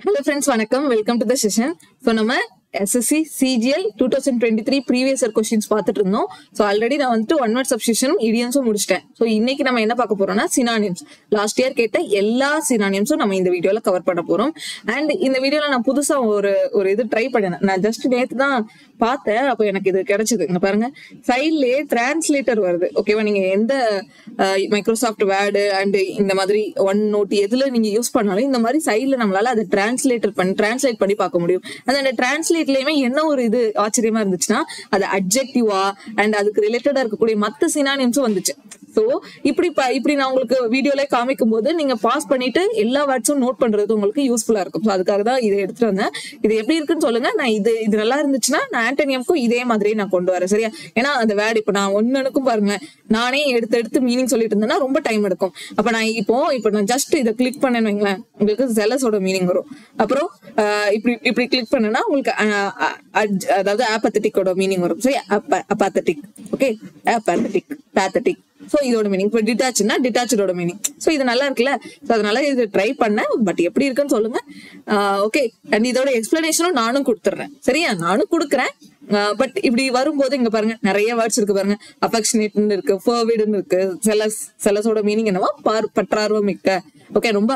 Hello friends, வணக்கம். Welcome to the session. So நம்ம SSC CGL 2023 previous year questions பார்த்துட்டு இருந்தோம். So already நான் வந்துட்டு one word substitution idioms முடிச்சிட்டேன். So இன்னைக்கு நம்ம என்ன பார்க்க போறோம்னா synonyms. Last year கேட்ட எல்லா synonyms நம்ம இந்த வீடியோல கவர் பண்ண போறோம். And இந்த வீடியோல நான் புதுசா ஒரு இது ட்ரை பண்ணேன். நான் ஜஸ்ட் நேத்து தான் பார்த்தேன். அப்போ எனக்கு இது கிடைச்சது. இங்க பாருங்க, சைட்லயே டிரான்ஸ்லேட்டர் வருது. ஓகேவா? நீங்க எந்த மைக்ரோசாஃப்ட் வேர்டு அண்ட் இந்த மாதிரி ஒன் நோட் எதுல நீங்க யூஸ் பண்ணாலும் இந்த மாதிரி சைட்ல நம்மளால அதை டிரான்ஸ்லேட் பண்ணி பார்க்க முடியும். அந்த டிரான்ஸ்லேட்லயுமே என்ன ஒரு இது ஆச்சரியமா இருந்துச்சுன்னா, அது அட்ஜெக்டிவா அண்ட் அதுக்கு ரிலேட்டடா இருக்கக்கூடிய மத்த சினானிம்ஸும் வந்துச்சு. சோ இப்படி நான் உங்களுக்கு வீடியோல காமிக்கும் போது நீங்க பாஸ் பண்ணிட்டு எல்லா வேர்ட்ஸும் நோட் பண்றது உங்களுக்கு யூஸ்ஃபுல்லா இருக்கும். அதுக்காக தான் இதை எடுத்துட்டு வந்தேன். இது எப்படி இருக்குன்னு சொல்லுங்க. நான் இது நல்லா இருந்துச்சுன்னா நான் ஆண்டனியம்க்கும் இதே மாதிரியே நான் கொண்டு வரேன். சரியா? ஏன்னா அந்த வேர்டு இப்ப நான் ஒன்னுக்கும் பாருங்களேன், நானே எடுத்து மீனிங் சொல்லிட்டு இருந்தேன்னா ரொம்ப டைம் எடுக்கும். அப்ப நான் இப்போ நான் ஜஸ்ட் இதை கிளிக் பண்ணேன்னு வைங்களேன், உங்களுக்கு ஜெலஸோட மீனிங் வரும். அப்புறம் இப்படி கிளிக் பண்ணனா உங்களுக்கு அதாவது ஆபத்தட்டிக்கோட மீனிங் வரும். சரி, அபாத்தட்டிக். Okay, pathetic. சோ இதோட மீனிங். இப்போ டிட்டாச்னா டிட்டாச்சோட மீனிங். சோ இது நல்லா இருக்குல்ல? சோ அதனால இது ட்ரை பண்ணேன். பட் எப்படி இருக்குன்னு சொல்லுங்க. ஓகே, அண்ட் இதோட எக்ஸ்பிளனேஷனும் நானும் கொடுத்துறேன். சரியா? நானும் கொடுக்குறேன். பட் இப்படி வரும்போது இங்க பாருங்க, நிறைய வேர்ட்ஸ் இருக்கு பாருங்க. அஃபெக்ஷனேட்னு இருக்கு, ஃபர்விட்னு இருக்கு, செலஸோட மீனிங் என்னவா? பற்றார்வம் மிக்க. ஓகே, ரொம்ப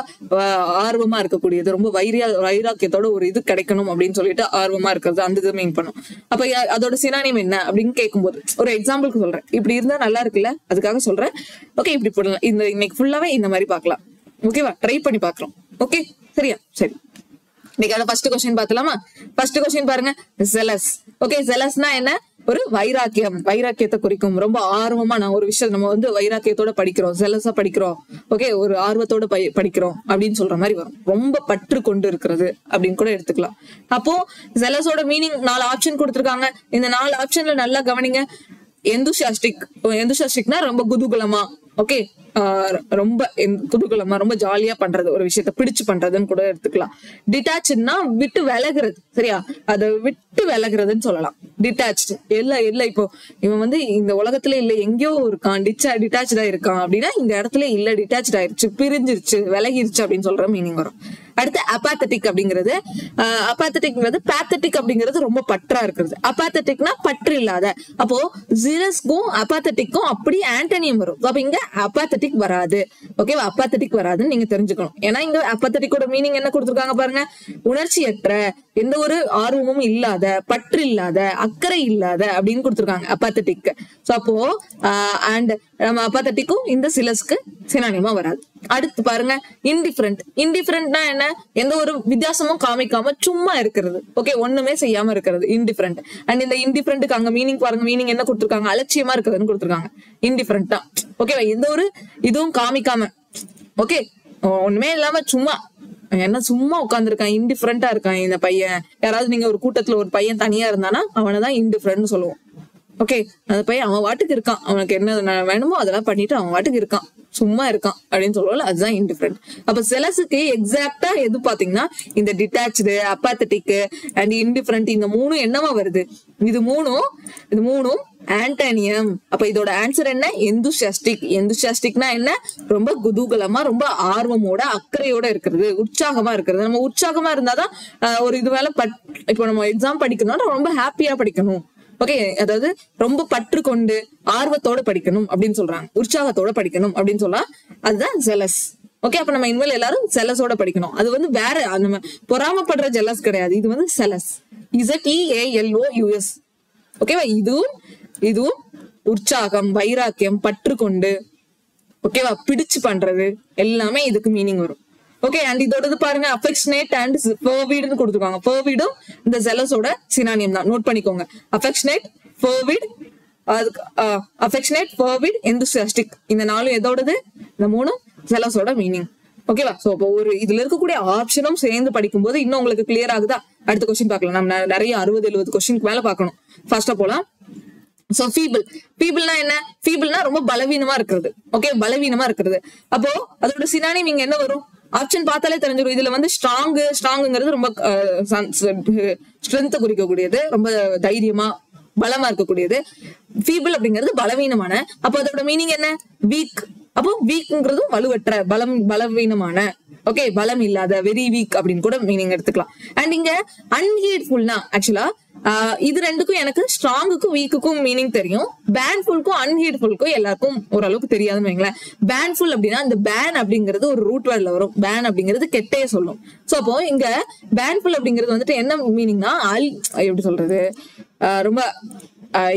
ஆர்வமா இருக்கக்கூடியது, ரொம்ப வைராக்கியத்தோட ஒரு இது கிடைக்கணும் அப்படின்னு சொல்லிட்டு ஆர்வமா இருக்கிறது, அந்த இது மீன் பண்ணும். அப்ப அதோட சினானிம் என்ன அப்படின்னு கேட்கும்போது ஒரு எக்ஸாம்பிளுக்கு சொல்றேன். இப்படி இருந்தா நல்லா இருக்குல்ல, அதுக்காக சொல்றேன். ஓகே, இப்படி போடலாம். இன்னைக்கு ஃபுல்லாவே இந்த மாதிரி பார்க்கலாம். ஓகேவா? ட்ரை பண்ணி பாக்குறோம். ஓகே, சரியா? சரி, இன்னைக்கு ஃபர்ஸ்ட் கொஸ்டின் பாத்தலாமா? ஃபர்ஸ்ட் கொஸ்டின் பாருங்க, ஜெலஸ். ஓகே, ஜெலஸ்னா என்ன? ஒரு வைராக்கியத்தை குறிக்கும். ரொம்ப ஆர்வமா நான் ஒரு விஷயம் நம்ம வைராக்கியத்தோட படிக்கிறோம், ஜெலஸா படிக்கிறோம். ஓகே, ஒரு ஆர்வத்தோட படிக்கிறோம் அப்படின்னு சொல்ற மாதிரி வரும். ரொம்ப பற்று கொண்டு இருக்கிறது அப்படின்னு கூட எடுத்துக்கலாம். அப்போ ஜெலஸோட மீனிங் 4 ஆப்ஷன் கொடுத்திருக்காங்க. இந்த 4 ஆப்ஷன்ல நல்லா கவனிங்க. எந்துஷாஸ்டிக்னா ரொம்ப குதூகலமா. ஓகே, ரொம்ப குதூகலமா, ரொம்ப ஜாலியா பண்றது, ஒரு விஷயத்த பிடிச்சு பண்றதுன்னு கூட எடுத்துக்கலாம். டிட்டாச்னா விட்டு விலகுறது. சரியா? அதை விட்டு விலகுறதுன்னு சொல்லலாம். டிட்டாச்சு இல்ல இப்போ இவன் இந்த உலகத்துல இல்ல, எங்கேயோ இருக்கான், டிட்டாச்சா இருக்கான் அப்படின்னா இந்த இடத்துல இல்ல, டிட்டாச் ஆயிருச்சு, பிரிஞ்சிருச்சு, விலகிருச்சு அப்படின்னு சொல்ற மீனிங் வரும். அடுத்து அபாத்தட்டிக் அப்படிங்கிறது. அபாத்தட்டிக்ங்கிறது பேத்தட்டிக் அப்படிங்கிறது ரொம்ப பற்றா இருக்கிறது. அபாத்தட்டிக்னா பற்று இல்லாத. அப்போ ஜீரஸ்க்கும் அபாத்தட்டிக்கும் அப்படி ஆண்டனியம் வரும். அப்ப இங்க அபாத்தட்டிக் வராது. ஓகேவா? அபாத்தட்டிக் வராதுன்னு நீங்க தெரிஞ்சுக்கணும். ஏன்னா இங்க அபாத்தட்டிக்கோட மீனிங் என்ன கொடுத்திருக்காங்க பாருங்க, உணர்ச்சியற்ற, எந்த ஒரு ஆர்வமும் இல்லாத, பற்று இல்லாத, அக்கறை இல்லாத அப்படின்னு கொடுத்திருக்காங்க அபாத்தட்டிக். சோ அப்போ அண்ட் நம்ம அபாத்தட்டிக்கும் இந்த சிலஸ்க்கு சினானிமா வராது. அடுத்து பாருங்க, இன்டிஃபரண்ட்னா என்ன? எந்த ஒரு வித்தியாசமும் காமிக்காம சும்மா இருக்கிறது. ஓகே, ஒண்ணுமே செய்யாம இருக்கிறது இன்டிஃபரண்ட். அண்ட் இந்த இன்டிஃபரண்ட்டுக்கு அங்க மீனிங் பாருங்க, மீனிங் என்ன கொடுத்திருக்காங்க? அலட்சியமா இருக்கிறதுன்னு கொடுத்திருக்காங்க. இன்டிஃபரண்ட் தான். ஓகேவா? எந்த ஒரு இதுவும் காமிக்காம, ஓகே, ஒண்ணுமே இல்லாம சும்மா என்ன சும்மா உட்காந்துருக்கான், இன்டிஃபரண்டா இருக்கான் இந்த பையன். யாராவது நீங்க ஒரு கூட்டத்துல ஒரு பையன் தனியா இருந்தானா அவனைதான் இன்டிஃபரண்ட் சொல்லுவோம். ஓகே, அந்த பையன் அவன் வாட்டுக்கு இருக்கான், அவனுக்கு என்ன வேணுமோ அதெல்லாம் பண்ணிட்டு அவன் வாட்டுக்கு இருக்கான், சும்மா இருக்கான் அப்படின்னு சொல்லுவோம்ல, அதுதான் இன்டிஃபரண்ட். அப்ப செலஸுக்கு எக்ஸாக்டா எது பாத்தீங்கன்னா இந்த டிட்டாச்சு, அபாத்தட்டிக் அண்ட் இன்டிஃபரண்ட், இந்த 3 என்னவா வருது? இது மூணும் ஆண்டனியம். அப்ப இதோட ஆன்சர் என்ன? எந்துஷாஸ்டிக். எந்துஷாஸ்டிக்னா என்ன? ரொம்ப குதூகலமா, ரொம்ப ஆர்வமோட, அக்கறையோட இருக்கிறது, உற்சாகமா இருக்கிறது. நம்ம உற்சாகமா இருந்தாதான் ஒரு இது மேல இப்போ நம்ம எக்ஸாம் படிக்கணும்னா ரொம்ப ஹாப்பியா படிக்கணும். ஓகே, அதாவது ரொம்ப பற்று கொண்டு ஆர்வத்தோட படிக்கணும் அப்படின்னு சொல்றாங்க, உற்சாகத்தோட படிக்கணும் அப்படின்னு சொல்லலாம். அதுதான் ஜெலஸ். ஓகே, அப்ப நம்ம இனிமேல் எல்லாரும் ஜெலஸோட படிக்கணும். அது வேற, நம்ம பொறாமப்படுற ஜெலஸ் கிடையாது. இது செலஸ். ZEALOUS. ஓகேவா? இதுவும் உற்சாகம், வைராக்கியம், பற்று கொண்டு, ஓகேவா, பிடிச்சு பண்றது எல்லாமே இதுக்கு மீனிங் வரும். ஓகே, அண்ட் இதோடது பாருங்க, அஃபெக்ஷனேட் அண்ட் ஃபர்விட்னு கொடுத்துருக்காங்க. ஃபர்விடும் இந்த ஜெலஸோட சினானியம் தான். நோட் பண்ணிக்கோங்க. அஃபெக்ஷனேட், ஃபர்விட், எந்துசியாஸ்டிக். இந்த 4 எதோடது? இந்த 3 ஜெலஸோட மீனிங். ஓகேவா? சோ அப்போ ஒரு இதுல இருக்கக்கூடிய ஆப்ஷனும் சேர்ந்து படிக்கும்போது இன்னும் உங்களுக்கு கிளியர் ஆகுதா? அடுத்த கொஸ்டின் பார்க்கலாம். நம்ம நிறைய 60-70 கொஸ்டினுக்கு மேல பார்க்கணும். ஃபர்ஸ்டா போலாம். சோ ஃபீபிள்னா என்ன? ஃபீபிள்னா ரொம்ப பலவீனமா இருக்கிறது. ஓகே, பலவீனமா இருக்கிறது. அப்போ அதோட சினானிம் இங்க என்ன வரும்? ஆப்ஷன் பார்த்தாலே தெரிஞ்சிடும். இதுல ஸ்ட்ராங்குங்கிறது ரொம்ப ஸ்ட்ரென்த்தை குறிக்கக்கூடியது, ரொம்ப தைரியமா பலமா இருக்கக்கூடியது. ஃபீபிள் அப்படிங்கிறது பலவீனமான. அப்போ அதோட மீனிங் என்ன? வீக். அப்போ வீக்ங்கிறது வலுவற்ற, பலவீனமான. ஓகே, பலம் இல்லாத, வெரி வீக் அப்படின்னு கூட மீனிங் எடுத்துக்கலாம். அண்ட் இங்க அன்ஹீட்ஃபுல்னா ஆக்சுவலா இது ரெண்டுக்கும் எனக்கு ஸ்ட்ராங்குக்கும் வீக்குக்கும் மீனிங் தெரியும். பேன்ஃபுல்க்கும் அன்ஹீட்ஃபுல்க்கும் எல்லாருக்கும் ஓரளவுக்கு தெரியாதுன்னு வைங்களேன். பேன்ஃபுல் அப்படின்னா இந்த பேன் அப்படிங்கிறது ஒரு ரூட் வேர்ட்ல வரும். பேன் அப்படிங்கிறது கெட்டைய சொல்லும். சோ அப்போ இங்க பேன்ஃபுல் அப்படிங்கிறது வந்துட்டு என்ன மீனிங்னா எப்படி சொல்றது, ரொம்ப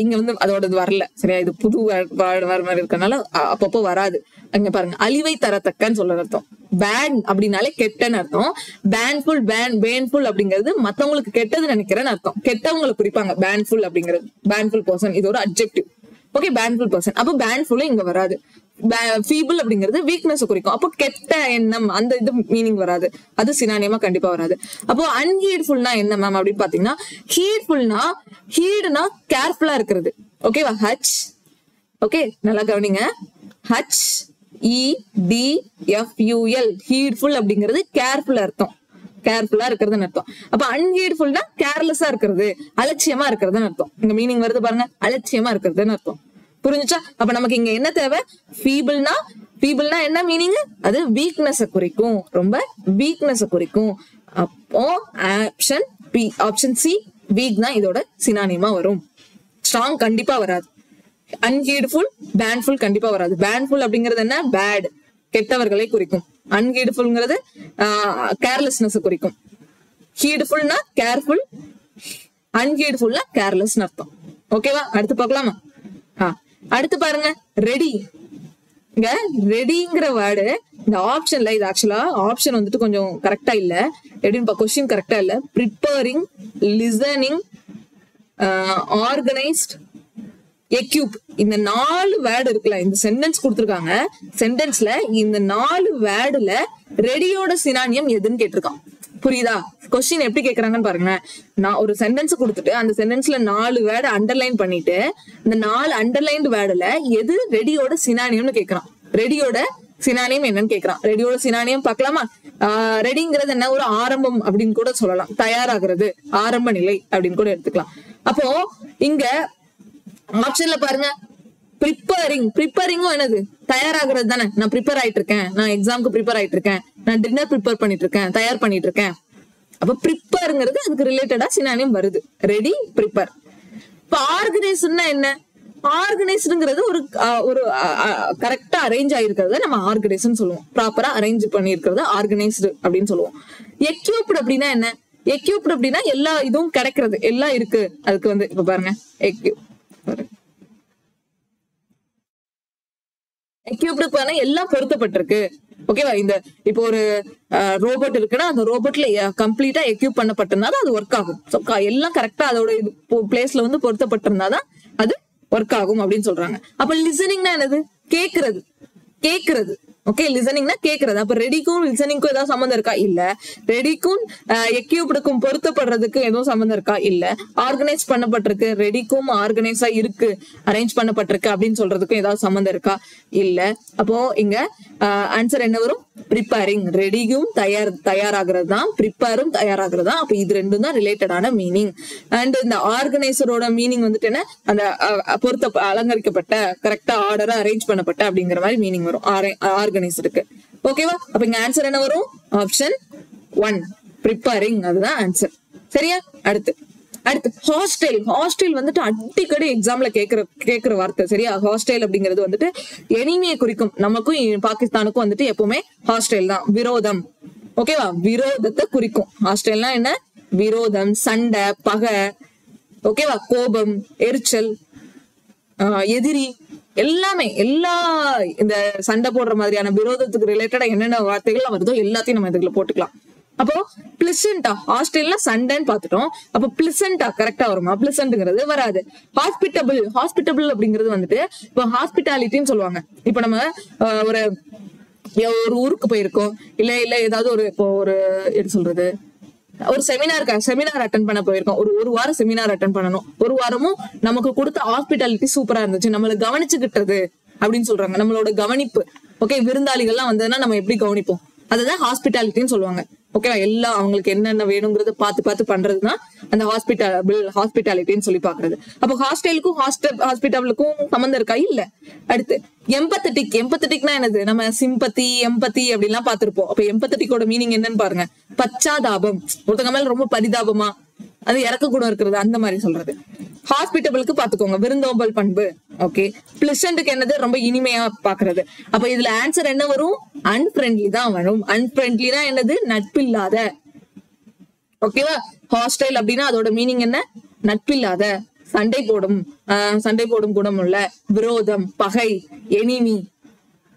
இங்க வந்து அதோட வரல சரியா, இது புது வர மாதிரி இருக்கனால அப்பப்போ வராது. அங்க பாருங்க, அழிவை தரத்தக்கன்னு சொல்ற அர்த்தம். பேன் அப்படின்னாலே கெட்டன்னு அர்த்தம். பேன்ஃபுல் பேன்ஃபுல் அப்படிங்கிறது மத்தவங்களுக்கு கெட்டது நினைக்கிறேன்னு அர்த்தம். கெட்டவங்களை குறிப்பாங்க பேன்ஃபுல் அப்படிங்கிறது. பேன்ஃபுல் பர்சன் இது ஒரு அட்ஜெக்டிவ். Okay, பேன்ஃபுல் person. அப்போ பேன்ஃபுல்லும் இங்க வராது. ஃபீபிள் அப்படிங்கிறது வீக்னஸ் குறிக்கும். அப்போ கெட்ட எண்ணம் அந்த இது மீனிங் வராது, அது சினானியமா கண்டிப்பா வராது. அப்போ அன்ஹீட்ஃபுல்னா என்ன மேம் அப்படின்னு பாத்தீங்கன்னா, ஹீட்ஃபுல்னா ஹீடுனா கேர்ஃபுல்லா இருக்கிறது. ஓகேவா, ஹச். ஓகே, நல்லா கவனிங்க, HEDFUL ஹீட்ஃபுல் அப்படிங்கிறது கேர்ஃபுல் அர்த்தம், கேர்ஃபுல்லா இருக்கிறதுன்னு அர்த்தம். அப்ப அன்ஹீட்ஃபுல்னா கேர்லெஸ்ஸா இருக்கிறது, அலட்சியமா இருக்கிறதுன்னு அர்த்தம். இங்க மீனிங் வருது பாருங்க, அலட்சியமா இருக்கிறதுன்னு அர்த்தம். புரிஞ்சுச்சா? அப்ப நமக்கு இங்க என்ன தேவை, ஃபீபிள்னா என்ன மீனிங், அது வீக்னஸ் குறிக்கும், ரொம்ப வீக்னஸ் குறிக்கும். அப்போ option B, option C weak தான் இதோட சினானிமா வரும். ஸ்ட்ராங் கண்டிப்பா வராது. அன்ஹீட்ஃபுல் பேன்ஃபுல் கண்டிப்பா வராது. பேன்ஃபுல் அப்படிங்கிறது என்ன, பேட் கெட்டவர்களை குறிக்கும். அன்ஹீட்ஃபுல்ங்கிறது கேர்லெஸ்னஸ் குறிக்கும். ஹீட்ஃபுல்னா கேர்ஃபுல், அன்ஹீட்ஃபுல்னா கேர்லெஸ்னு அர்த்தம். ஓகேவா, அடுத்து பார்க்கலாமா? அடுத்து பாருங்க, ரெடி. இங்க ரெடிங்கிற வேர்டு இந்த ஆப்ஷன்ல, இது ஆக்சுவலா ஆப்ஷன் வந்துட்டு கொஞ்சம் கரெக்டா இல்ல, எப்படின்னு கொஸ்டின் கரெக்டா இல்ல. ப்ரிப்பேரிங், லிசனிங், ஆர்கனைஸ்ட், எக்யூப், இந்த 4 வேர்டு இருக்குல்ல, இந்த சென்டென்ஸ் கொடுத்துருக்காங்க. சென்டென்ஸ்ல இந்த 4 வேர்டுல ரெடியோட சினானியம் எதுன்னு கேட்டிருக்கான். புரியுதா? கொஸ்டின் எப்படி கேக்குறாங்கன்னு பாருங்க. நான் ஒரு சென்டென்ஸ் கொடுத்துட்டு அந்த சென்டென்ஸ்ல 4 வேர்டு அண்டர்லைன் பண்ணிட்டு இந்த 4 அண்டர்லைன்டு வேர்டுல எது ரெடியோட சினானியம்னு கேக்குறான். ரெடியோட சினானியம் என்னன்னு கேக்குறான். ரெடியோட சினானியம் பார்க்கலாமா? ரெடிங்கிறது என்ன, ஒரு ஆரம்பம் அப்படின்னு கூட சொல்லலாம். தயாராகிறது, ஆரம்ப நிலை அப்படின்னு கூட எடுத்துக்கலாம். அப்போ இங்க ஆப்ஷன்ல பாருங்க, ப்ரிப்பேரிங்கும் என்னது, தயாராகிறது தானே. நான் ப்ரிப்பேர் ஆயிட்டு இருக்கேன், நான் எக்ஸாமுக்கு ப்ரிப்பேர் ஆயிட்டு இருக்கேன், நான் டின்னர் ப்ரிப்பேர் பண்ணிட்டு இருக்கேன், தயார் பண்ணிட்டு இருக்கேன். அப்ப ப்ரிப்பேருங்கிறது அதுக்கு ரிலேட்டடா சினானியம் வருது, ரெடி, ப்ரிப்பேர். இப்ப ஆர்கனைஸ்ட்னா என்ன, ஆர்கனைஸ்டுங்கிறது ஒரு கரெக்டா அரேஞ்ச் ஆயிருக்கிறத நம்ம ஆர்கனைஸ்ட்னு சொல்லுவோம். ப்ராப்பரா அரேஞ்ச் பண்ணிருக்கிறத ஆர்கனைஸ்டு அப்படின்னு சொல்லுவோம். எக்யூப்டு அப்படின்னா என்ன, எக்யூப்டு அப்படின்னா எல்லா இதுவும் கிடைக்கிறது, எல்லாம் இருக்கு அதுக்கு வந்து. இப்ப பாருங்க, எக்யூப்டு எல்லாம் பொருத்தப்பட்டிருக்கு. ஓகேவா, இந்த இப்போ ஒரு ரோபோட் இருக்குன்னா அந்த ரோபோட்ல கம்ப்ளீட்டா எக்யூப் பண்ணப்பட்டிருந்தாதான் அது ஒர்க் ஆகும். எல்லாம் கரெக்டா அதோட பிளேஸ்ல வந்து பொருத்தப்பட்டிருந்தாதான் அது ஒர்க் ஆகும் அப்படின்னு சொல்றாங்க. அப்ப லிசனிங்னா என்னது, கேக்குறது. ஓகே, லிசனிங்னா கேக்குறது. அப்ப ரெடிக்கும் லிசனிங்க்கும் ஏதாவது சம்மந்தம் இருக்கா? இல்ல. ரெடிக்கும் எக்யூப்டுக்கும் பொருத்தப்படுறதுக்கு எதுவும் சம்மந்தம் இருக்கா? இல்ல. ஆர்கனைஸ் பண்ணப்பட்டிருக்கு, ரெடிக்கும் ஆர்கனைஸா இருக்கு, அரேஞ்ச் பண்ணப்பட்டிருக்கு அப்படின்னு சொல்றதுக்கும் ஏதாவது சம்மந்தம் இருக்கா? இல்ல. அப்போ இங்க ஆன்சர் என்ன வரும், ப்ரிப்பேரிங். ரெடியும் தயாராகிறது தான், ப்ரிப்பேரும் தயாராகிறது தான். அப்ப இது ரெண்டும் தான் ரிலேட்டடான மீனிங். அண்ட் இந்த ஆர்கனைசரோட மீனிங் வந்துட்டு என்ன, அந்த அலங்கரிக்கப்பட்ட, கரெக்டா ஆர்டரா அரேஞ்ச் பண்ணப்பட்ட அப்படிங்கிற மாதிரி மீனிங் வரும் ஆர்கனைசருக்கு. ஓகேவா, அப்ப இங்க ஆன்சர் என்ன வரும், ஆப்ஷன் 1 ப்ரிப்பேரிங், அதுதான் ஆன்சர். சரியா? அடுத்து ஹாஸ்டைல் வந்துட்டு அடிக்கடி எக்ஸாம்ல கேக்குற வார்த்தை. சரியா? ஹாஸ்டைல் அப்படிங்கிறது வந்துட்டு எனிமியை குறிக்கும். நமக்கும் பாகிஸ்தானுக்கும் வந்துட்டு எப்பவுமே ஹாஸ்டைல் தான், விரோதம். ஓகேவா, விரோதத்தை குறிக்கும். ஹாஸ்டைல்னா என்ன, விரோதம், சண்டை, பகை. ஓகேவா, கோபம், எரிச்சல், எதிரி, எல்லாமே, எல்லா இந்த சண்டை போடுற மாதிரியான விரோதத்துக்கு ரிலேட்டடா என்னென்ன வார்த்தைகள் வருதோ எல்லாத்தையும் நம்ம இதுல போட்டுக்கலாம். அப்போ பிளிசண்டா, ஹாஸ்டல்ல சண்டைன்னு பாத்துட்டோம். அப்போ பிளிசண்டா கரெக்டா வருமா? பிளிசண்ட்ங்கிறது வராது. ஹாஸ்பிட்டபிள் அப்படிங்கிறது வந்துட்டு இப்போ ஹாஸ்பிட்டாலிட்டின்னு சொல்லுவாங்க. இப்ப நம்ம ஒரு ஊருக்கு போயிருக்கோம், இல்ல ஏதாவது ஒரு, இப்போ ஒரு எப்படி சொல்றது, ஒரு செமினார் அட்டன் பண்ண போயிருக்கோம். ஒரு வாரம் செமினார் அட்டன் பண்ணணும். ஒரு வாரமும் நமக்கு கொடுத்த ஹாஸ்பிட்டாலிட்டி சூப்பரா இருந்துச்சு, நம்மள கவனிச்சுக்கிட்டது அப்படின்னு சொல்றாங்க. நம்மளோட கவனிப்பு. ஓகே, விருந்தாளிகள்லாம் வந்ததுன்னா நம்ம எப்படி கவனிப்போம், அதுதான் ஹாஸ்பிட்டாலிட்டின்னு சொல்லுவாங்க. ஓகேவா? எல்லாம் அவங்களுக்கு என்னென்ன வேணுங்கிறத பார்த்து பார்த்து பண்றதுதான் அந்த ஹாஸ்பிட்டாலிட்டின்னு சொல்லி பாக்குறது. அப்போ ஹாஸ்டலுக்கும் ஹாஸ்பிட்டலுக்கும் சம்மந்தம் இருக்கா? இல்ல. அடுத்து எம்பத்தட்டிக்னா என்னது? நம்ம சிம்பத்தி எம்பத்தி அப்படின்லாம் பாத்திருப்போம். அப்ப எம்பத்தட்டிக்கோட மீனிங் என்னன்னு பாருங்க. பச்சாதாபம், ஒருத்தங்க மேல ரொம்ப பரிதாபமா, அது இறக்க குணம் இருக்கிறது, அந்த மாதிரி சொல்றது. ஹாஸ்பிட்டபிளுக்கு பாத்துக்கோங்க, விருந்தோம்பல் பண்பு. ஓகே. பிளசன்ட்க்கு என்னது? ரொம்ப இனிமையா பாக்குறது. அப்ப இதுல ஆன்சர் என்ன வரும்? அன்ஃப்ரெண்ட்லி தான் வரும். அன்ஃப்ரெண்ட்லினா என்னது? நட்பில்லாத. ஓகேவா? ஹாஸ்டைல் அப்படின்னா அதோட மீனிங் என்ன? நட்பில்லாத, சண்டை போடும் குணம் உள்ள, விரோதம், பகை, எனிமி,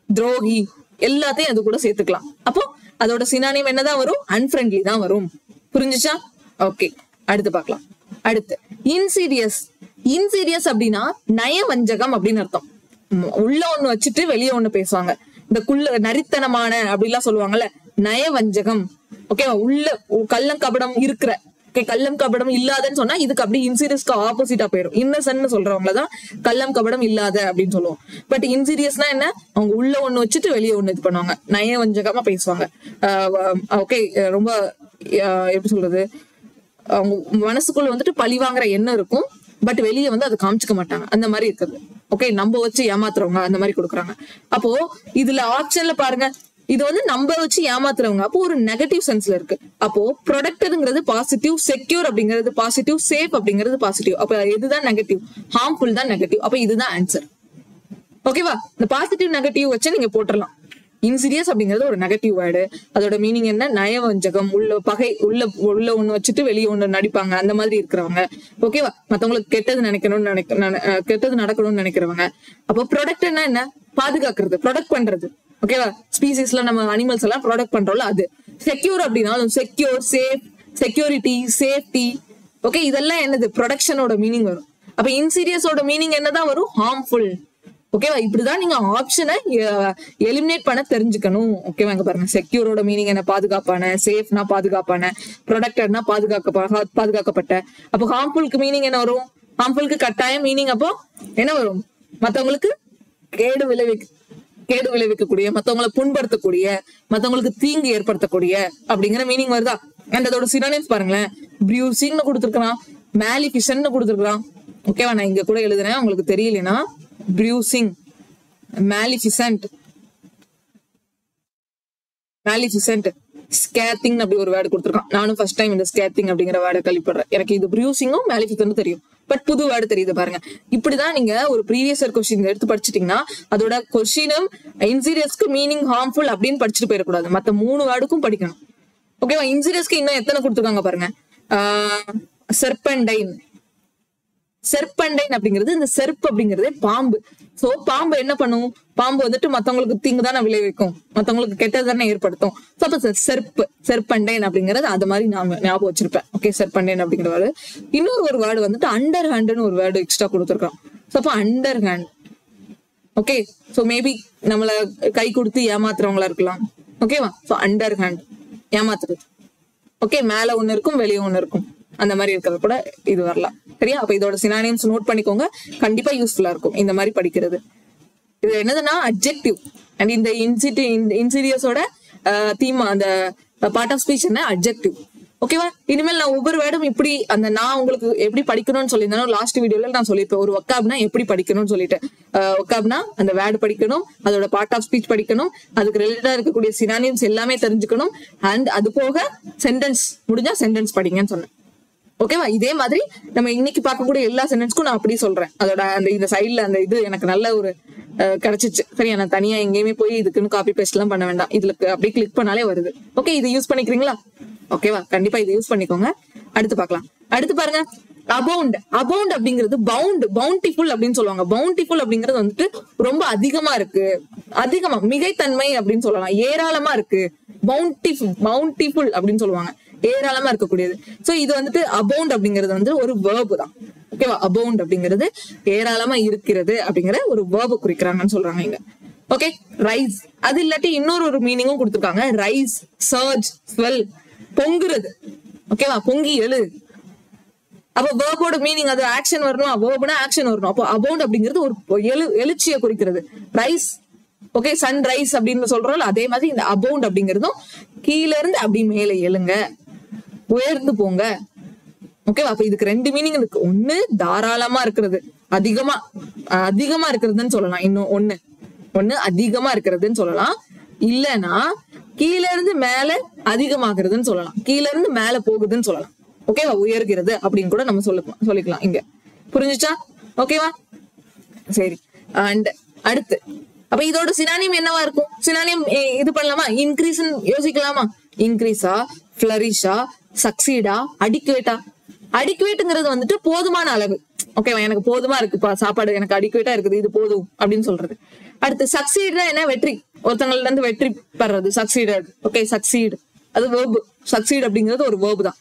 துரோகி, எல்லாத்தையும் அது கூட சேர்த்துக்கலாம். அப்போ அதோட சினானியம் என்னதான் வரும்? அன்ஃப்ரெண்ட்லி தான் வரும். புரிஞ்சுச்சா? ஓகே, அடுத்து பார்க்கலாம். அடுத்து இன்சீரியஸ் அப்படின்னா நயவஞ்சகம் அப்படின்னு அர்த்தம். உள்ள ஒண்ணு வச்சுட்டு வெளியே ஒண்ணு பேசுவாங்க. இந்த நரித்தனமான அப்படிலாம் சொல்லுவாங்கல்ல, நயவஞ்சகம். ஓகேவா? உள்ள கள்ளம் கபடம் இருக்கிற, கள்ளம் கபடம் இல்லாதன்னு சொன்னா இதுக்கு அப்படி இன்சீரியஸ்க்கு ஆப்போசிட்டா போயிடும். இன்னசென்ட்னு சொல்றவங்களதான் கள்ளம் கபடம் இல்லாத அப்படின்னு சொல்லுவோம். பட் இன்சீரியஸ்னா என்ன? அவங்க உள்ள ஒண்ணு வச்சுட்டு வெளியே ஒண்ணு இது பண்ணுவாங்க, நயவஞ்சகமா பேசுவாங்க. ஓகே, ரொம்ப எப்படி சொல்றது, அவங்க மனசுக்குள்ள வந்துட்டு பழி வாங்குற எண்ணம் இருக்கும், பட் வெளியே வந்து அதை காமிச்சுக்க மாட்டாங்க. அந்த மாதிரி இருக்குது. ஓகே, நம்ம வச்சு ஏமாத்துறவங்க அந்த மாதிரி கொடுக்குறாங்க. அப்போ இதுல ஆப்ஷன்ல பாருங்க, இது வந்து நம்ம வச்சு ஏமாத்துறவங்க, அப்போ ஒரு நெகட்டிவ் சென்ஸ்ல இருக்கு. அப்போ ப்ரொடக்டட்ங்கிறது பாசிட்டிவ், செக்யூர் அப்படிங்கிறது பாசிட்டிவ், சேஃப் அப்படிங்கிறது பாசிட்டிவ். அப்ப இதுதான் நெகட்டிவ், ஹார்ம்ஃபுல் தான் நெகட்டிவ். அப்ப இதுதான் ஆன்சர். ஓகேவா? இந்த பாசிட்டிவ் நெகட்டிவ் வச்சு நீங்க போட்டுடலாம். இன்சீரியஸ் அப்படிங்கிறது ஒரு நெகட்டிவ் வேர்டு. அதோட மீனிங் என்ன? நயவஞ்சகம், உள்ள பகை, உள்ள ஒண்ணு வச்சுட்டு வெளியே ஒண்ணு நடிப்பாங்க, அந்த மாதிரி இருக்கிறவங்க. ஓகேவா? மத்தவங்களுக்கு கெட்டது நடக்கணும்னு நினைக்கிறவங்க. அப்போ ப்ரொடக்ட்னா என்ன? பாதுகாக்கிறது, ப்ரொடக்ட் பண்றது. ஓகேவா? ஸ்பீசிஸ்ல நம்ம அனிமல்ஸ் எல்லாம் ப்ரொடக்ட் பண்றோம்ல, அது. செக்யூர் அப்படின்னாலும் secure, safe, security, safety. Okay, இதெல்லாம் என்னது? ப்ரொடக்ஷனோட மீனிங் வரும். அப்ப இன்சீரியஸோட மீனிங் என்னதான் வரும்? ஹார்ம்ஃபுல். ஓகேவா? இப்படிதான் நீங்க ஆப்ஷனை எலிமினேட் பண்ண தெரிஞ்சுக்கணும். ஓகேவா? இங்க பாருங்க, செக்யூரோட மீனிங் என்ன? பாதுகாப்பான. சேஃப்னா பாதுகாப்பான. ப்ரொடக்டட்னா பாதுகாக்கப்பட்ட. அப்போ ஹார்ம்ஃபுல்க்கு மீனிங் என்ன வரும்? ஹார்ம்ஃபுல்க்கு கட்டாயம் மீனிங் அப்போ என்ன வரும்? மத்தவங்களுக்கு கேடு விளைவிக்கக்கூடிய, மத்தவங்களை புண்படுத்தக்கூடிய, மத்தவங்களுக்கு தீங்கு ஏற்படுத்தக்கூடிய அப்படிங்கிற மீனிங் வருதா? அண்ட் அதோட சினோனிம்ஸ் பாருங்களேன். ப்ரூசிங்னு கொடுத்துருக்கான், மேலிஃபிசன்ட்னு கொடுத்துருக்கான். ஓகேவா? நான் இங்க கூட எழுதுறேன், உங்களுக்கு தெரியலனா. ப்ரூசிங், மேலிஃபிசன்ட், ஸ்கேத்திங் அப்படி ஒரு வேர்டு கொடுத்துருக்கான். நானும் ஃபர்ஸ்ட் டைம் இந்த ஸ்கேத்திங் அப்படிங்கிற வேர்டை கழிப்படுறேன். எனக்கு இது ப்ரூசிங்கும் மேலிஃபிசன்ட்டும் தெரியும், பட் புது வேர்டு தெரியுது பாருங்க. இப்படிதான் நீங்க ஒரு ப்ரீவியஸ் இயர் கொஸ்டின் எடுத்து படிச்சிட்டீங்கன்னா அதோட கொஸ்டினும் இன்சீரியஸ்க்கு மீனிங் ஹார்ம்ஃபுல் அப்படின்னு படிச்சுட்டு போயிடக்கூடாது, மத்த 3 வேர்டுக்கும் படிக்கணும். ஓகேவா? இன்சீரியஸ்க்கு இன்னும் எத்தனை கொடுத்துருக்காங்க பாருங்க. செர்பண்டைன் அப்படிங்கிறது, இந்த செருப்பு அப்படிங்கிறது பாம்பு. சோ பாம்பு என்ன பண்ணும்? பாம்பு வந்துட்டு மத்தவங்களுக்கு தீங்கு தானே விளைவிக்கும், மத்தவங்களுக்கு கெட்டது தானே ஏற்படுத்தும். சோ அப்ப செர்பண்டைன் அப்படிங்கிறது அது மாதிரி நான் ஞாபகம் வச்சிருப்பேன். ஓகே, செர்பண்டைன் அப்படிங்கிற வேர்டு. இன்னொரு வேர்டு வந்துட்டு அண்டர் ஹேண்ட்னு ஒரு வேர்டு எக்ஸ்ட்ரா கொடுத்துருக்கான். சோ அப்ப under hand. Okay, so maybe நம்மள கை கொடுத்து ஏமாத்துறவங்களா இருக்கலாம். ஓகேவா? சோ அண்டர் ஹேண்ட், ஏமாத்துறது. ஓகே, மேல ஒண்ணு இருக்கும், வெளியே ஒண்ணு இருக்கும், அந்த மாதிரி இருக்கிறது கூட இது வரலாம். சரியா? அப்ப இதோட சினானிம்ஸ் நோட் பண்ணிக்கோங்க, கண்டிப்பா யூஸ்ஃபுல்லா இருக்கும் இந்த மாதிரி படிக்கிறது. இது என்னதுன்னா அட்ஜெக்டிவ். அண்ட் இந்த இன்சீரியஸோட தீம், அந்த பார்ட் ஆஃப் ஸ்பீச் என்ன? அட்ஜெக்டிவ். ஓகேவா? இனிமேல் நான் ஒவ்வொரு வேர்டும் இப்படி நான் உங்களுக்கு எப்படி படிக்கணும்னு சொல்லியிருந்தேன் லாஸ்ட் வீடியோல நான் சொல்லியிருப்பேன். ஒரு ஒக்காப்னா எப்படி படிக்கணும்னு சொல்லிட்டு, ஒக்காப்னா அந்த வேர்டு படிக்கணும், அதோட பார்ட் ஆஃப் ஸ்பீச் படிக்கணும், அதுக்கு ரிலேட்டடா இருக்கக்கூடிய சினானிம்ஸ் எல்லாமே தெரிஞ்சுக்கணும். அண்ட் அது போக சென்டென்ஸ் முடிஞ்சா சென்டென்ஸ் படிங்கன்னு சொன்னேன். ஓகேவா? இதே மாதிரி நம்ம இன்னைக்கு பார்க்கக்கூடிய எல்லா சென்டென்ஸ்க்கும் நான் அப்படி சொல்றேன். அதோட அந்த இந்த சைட்ல அந்த இது எனக்கு நல்ல ஒரு கிடைச்சிச்சு. சரியா? நான் தனியா எங்கேயுமே போய் இதுக்குன்னு காப்பி பேஸ்ட் எல்லாம் பண்ண வேண்டாம், இதுல அப்படியே கிளிக் பண்ணாலே வருது. ஓகே, இது யூஸ் பண்ணிக்கிறீங்களா? ஓகேவா? கண்டிப்பா இது யூஸ் பண்ணிக்கோங்க. அடுத்து பார்க்கலாம். அடுத்து பாருங்க, அபவுண்ட் அப்படிங்கிறது பவுண்டிஃபுல் அப்படின்னு சொல்லுவாங்க. பவுண்டிஃபுல் அப்படிங்கிறது வந்துட்டு ரொம்ப அதிகமா இருக்கு, அதிகமா மிகைத்தன்மை அப்படின்னு சொல்லலாம், ஏராளமா இருக்கு. பவுண்டிஃபுல் அப்படின்னு சொல்லுவாங்க, ஏராளமா இருக்கக்கூடியது. சோ இது வந்துட்டு அபவுண்ட் அப்படிங்கிறது வந்து ஒரு வேர்பு தான். ஓகேவா? அபவுண்ட் அப்படிங்கிறது ஏராளமா இருக்கிறது அப்படிங்கிற ஒரு வேர்பு குறிக்கிறாங்கன்னு சொல்றாங்க இங்க. Okay, rise. அது இல்லாட்டி இன்னொரு மீனிங்கும் கொடுத்துருக்காங்க. ரைஸ், சர்ஜ், ஸ்வெல், பொங்குறது. ஓகேவா? பொங்கி எழு. அப்ப வேர்போட மீனிங் அது ஆக்ஷன் வரணும், வேர்புனா ஆக்ஷன் வரணும். அப்போ அபவுண்ட் அப்படிங்கிறது ஒரு எழுச்சியை குறிக்கிறது. ரைஸ் ஓகே, சன்ரைஸ் அப்படின்னு சொல்றோம். அதே மாதிரி இந்த அபவுண்ட் அப்படிங்கிறதும் கீழ இருந்து அப்படி மேல எழுங்க, உயர்ந்து போங்க. ஓகேவா? அப்ப இதுக்கு ரெண்டு மீனிங் இருக்கு. ஒண்ணு தாராளமா இருக்கிறது, அதிகமா அதிகமா இருக்கிறதுன்னு சொல்லலாம். இன்னும் ஒண்ணு அதிகமா இருக்கிறதுன்னு சொல்லலாம். இல்லைன்னா கீழ இருந்து மேல அதிகமாகிறதுன்னு சொல்லலாம். கீழ இருந்து மேல போகுதுன்னு சொல்லலாம். ஓகேவா? உயர்கிறது அப்படின்னு கூட நம்ம சொல்லிக்கலாம் இங்க. புரிஞ்சுச்சா? ஓகேவா? சரி. அண்ட் அடுத்து அப்ப இதோட சினானியம் என்னவா இருக்கும்? சினானியம் இது பண்ணலாமா? இன்க்ரீஸ் யோசிக்கலாமா? இன்க்ரீஸா, ஃபிளரிஷா, சக்சீடா, அடிக்குவேட்டா? அடிக்குவேட்ங்கிறது வந்துட்டு போதுமான அளவு. ஓகேவா? எனக்கு போதுமா இருக்குப்பா சாப்பாடு, எனக்கு அடிக்குவேட்டா இருக்குது, இது போதும் அப்படின்னு சொல்றது. அடுத்து சக்சீட்னா என்ன? வெற்றி, ஒருத்தங்கள்ல இருந்து வெற்றி பெறது, சக்சீடட். ஓகே, சக்சீட் அது வேர்பு. சக்சீட் அப்படிங்கிறது ஒரு வேர்பு தான்.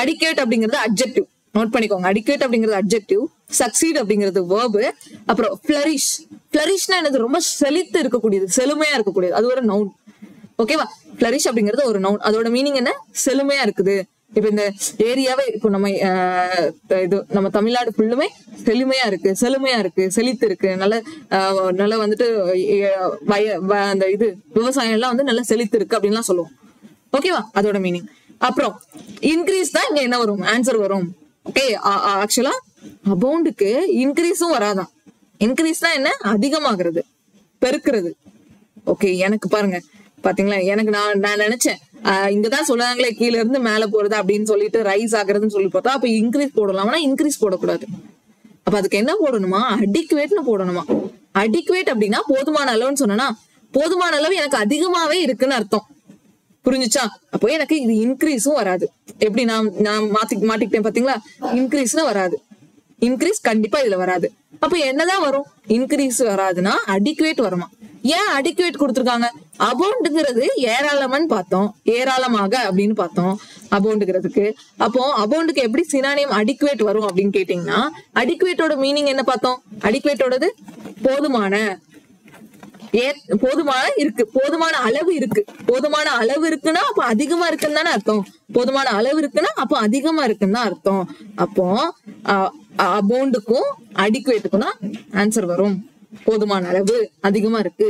அடிக்குவேட் அப்படிங்கிறது அட்ஜெக்டிவ். நோட் பண்ணிக்கோங்க. அடிக்குவேட் அப்படிங்கிறது அட்ஜெக்டிவ், சக்சீட் அப்படிங்கிறது வேர்பு. அப்புறம் ஃபிளரிஷ், ஃபிளரிஷ்னா என்னது? ரொம்ப செழித்து இருக்கக்கூடியது, செழுமையா இருக்கக்கூடியது, அது ஒரு நவுன். ஓகேவா? ஃபிளரிஷ் அப்படிங்கிறது ஒரு நவுன். அதோட மீனிங் என்ன? செழுமையா இருக்குது. இப்ப இந்த ஏரியாவே இப்போ நம்ம தமிழ்நாடு ஃபுல்லுமே செழுமையா இருக்கு, செழித்து இருக்கு, நல்ல வந்துட்டு அந்த இது விவசாயம் எல்லாம் வந்து நல்லா செழித்து இருக்கு அப்படின்லாம் சொல்லுவோம். ஓகேவா? அதோட மீனிங். அப்புறம் இன்க்ரீஸ் தான் இங்க என்ன வரும்? ஆன்சர் வரும். ஓகே, ஆக்சுவலா அபவுண்டுக்கு இன்க்ரீஸும் வராதான். இன்க்ரீஸ் தான் என்ன? அதிகமாகிறது, பெருக்கிறது. ஓகே, எனக்கு பாருங்க, பாத்தீங்களா, எனக்கு நான் நினைச்சேன் இங்கதான் சொல்றாங்களே கீழ இருந்து மேல போறது அப்படின்னு சொல்லிட்டு ரைஸ் ஆகுறதுன்னு சொல்லி பார்த்தா அப்ப இன்க்ரீஸ் போடலாம். ஆனா இன்க்ரீஸ் போடக்கூடாது. அப்ப அதுக்கு என்ன போடணுமா? அடிக்குவேட்னு போடணுமா? அடிக்குவேட் அப்படின்னா போதுமான அளவுன்னு சொன்னா, போதுமான அளவு எனக்கு அதிகமாவே இருக்குன்னு அர்த்தம். புரிஞ்சுச்சா? அப்போ எனக்கு இது இன்க்ரீஸும் வராது. எப்படி நான் மாட்டிக்கிட்டேன் பாத்தீங்களா? இன்க்ரீஸ்னு வராது. இன்க்ரீஸ் கண்டிப்பா இதுல வராது. அப்ப என்னதான் வரும்? இன்க்ரீஸ் வராதுன்னா அடிக்குவேட் வருமா? ஏன் அடிக்குவேட் கொடுத்துருக்காங்க? அபவுண்ட்ங்கிறது ஏராளமான்னு பார்த்தோம், ஏராளமாக அப்படின்னு பார்த்தோம் அபவுண்ட்ங்கிறதுக்கு. அப்போ அபவுண்டுக்கு எப்படி சினானியம் அடிக்குவேட் வரும் அப்படின்னு கேட்டீங்கன்னா, அடிக்குவேட்டோட மீனிங் என்ன பார்த்தோம்? அடிக்குவேட்டோடது போதுமான, போதுமான இருக்கு, போதுமான அளவு இருக்கு. போதுமான அளவு இருக்குன்னா அப்ப அதிகமா இருக்குன்னு தானே அர்த்தம். போதுமான அளவு இருக்குன்னா அப்போ அதிகமா இருக்குன்னு தான் அர்த்தம். அப்போ அபவுண்டுக்கும் அடிக்குவேட்டுக்கும் தான் ஆன்சர் வரும். போதுமான அளவு, அதிகமா இருக்கு.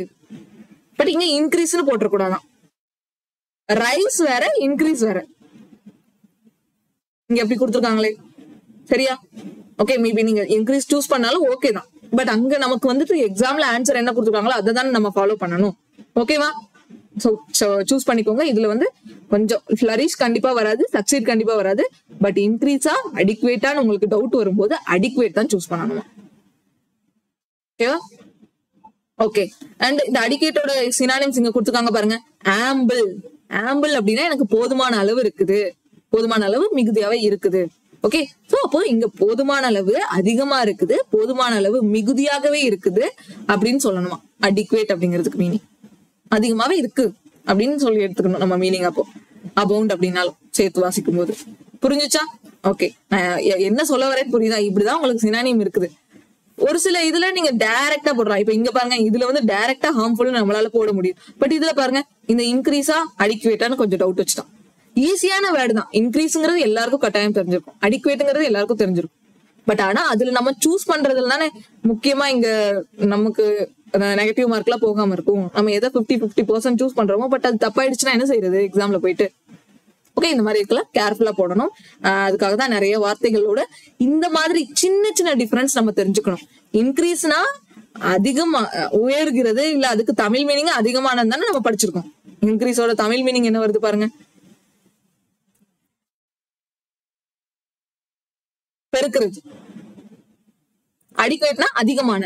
பட் இங்க இன்க்ரீஸ்னு போட்டுறக்கூடாதான். ரைஸ் வேற, இன்க்ரீஸ் வேற. இங்க எப்படி கொடுத்துருக்காங்களே, சரியா? ஓகே, மேபி நீங்க இன்க்ரீஸ் சூஸ் பண்ணாலும் ஓகே தான். பட் அங்க நமக்கு வந்துட்டு எக்ஸாம்ல ஆன்சர் என்ன கொடுத்துருக்காங்களோ அதை தானே நம்ம ஃபாலோ பண்ணணும். ஓகேவா? சூஸ் பண்ணிக்கோங்க. இதுல வந்து கொஞ்சம் ஃபிளரிஷ் கண்டிப்பா வராது, சக்சீட் கண்டிப்பா வராது. பட் இன்க்ரீஸா அடிக்குவேட்டான்னு உங்களுக்கு டவுட் வரும்போது அடிக்குவேட் தான் சூஸ் பண்ணணும். ஓகேவா? ஓகே. அண்ட் இந்த அடிக்குவேட்டோட சினானிம்ஸ் இங்க கொடுத்துருக்காங்க பாருங்க. ஆம்பிள். ஆம்பிள் அப்படின்னா எனக்கு போதுமான அளவு இருக்குது, போதுமான அளவு மிகுதியாவே இருக்குது. ஓகே, சோ அப்போ இங்க போதுமான அளவு அதிகமா இருக்குது, போதுமான அளவு மிகுதியாகவே இருக்குது அப்படின்னு சொல்லணுமா? அடிக்குவேட் அப்படிங்கிறதுக்கு மீனிங் அதிகமாவே இருக்கு அப்படின்னு சொல்லி எடுத்துக்கணும் நம்ம மீனிங். அப்போ அபவுண்ட் அப்படின்னாலும் சேர்த்து வாசிக்கும் போது. புரிஞ்சுச்சா? ஓகே, நான் என்ன சொல்ல வரேன்னு புரியுதா? இப்படிதான் உங்களுக்கு சினானியம் இருக்குது. ஒரு சில இதுல நீங்க டைரக்டா போடுறோம். இப்ப இங்க பாருங்க, இதுல வந்து டைரக்டா ஹார்ம்ஃபுல் நம்மளால போட முடியும். பட் இதுல பாருங்க, இந்த இன்க்ரீஸா அடிக்குவேட்டான்னு கொஞ்சம் டவுட் வச்சுட்டான். ஈஸியான வேர்டு தான். இன்க்ரீஸ்ங்கிறது எல்லாருக்கும் கட்டாயம் தெரிஞ்சிருக்கும், அடிக்குவேட்ங்கிறது எல்லாருக்கும் தெரிஞ்சிருக்கும். பட் ஆனா அதுல நம்ம சூஸ் பண்றதுல தானே முக்கியமா இங்க நமக்கு நெகட்டிவ் மார்க் எல்லாம் போகாம இருக்கும். நம்ம எதை 50% சூஸ் பண்றோமோ, பட் அது தப்பாயிடுச்சுன்னா என்ன செய்யறது எக்ஸாம்ல போயிட்டு? ஓகே, இந்த மாதிரி இருக்கலாம், கேர்ஃபுல்லா போடணும். அதுக்காக தான் நிறைய வார்த்தைகளோட இந்த மாதிரி சின்ன சின்ன டிஃபரன்ஸ் நம்ம தெரிஞ்சுக்கணும். இன்க்ரீஸ்னா அதிகமா உயர்கிறது, இல்ல அதுக்கு தமிழ் மீனிங் அதிகமானது தானே நம்ம படிச்சிருக்கோம். இன்க்ரீஸோட தமிழ் மீனிங் என்ன வருது பாருங்க, பெருக்கிறது. அடிக்குவேட்னா அதிகமான.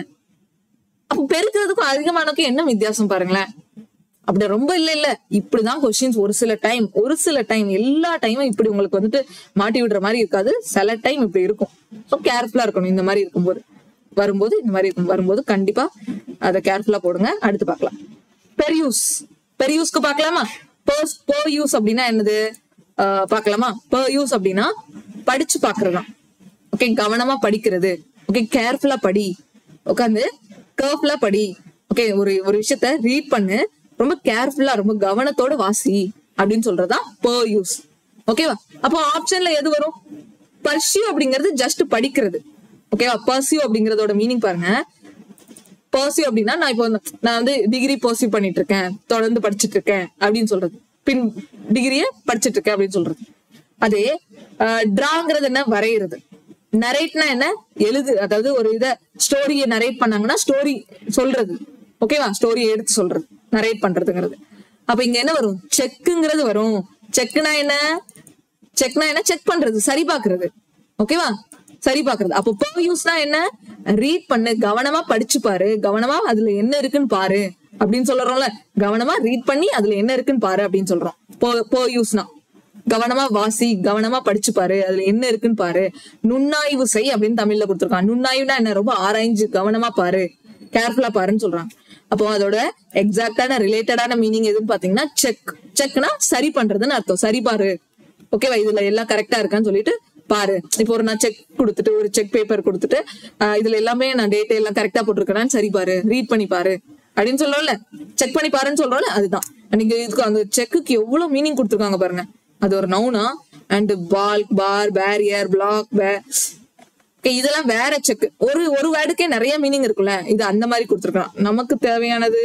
அப்ப பெருக்கிறதுக்கும் அதிகமானதுக்கும் என்ன வித்தியாசம் பாருங்களேன். அப்படி ரொம்ப இல்ல இப்படிதான் கொஸ்டின்ஸ் ஒரு சில டைம் எல்லா டைமும் இப்படி உங்களுக்கு வந்துட்டு மாட்டி விடுற மாதிரி இருக்காது. சில டைம் இப்படி இருக்கும். ஸோ கேர்ஃபுல்லா இருக்கணும். இந்த மாதிரி இருக்கும்போது வரும்போது கண்டிப்பா அதை கேர்ஃபுல்லா போடுங்க. அடுத்து பார்க்கலாம். பெர்யூஸ்க்கு பார்க்கலாமா? பெர் யூஸ் அப்படின்னா என்னது பார்க்கலாமா? பெர் யூஸ் அப்படின்னா படிச்சு பாக்குறதுதான். ஓகே, கவனமா படிக்கிறது. ஓகே, கேர்ஃபுல்லா படி, உட்காந்து கேர்ஃபுல்லா படி. ஓகே, ஒரு விஷயத்த ரீட் பண்ணு, ரொம்ப கேர்ஃபுல்லா ரொம்ப கவனத்தோட வாசி அப்படின்னு சொல்றதுதான் பெர் யூஸ். ஓகேவா? அப்போ ஆப்ஷன்ல எது வரும்? பர்சியூ அப்படிங்கிறது ஜஸ்ட் படிக்கிறது. ஓகேவா? பர்சியூ அப்படிங்கறதோட மீனிங் பாருங்க. பர்சியூ அப்படின்னா நான் இப்போ நான் வந்து டிகிரி பர்சியூ பண்ணிட்டு இருக்கேன், தொடர்ந்து படிச்சுட்டு இருக்கேன் அப்படின்னு சொல்றது. பின் டிகிரியை படிச்சுட்டு இருக்கேன் அப்படின்னு சொல்றது. அதே டிராங்கிறது என்ன, வரைகிறது. நரேட்னா என்ன, எழுது. அதாவது ஒரு இத ஸ்டோரியை நரேட் பண்ணாங்கன்னா ஸ்டோரி சொல்றது. ஓகேவா, ஸ்டோரியை எடுத்து சொல்றது, நரேட் பண்றதுங்கிறது. அப்ப இங்க என்ன வரும், செக்குங்கிறது வரும். செக்னா என்ன, செக்னா என்ன, செக் பண்றது, சரி பாக்குறது. ஓகேவா, சரி பாக்குறது. அப்போ per யூஸ்னா என்ன, ரீட் பண்ணு, கவனமா படிச்சு பாரு, கவனமா அதுல என்ன இருக்குன்னு பாரு அப்படின்னு சொல்றோம்ல. கவனமா ரீட் பண்ணி அதுல என்ன இருக்குன்னு பாரு அப்படின்னு சொல்றோம். per யூஸ்னா கவனமா வாசி, கவனமா படிச்சு பாரு, அதுல என்ன இருக்குன்னு பாரு. நுண்ணாய்வு செய் அப்படின்னு தமிழ்ல கொடுத்துருக்கான். நுண்ணாய்வுனா என்ன, ரொம்ப ஆராய்ஞ்சு கவனமா பாரு, கேர்ஃபுல்லா பாருன்னு சொல்றாங்க. அப்போ அதோட எக்ஸாக்டான ரிலேட்டடான மீனிங் எதுன்னு பாத்தீங்கன்னா செக். செக்னா சரி பண்றதுன்னு அர்த்தம். சரி பாரு, ஓகேவா, இதுல எல்லாம் கரெக்டா இருக்கான்னு சொல்லிட்டு பாரு. இப்போ ஒரு நான் செக் கொடுத்துட்டு, ஒரு செக் பேப்பர் கொடுத்துட்டு, இதுல எல்லாமே நான் டேட் எல்லாம் கரெக்டா போட்டிருக்கேன்னு சரி பாரு, ரீட் பண்ணி பாரு அப்படின்னு சொல்றோம்ல. செக் பண்ணி பாருன்னு சொல்றோம்ல, அதுதான். நீங்க இதுக்கு அந்த செக்குக்கு எவ்வளவு மீனிங் கொடுத்துருக்காங்க பாருங்க. அது ஒரு நவுனா. And balk, bar, barrier, block, இதெல்லாம் வேற செக். ஒரு வேர்டுக்கே நிறைய மீனிங் இருக்குல்ல, இது அந்த மாதிரி கொடுத்துருக்கான். நமக்கு தேவையானது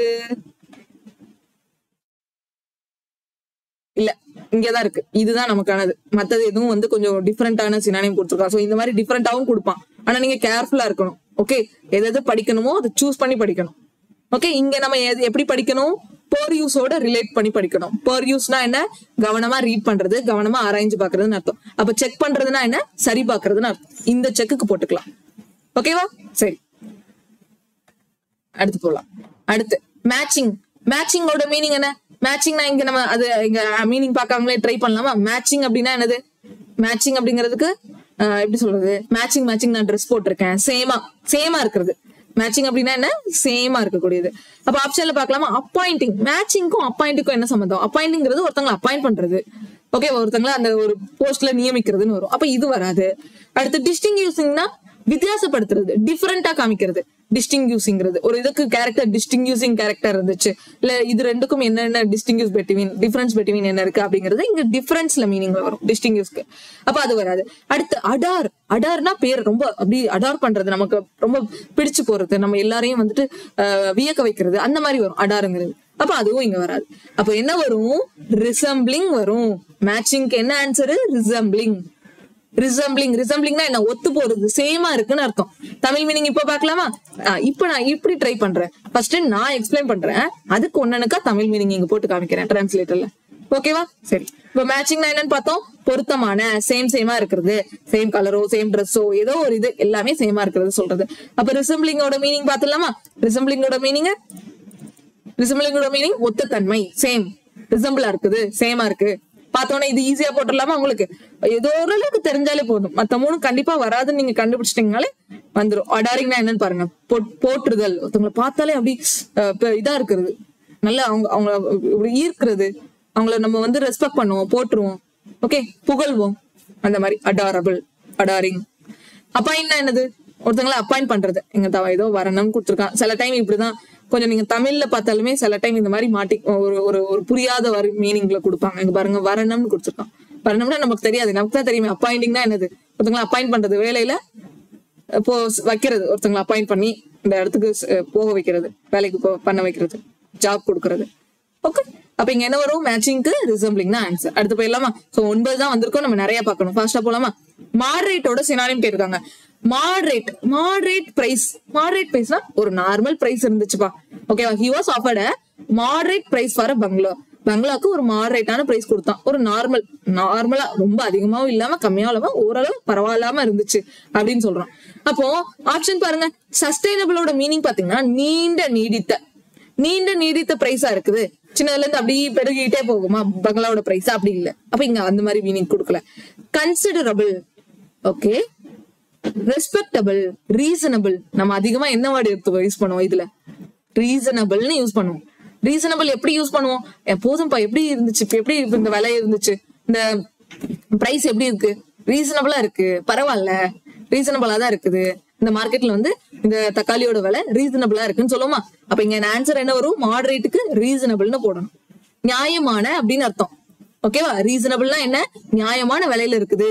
இல்ல, இங்கதான் இருக்கு. இதுதான் நமக்கானது. மத்தது எதுவும் வந்து கொஞ்சம் டிஃப்ரெண்டான சினானிம் கொடுத்துருக்கான். சோ இந்த மாதிரி டிஃப்ரெண்டாவும் கொடுப்பான். ஆனா நீங்க கேர்ஃபுல்லா இருக்கணும். ஓகே, எது படிக்கணுமோ அதை சூஸ் பண்ணி படிக்கணும். ஓகே, இங்க நம்ம எப்படி படிக்கணும், per யூஸோட ரிலேட் பண்ணி படிக்கணும். per யூஸ்னா என்ன, கவனமா ரீட் பண்றது, கவனமா ஆராய்ஞ்சு பாக்குறதுன்னு அர்த்தம். அப்ப செக் பண்றதுன்னா என்ன, சரி பாக்குறதுன்னு அர்த்தம். இந்த செக்குக்கு போட்டுக்கலாம். ஓகேவா, சரி, அடுத்து போலாம். அடுத்து மேட்சிங். மேட்சிங்கோட மீனிங் என்ன, மேட்சிங்னா இங்க நம்ம அது இங்க மீனிங் பார்க்காமலே ட்ரை பண்ணலாமா. மேட்சிங் அப்படின்னா என்னது, மேட்சிங் அப்படிங்கிறதுக்கு எப்படி சொல்றது, மேட்சிங் நான் ட்ரெஸ் போட்டிருக்கேன், சேமா இருக்கிறது. மேட்சிங் அப்படின்னா என்ன, சேமா இருக்கக்கூடியது. அப்ப ஆப்ஷன்ல பாக்கலாமா, அப்பாயிண்டிங். மேட்சிங்க்கும் அப்பாயிண்டிங்க்கும் என்ன சம்பந்தம், அப்பாயிண்டிங்கிறது ஒருத்தங்களை அப்பாயிண்ட் பண்றது. ஓகே, ஒருத்தங்களை அந்த ஒரு போஸ்ட்ல நியமிக்கிறதுன்னு வரும். அப்ப இது வராது. அடுத்து டிஸ்டிங்யூசிங்னா வித்தியாசப்படுத்துறது, டிஃபரெண்டா காமிக்கிறது. டிஸ்டிங்யூசிங்கிறது ஒரு இதுக்கு கேரக்டர், டிஸ்டிங்யூசிங் கேரக்டர் இருந்துச்சு இல்ல, இது ரெண்டுக்கும் என்னென்ன டிஸ்டிங்யூஸ் பிட்வீன், டிஃபரன்ஸ் பிட்வீன் என்ன இருக்கு அப்படிங்கிறது இங்க டிஃபரன்ஸ்ல மீனிங் வரும் டிஸ்டிங்யூஸ்க்கு. அப்ப அது வராது. அடுத்து அடார். அடார்னா பேர், ரொம்ப அப்படி அடார் பண்றது, நமக்கு ரொம்ப பிடிச்சு போறது, நம்ம எல்லாரையும் வந்துட்டு வியக்க வைக்கிறது, அந்த மாதிரி வரும் அடாருங்கிறது. அப்ப அதுவும் இங்க வராது. அப்ப என்ன வரும், ரிசம்பிளிங் வரும். மேட்சிங்க்கு என்ன ஆன்சரு, ரிசம்பிளிங். ரிசம்பிளிங்னா என்ன, ஒத்து போறது, சேமா இருக்குன்னு அர்த்தம். தமிழ் மீனிங் இப்ப பாக்கலாமா. இப்ப நான் இப்படி ட்ரை பண்றேன். ஃபர்ஸ்ட் நான் எக்ஸ்பிளைன் பண்றேன், அதுக்கு ஒன்னனுக்கா தமிழ் மீனிங் இங்க போட்டு காமிக்கிறேன் டிரான்ஸ்லேட்டர்ல. ஓகேவா, சரி. இப்ப மேட்சிங்னா என்னன்னு பார்த்தோம், பொருத்தமான, சேமா இருக்கிறது, சேம் கலரோ சேம் ட்ரெஸ்ஸோ ஏதோ ஒரு இது எல்லாமே சேமா இருக்கிறது சொல்றது. அப்ப ரிசம்பிளிங்கோட மீனிங் பாத்துலாமா. ரிசம்பிளிங்கோட மீனிங் ஒத்த தன்மை, சேம், ரிசம்பிளா இருக்குது, சேமா இருக்கு. பார்த்தோன்னே இது ஈஸியா போட்டுடலாமா. உங்களுக்கு ஏதோ ஓரளவுக்கு தெரிஞ்சாலே போதும். மத்த மூணு கண்டிப்பா வராதுன்னு நீங்க கண்டுபிடிச்சிட்டீங்கனாலே வந்துடும். அடாரிங்னா என்னன்னு பாருங்க, போற்றுதல், ஒருத்தவங்களை பார்த்தாலே அப்படி இதா இருக்கிறது, நல்லா அவங்க ஈர்க்கிறது, அவங்கள நம்ம வந்து ரெஸ்பெக்ட் பண்ணுவோம், போட்டுருவோம், ஓகே, புகழ்வோம், அந்த மாதிரி அடாரபிள், அடாரிங். அப்பாயிண்ட்னா என்னது, ஒருத்தவங்களை அப்பாயிண்ட் பண்றது. எங்க ஏதோ வரணும்னு கொடுத்துருக்கான். சில டைம் இப்படிதான் கொஞ்சம் நீங்க தமிழ்ல பார்த்தாலுமே சில டைம் இந்த மாதிரி மாட்டி ஒரு புரியாத மீனிங்ல கொடுப்பாங்க. இங்க பாருங்க, வரணும்னு கொடுத்துருக்கான். வரணும்னா நமக்கு தெரியாது, நமக்கு தான் தெரியுமே. அப்பாயிண்டிங்னா என்னது, ஒருத்தவங்களை அப்பாயிண்ட் பண்றது, வேலையில வைக்கிறது, ஒருத்தவங்களை அப்பாயிண்ட் பண்ணி இந்த இடத்துக்கு போக வைக்கிறது, வேலைக்கு பண்ண வைக்கிறது, ஜாப் கொடுக்கறது. ஓகே, அப்ப இங்க என்ன வரும், மேட்சிங்க்கு ரிசம்பிளிங் தான் ஆன்சர். அடுத்து போயிடலாமா. சோ 9 தான் வந்திருக்கோம், நம்ம நிறைய பார்க்கணும். ஃபாஸ்டா போலாமா. மாடரேட்டோட சினானிம் கேட்டிருக்காங்க. மாடரேட் பிரைஸ்னா ஒரு நார்மல் பிரைஸ் இருந்துச்சுப்பா. ஓகேவா, he was offered a moderate price for a bungalow. பங்களாக்கு ஒரு மாடரேட்டான பிரைஸ் கொடுத்தான். ஒரு நார்மலா, ரொம்ப அதிகமாவும் இல்லாம கம்மியாவும் இல்லாம ஓரளவு பரவாயில்லாம இருந்துச்சு அப்படின்னு சொல்றோம். அப்போ ஆப்ஷன் பாருங்க, சஸ்டைனபிளோட மீனிங் பாத்தீங்கன்னா நீண்ட நீடித்த பிரைஸா இருக்குது. சின்னதுல இருந்து அப்படி பெருகிட்டே போகுமா பங்களாவோட பிரைஸ், அப்படி இல்ல. அப்ப இங்க அந்த மாதிரி மீனிங் கொடுக்கல. Considerable, okay, respectable, reasonable. நம்ம அதிகமா என்ன வேர்டு யூஸ் பண்ணுவோம் இதுல, ரீசனபிள்னு யூஸ் பண்ணுவோம். ரீசனபிள் எப்படி யூஸ் பண்ணுவோம், போதும்பா, எப்படி இருந்துச்சு, எப்படி இந்த விலை இருந்துச்சு, இந்த பிரைஸ் எப்படி இருக்கு, ரீசனபிளா இருக்கு, பரவாயில்ல, ரீசனபிளா தான் இருக்குது, இந்த மார்க்கெட்ல வந்து இந்த தக்காளியோட விலை ரீசனபிளா இருக்குன்னு சொல்லுவோமா. அப்ப இங்க ஆன்சர் என்ன வரும், மாடரேட்டுக்கு ரீசனபிள்னு போடணும். நியாயமான அப்படின்னு அர்த்தம். ஓகேவா, ரீசனபிள்னா என்ன, நியாயமான விலையில இருக்குது.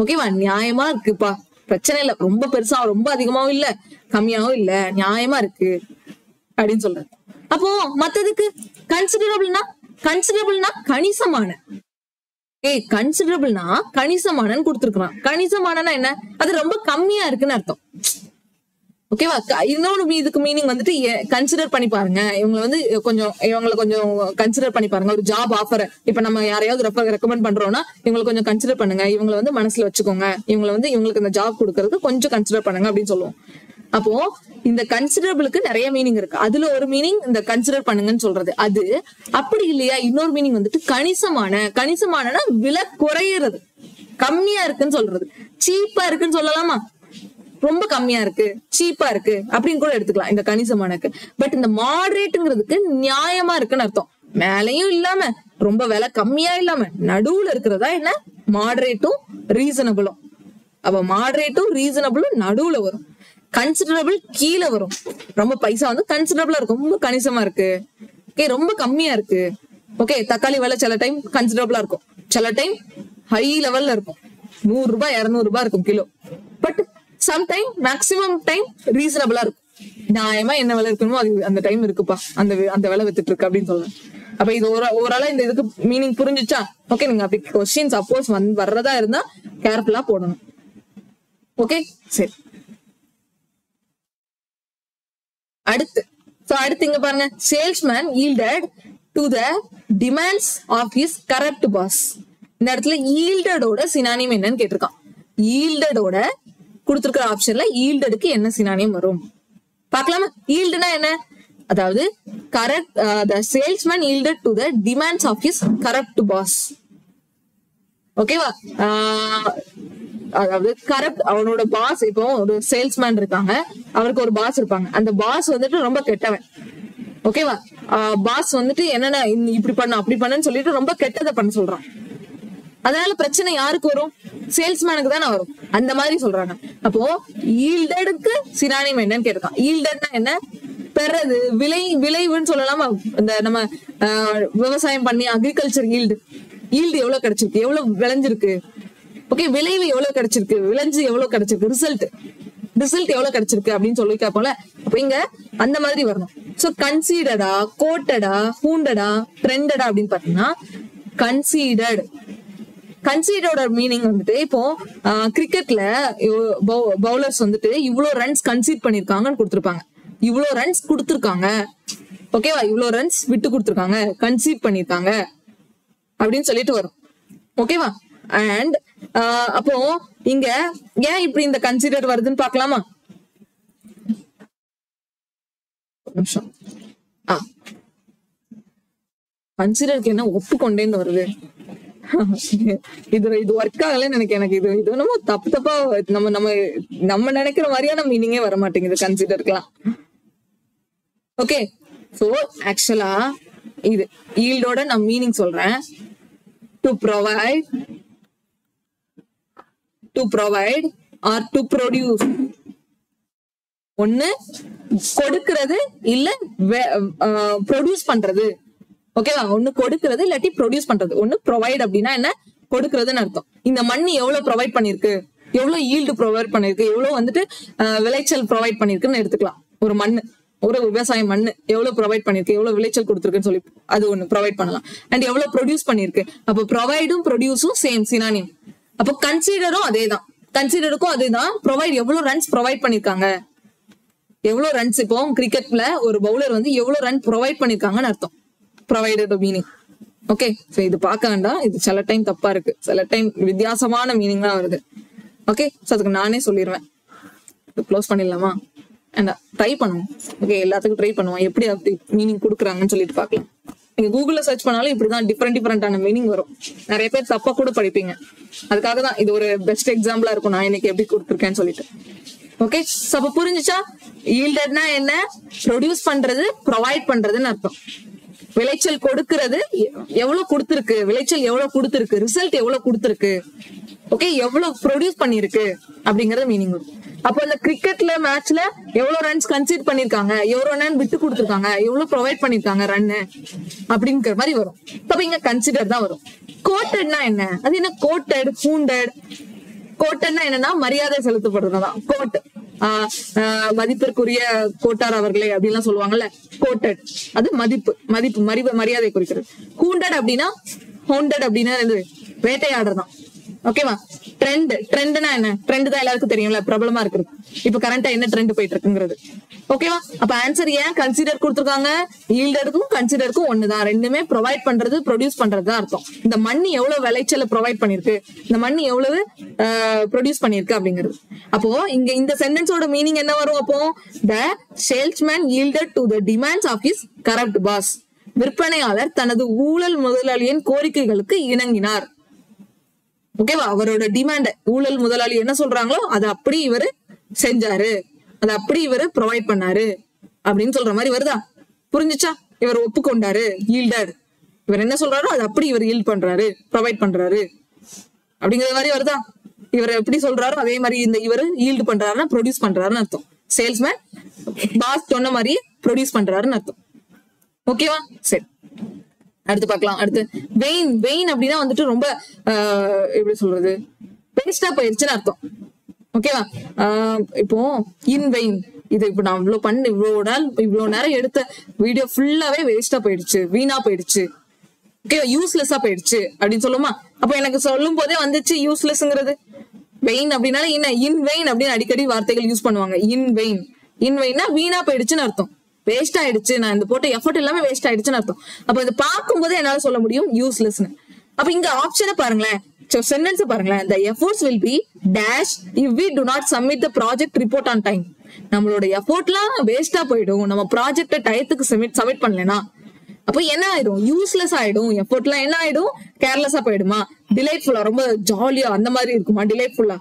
ஓகேவா, நியாயமா இருக்குப்பா, பிரச்சனை இல்ல, ரொம்ப பெருசா ரொம்ப அதிகமாவும் இல்ல கம்மியாவும் இல்ல, நியாயமா இருக்கு அப்படின்னு சொல்றது. அப்போ மத்ததுக்கு கன்சிடரபிள்னா கணிசமான. கன்சிடரபிள்னா கணிசமானன்னு கொடுத்துருக்கான். கணிசமானனா என்ன? அது ரொம்ப கம்மியா இருக்குன்னு அர்த்தம். ஓகேவா? இன்னொன்னு இதுக்கு மீனிங் வந்துட்டு கன்சிடர் பண்ணி பாருங்க, இவங்களை கொஞ்சம் கன்சிடர் பண்ணி பாருங்க. ஒரு ஜாப் ஆஃபர் இப்ப நம்ம யாரையாவது ரெக்கமெண்ட் பண்றோம்னா இவங்களை கொஞ்சம் கன்சிடர் பண்ணுங்க, இவங்களை வந்து மனசுல வச்சுக்கோங்க, இவங்களுக்கு இந்த ஜாப் கொடுக்கறது கொஞ்சம் கன்சிடர் பண்ணுங்க அப்படின்னு சொல்லுவோம். அப்போ இந்த கன்சிடரபிளுக்கு நிறைய மீனிங் இருக்கு. அதுல ஒரு மீனிங் இந்த கன்சிடர் பண்ணுங்கன்னு சொல்றது. அது அப்படி இல்லையா, இன்னொரு மீனிங் வந்துட்டு கணிசமான விலை குறையிறது, கம்மியா இருக்குன்னு சொல்றது. சீப்பா இருக்குன்னு சொல்லலாமா? ரொம்ப கம்மியா இருக்கு, சீப்பா இருக்கு அப்படின்னு கூட எடுத்துக்கலாம் இந்த கணிசமானக்கு. பட் இந்த மாடரேட்டுங்கிறதுக்கு நியாயமா இருக்குன்னு அர்த்தம். மேலையும் இல்லாம ரொம்ப விலை கம்மியா இல்லாம நடுவுல இருக்கிறதா என்ன மாடரேட்டும் ரீசனபிளும். அப்ப மாடரேட்டும் ரீசனபிளும் நடுவுல வரும். கன்சிடரபிள் கீழே வரும். ரொம்ப பைசா வந்து கன்சிடரபிளா இருக்கும், ரொம்ப கணிசமா இருக்கு. ரொம்ப கம்மியா இருக்கு. தக்காளி விலை சில டைம் கன்சிடரபிளா இருக்கும், சில டைம் ஹை லெவல்ல இருக்கும், 100 ரூபாய் 200 ரூபாய் இருக்கும் கிலோ. பட் சம்டைம் மேக்சிமம் டைம் ரீசனபிளா இருக்கும். நியாயமா என்ன விலை இருக்கணுமோ அது அந்த டைம் இருக்குப்பா, அந்த விலை வித்துட்டு இருக்கு அப்படின்னு சொல்லலாம். அப்ப இது ஓரளவு இந்த இதுக்கு மீனிங் புரிஞ்சுச்சா? நீங்க அப்படி கொஸ்டின் சப்போஸ் வர்றதா இருந்தா கேர்ஃபுல்லா போடணும். சரி, அடுத்து இங்க பாருங்க. Salesman yielded to the demands of his corrupt boss. இந்த இடத்துல yieldedோட சினானியம் என்னன்னு கேட்டிருக்கான். yieldedோட கொடுத்திருக்கிற ஆப்ஷன்ல yieldedக்கு என்ன சினானியம் வரும் பார்க்கலாமா? yieldனா என்ன? அதாவது the salesman yielded to the demands of his corrupt boss. ஓகேவா? அதாவது கரப்ட், அவனோட பாஸ். இப்போ ஒரு சேல்ஸ்மேன் இருக்காங்க, அவருக்கு ஒரு பாஸ் இருப்பாங்க. அந்த பாஸ் வந்துட்டு ரொம்ப கெட்டவன். ஓகேவா? பாஸ் வந்துட்டு என்னென்ன இப்படி பண்ண அப்படி பண்ணுன்னு சொல்லிட்டு ரொம்ப கெட்டதை பண்ண சொல்றான். அதனால பிரச்சனை யாருக்கு வரும்? சேல்ஸ்மேனுக்கு தானே வரும். அந்த மாதிரி சொல்றாங்க. அப்போ ஈல்டடுக்கு சினானியம் என்னன்னு கேட்டிருக்கான். ஈல்டட்னா என்ன? பெறது, விளைவுன்னு சொல்லலாமா? இந்த நம்ம விவசாயம் பண்ணி அக்ரிகல்ச்சர் ஈல்டு எவ்வளவு கிடைச்சிருக்கு, எவ்வளவு விளைஞ்சிருக்கு, விளைவு எவ்வளவு கிடைச்சிருக்கு, விளைஞ்சு எவ்வளவு கிடைச்சிருக்கு, ரிசல்ட் எவ்வளவு கிடைச்சிருக்கு அப்படின்னு சொல்லி கேட்போம்ல. அப்ப இங்க அந்த மாதிரி வரணும். சோ கன்சீடடா, கோட்டடா, ஹூண்டடா, ட்ரெண்டடா அப்படின்னு பாத்தீங்கன்னா கன்சீடரோட மீனிங் வந்துட்டு, இப்போ கிரிக்கெட்ல பவுலர்ஸ் வந்துட்டு இவ்வளவு ரன்ஸ் கன்சீட் பண்ணிருக்காங்கன்னு கொடுத்திருப்பாங்க. இவ்வளவு ரன்ஸ் கொடுத்திருக்காங்க, ஓகேவா? இவ்வளவு ரன்ஸ் விட்டு கொடுத்திருக்காங்க, கன்சீட் பண்ணிருக்காங்க அப்படின்னு சொல்லிட்டு வரும். ஓகேவா? அண்ட் அப்போ இங்க ஏன் இப்படி இந்த கன்சிடர் வருதுன்னு பாக்கலாமா? கன்சிடருக்கு என்ன ஒப்புக்கொண்டேன்னு வருது. இது ஒர்க் ஆகலன்னு எனக்கு இது நம்ம தப்பா நம்ம நினைக்கிற மாதிரியான மீனிங்கே வர மாட்டேங்குது கன்சிடருக்குலாம். ஓகே, சோ ஆக்சுவலா இது ஈல்டோட நான் மீனிங் சொல்றேன். To provide or to produce. ஒண்ணு கொடுக்கிறது இல்ல ப்ரொடியூஸ் பண்றது. ஓகேவா? ஒண்ணு கொடுக்கிறது இல்லாட்டி ப்ரொடியூஸ் பண்றது. ஒண்ணு ப்ரொவைட் அப்படின்னா என்ன? கொடுக்கறதுன்னு அர்த்தம். இந்த மண் எவ்வளவு ப்ரொவைட் பண்ணிருக்கு, எவ்வளவு ஈல்டு ப்ரொவைட் பண்ணிருக்கு, எவ்வளவு வந்துட்டு விளைச்சல் ப்ரொவைட் பண்ணிருக்குன்னு எடுத்துக்கலாம். ஒரு மண்ணு, ஒரு விவசாய மண்ணு எவ்வளவு ப்ரொவைட் பண்ணிருக்கு, எவ்வளவு விளைச்சல் கொடுத்துருக்குன்னு சொல்லி அது ஒண்ணு ப்ரொவைட் பண்ணலாம். அண்ட் எவ்வளவு ப்ரொடியூஸ் பண்ணிருக்கு. அப்போ ப்ரொவைடும் ப்ரொடியூஸும் சேம் சினானியம். அப்போ கன்சிடரும் அதேதான், கன்சிடருக்கும் அதேதான். ப்ரொவைட் எவ்வளவு ரன்ஸ் ப்ரொவைட் பண்ணிருக்காங்க, எவ்வளவு ரன்ஸ். இப்போ கிரிக்கெட்ல ஒரு பவுலர் வந்து எவ்வளவு ரன் ப்ரொவைட் பண்ணிருக்காங்கன்னு அர்த்தம். Provided meaning. ஓகே, சோ இது பார்க்க வேண்டாம், இது சில டைம் தப்பா இருக்கு, சில டைம் வித்தியாசமான மீனிங் தான் வருது. ஓகே, சோ அதுக்கு நானே சொல்லிடுவேன். க்ளோஸ் பண்ணிடலாமா? ட்ரை பண்ணுவோம். ஓகே, எல்லாத்துக்கும் ட்ரை பண்ணுவோம், எப்படி அப்படி மீனிங் கொடுக்குறாங்கன்னு சொல்லிட்டு பார்க்கலாம். நீங்க கூகுள்ல சர்ச் பண்ணாலும் இப்படிதான் டிஃப்ரெண்டான மீனிங் வரும். நிறைய பேர் தப்பா கூட படிப்பீங்க. அதுக்காக தான் இது ஒரு பெஸ்ட் எக்ஸாம்பிளா இருக்கும் நான் இன்னைக்கு எப்படி கொடுத்துருக்கேன்னு சொல்லிட்டு. ஓகே, சோ அப்ப புரிஞ்சுச்சா? ஈல்டட்னா என்ன? ப்ரொடியூஸ் பண்றது, ப்ரொவைட் பண்றதுன்னு அர்த்தம். விளைச்சல் கொடுக்கிறது, எவ்வளவு கொடுத்திருக்கு, விளைச்சல் எவ்வளவு கொடுத்திருக்கு, ரிசல்ட் எவ்வளவு கொடுத்திருக்கு, ஓகே, எவ்வளவு ப்ரொடியூஸ் பண்ணிருக்கு அப்படிங்கறது மீனிங் வரும். அப்போ இந்த கிரிக்கெட்ல மேட்ச்ல எவ்வளவு ரன்ஸ் கன்சீட் பண்ணிருக்காங்க, எவ்வளவு ரன் விட்டு கொடுத்துருக்காங்க, எவ்வளவு ப்ரொவைட் பண்ணிருக்காங்க ரன்னு அப்படிங்கிற மாதிரி வரும். அப்ப இங்க கன்சிடர் தான் வரும். கோட்டட்னா என்ன? அது என்ன? கோட்டட், ஹூண்டட். கோட்டட்னா என்னன்னா மரியாதை செலுத்தப்படுறதுதான் கோட். மதிப்பிற்குரிய கோட்டார் அவர்களே அப்படின்லாம் சொல்லுவாங்கல்ல, கோட்டட் அது மதிப்பு, மரியாதை குறிக்கிறது. ஹூண்டட் அப்படின்னா, ஹவுண்டட் அப்படின்னா வேட்டையாடுறதான். ஓகேவா? ட்ரெண்ட்னா என்ன? ட்ரெண்ட் தான் எல்லாருக்கும் தெரியும்ல, பிரபலமா இருக்குது. இப்ப கரண்டா என்ன ட்ரெண்ட் போயிட்டு இருக்குங்கிறது. ஓகேவா? அப்ப ஆன்சர் ஏன் கன்சிடர் கொடுத்துருக்காங்க? ஈல்டருக்கும் கன்சிடருக்கும் ஒண்ணுதான், ரெண்டுமே ப்ரொவைட் பண்றது, ப்ரொடியூஸ் பண்றது தான் அர்த்தம். இந்த மண்ணி எவ்வளவு விளைச்சல ப்ரொவைட் பண்ணிருக்கு, இந்த மண்ணி எவ்வளவு ப்ரொடியூஸ் பண்ணிருக்கு அப்படிங்கிறது. அப்போ இங்க இந்த சென்டென்ஸோட மீனிங் என்ன வரும்? அப்போ த salesman yielded to the demands of his corrupt boss. விற்பனையாளர் தனது ஊழல் முதலாளியின் கோரிக்கைகளுக்கு இணங்கினார். ஓகேவா? அவரோட டிமாண்ட், ஊழல் முதலாளி என்ன சொல்றாங்களோ அதை அப்படி இவரு செஞ்சாரு, அதை அப்படி இவரு ப்ரொவைட் பண்ணாரு அப்படின்னு சொல்ற மாதிரி வருதா? புரிஞ்சுச்சா? இவர் ஒப்புக்கொண்டாரு, ஈல்டட். இவர் என்ன சொல்றாரோ அது அப்படி இவர் ஈல்ட் பண்றாரு, ப்ரொவைட் பண்றாரு அப்படிங்கிற மாதிரி வருதா? இவர் எப்படி சொல்றாரோ அதே மாதிரி இந்த இவர் ஈல்டு பண்றாருன்னா ப்ரொடியூஸ் பண்றாருன்னு அர்த்தம். சேல்ஸ்மேன் பாஸ் சொன்ன மாதிரி ப்ரொடியூஸ் பண்றாருன்னு அர்த்தம். ஓகேவா? சரி, அடுத்து பார்க்கலாம். அடுத்து வெயின் அப்படின்னா வந்துட்டு ரொம்ப எப்படி சொல்றது, வேஸ்டா போயிருச்சுன்னு அர்த்தம். ஓகேவா? இப்போ இன் வெயின், இது இப்ப நான் இவ்வளவு நேரம் எடுத்த வீடியோ ஃபுல்லாவே வேஸ்டா போயிடுச்சு, வீணா போயிடுச்சு, ஓகே, யூஸ்லெஸ்ஸா போயிடுச்சு அப்படின்னு சொல்லுமா? அப்ப எனக்கு சொல்லும் போதே வந்துச்சு யூஸ்லெஸ்ங்கிறது. வெயின் அப்படின்னால என்ன? இன் வெயின் அப்படின்னு அடிக்கடி வார்த்தைகள் யூஸ் பண்ணுவாங்க. இன் வெயின்னா வீணா போயிடுச்சுன்னு அர்த்தம், வேஸ்ட் ஆயிடுச்சு, நான் இந்த போட்ட எஃபர்ட் எல்லாமே வேஸ்ட் ஆயிடுச்சுன்னு அர்த்தம். அப்ப இதை பார்க்கும் போதே என்னால சொல்ல முடியும் யூஸ்லெஸ்னு. அப்ப இங்க ஆப்ஷனை பாருங்களேன், சென்டென்ஸ் பாருங்களேன். the efforts will be dash if we do not submit the project report on time. நம்மளோட எஃபோர்ட்லாம் வேஸ்டா போயிடும் நம்ம ப்ராஜெக்ட டயத்துக்கு சப்மிட் பண்ணலனா. அப்ப என்ன ஆயிடும்? யூஸ்லெஸ் ஆயிடும். எஃபோர்ட்லாம் என்ன ஆயிடும்? கேர்லெஸ்ஸா போயிடுமா? டிலைட்ஃபுல்லா, ரொம்ப ஜாலியா அந்த மாதிரி இருக்குமா? டிலைட்ஃபுல்லா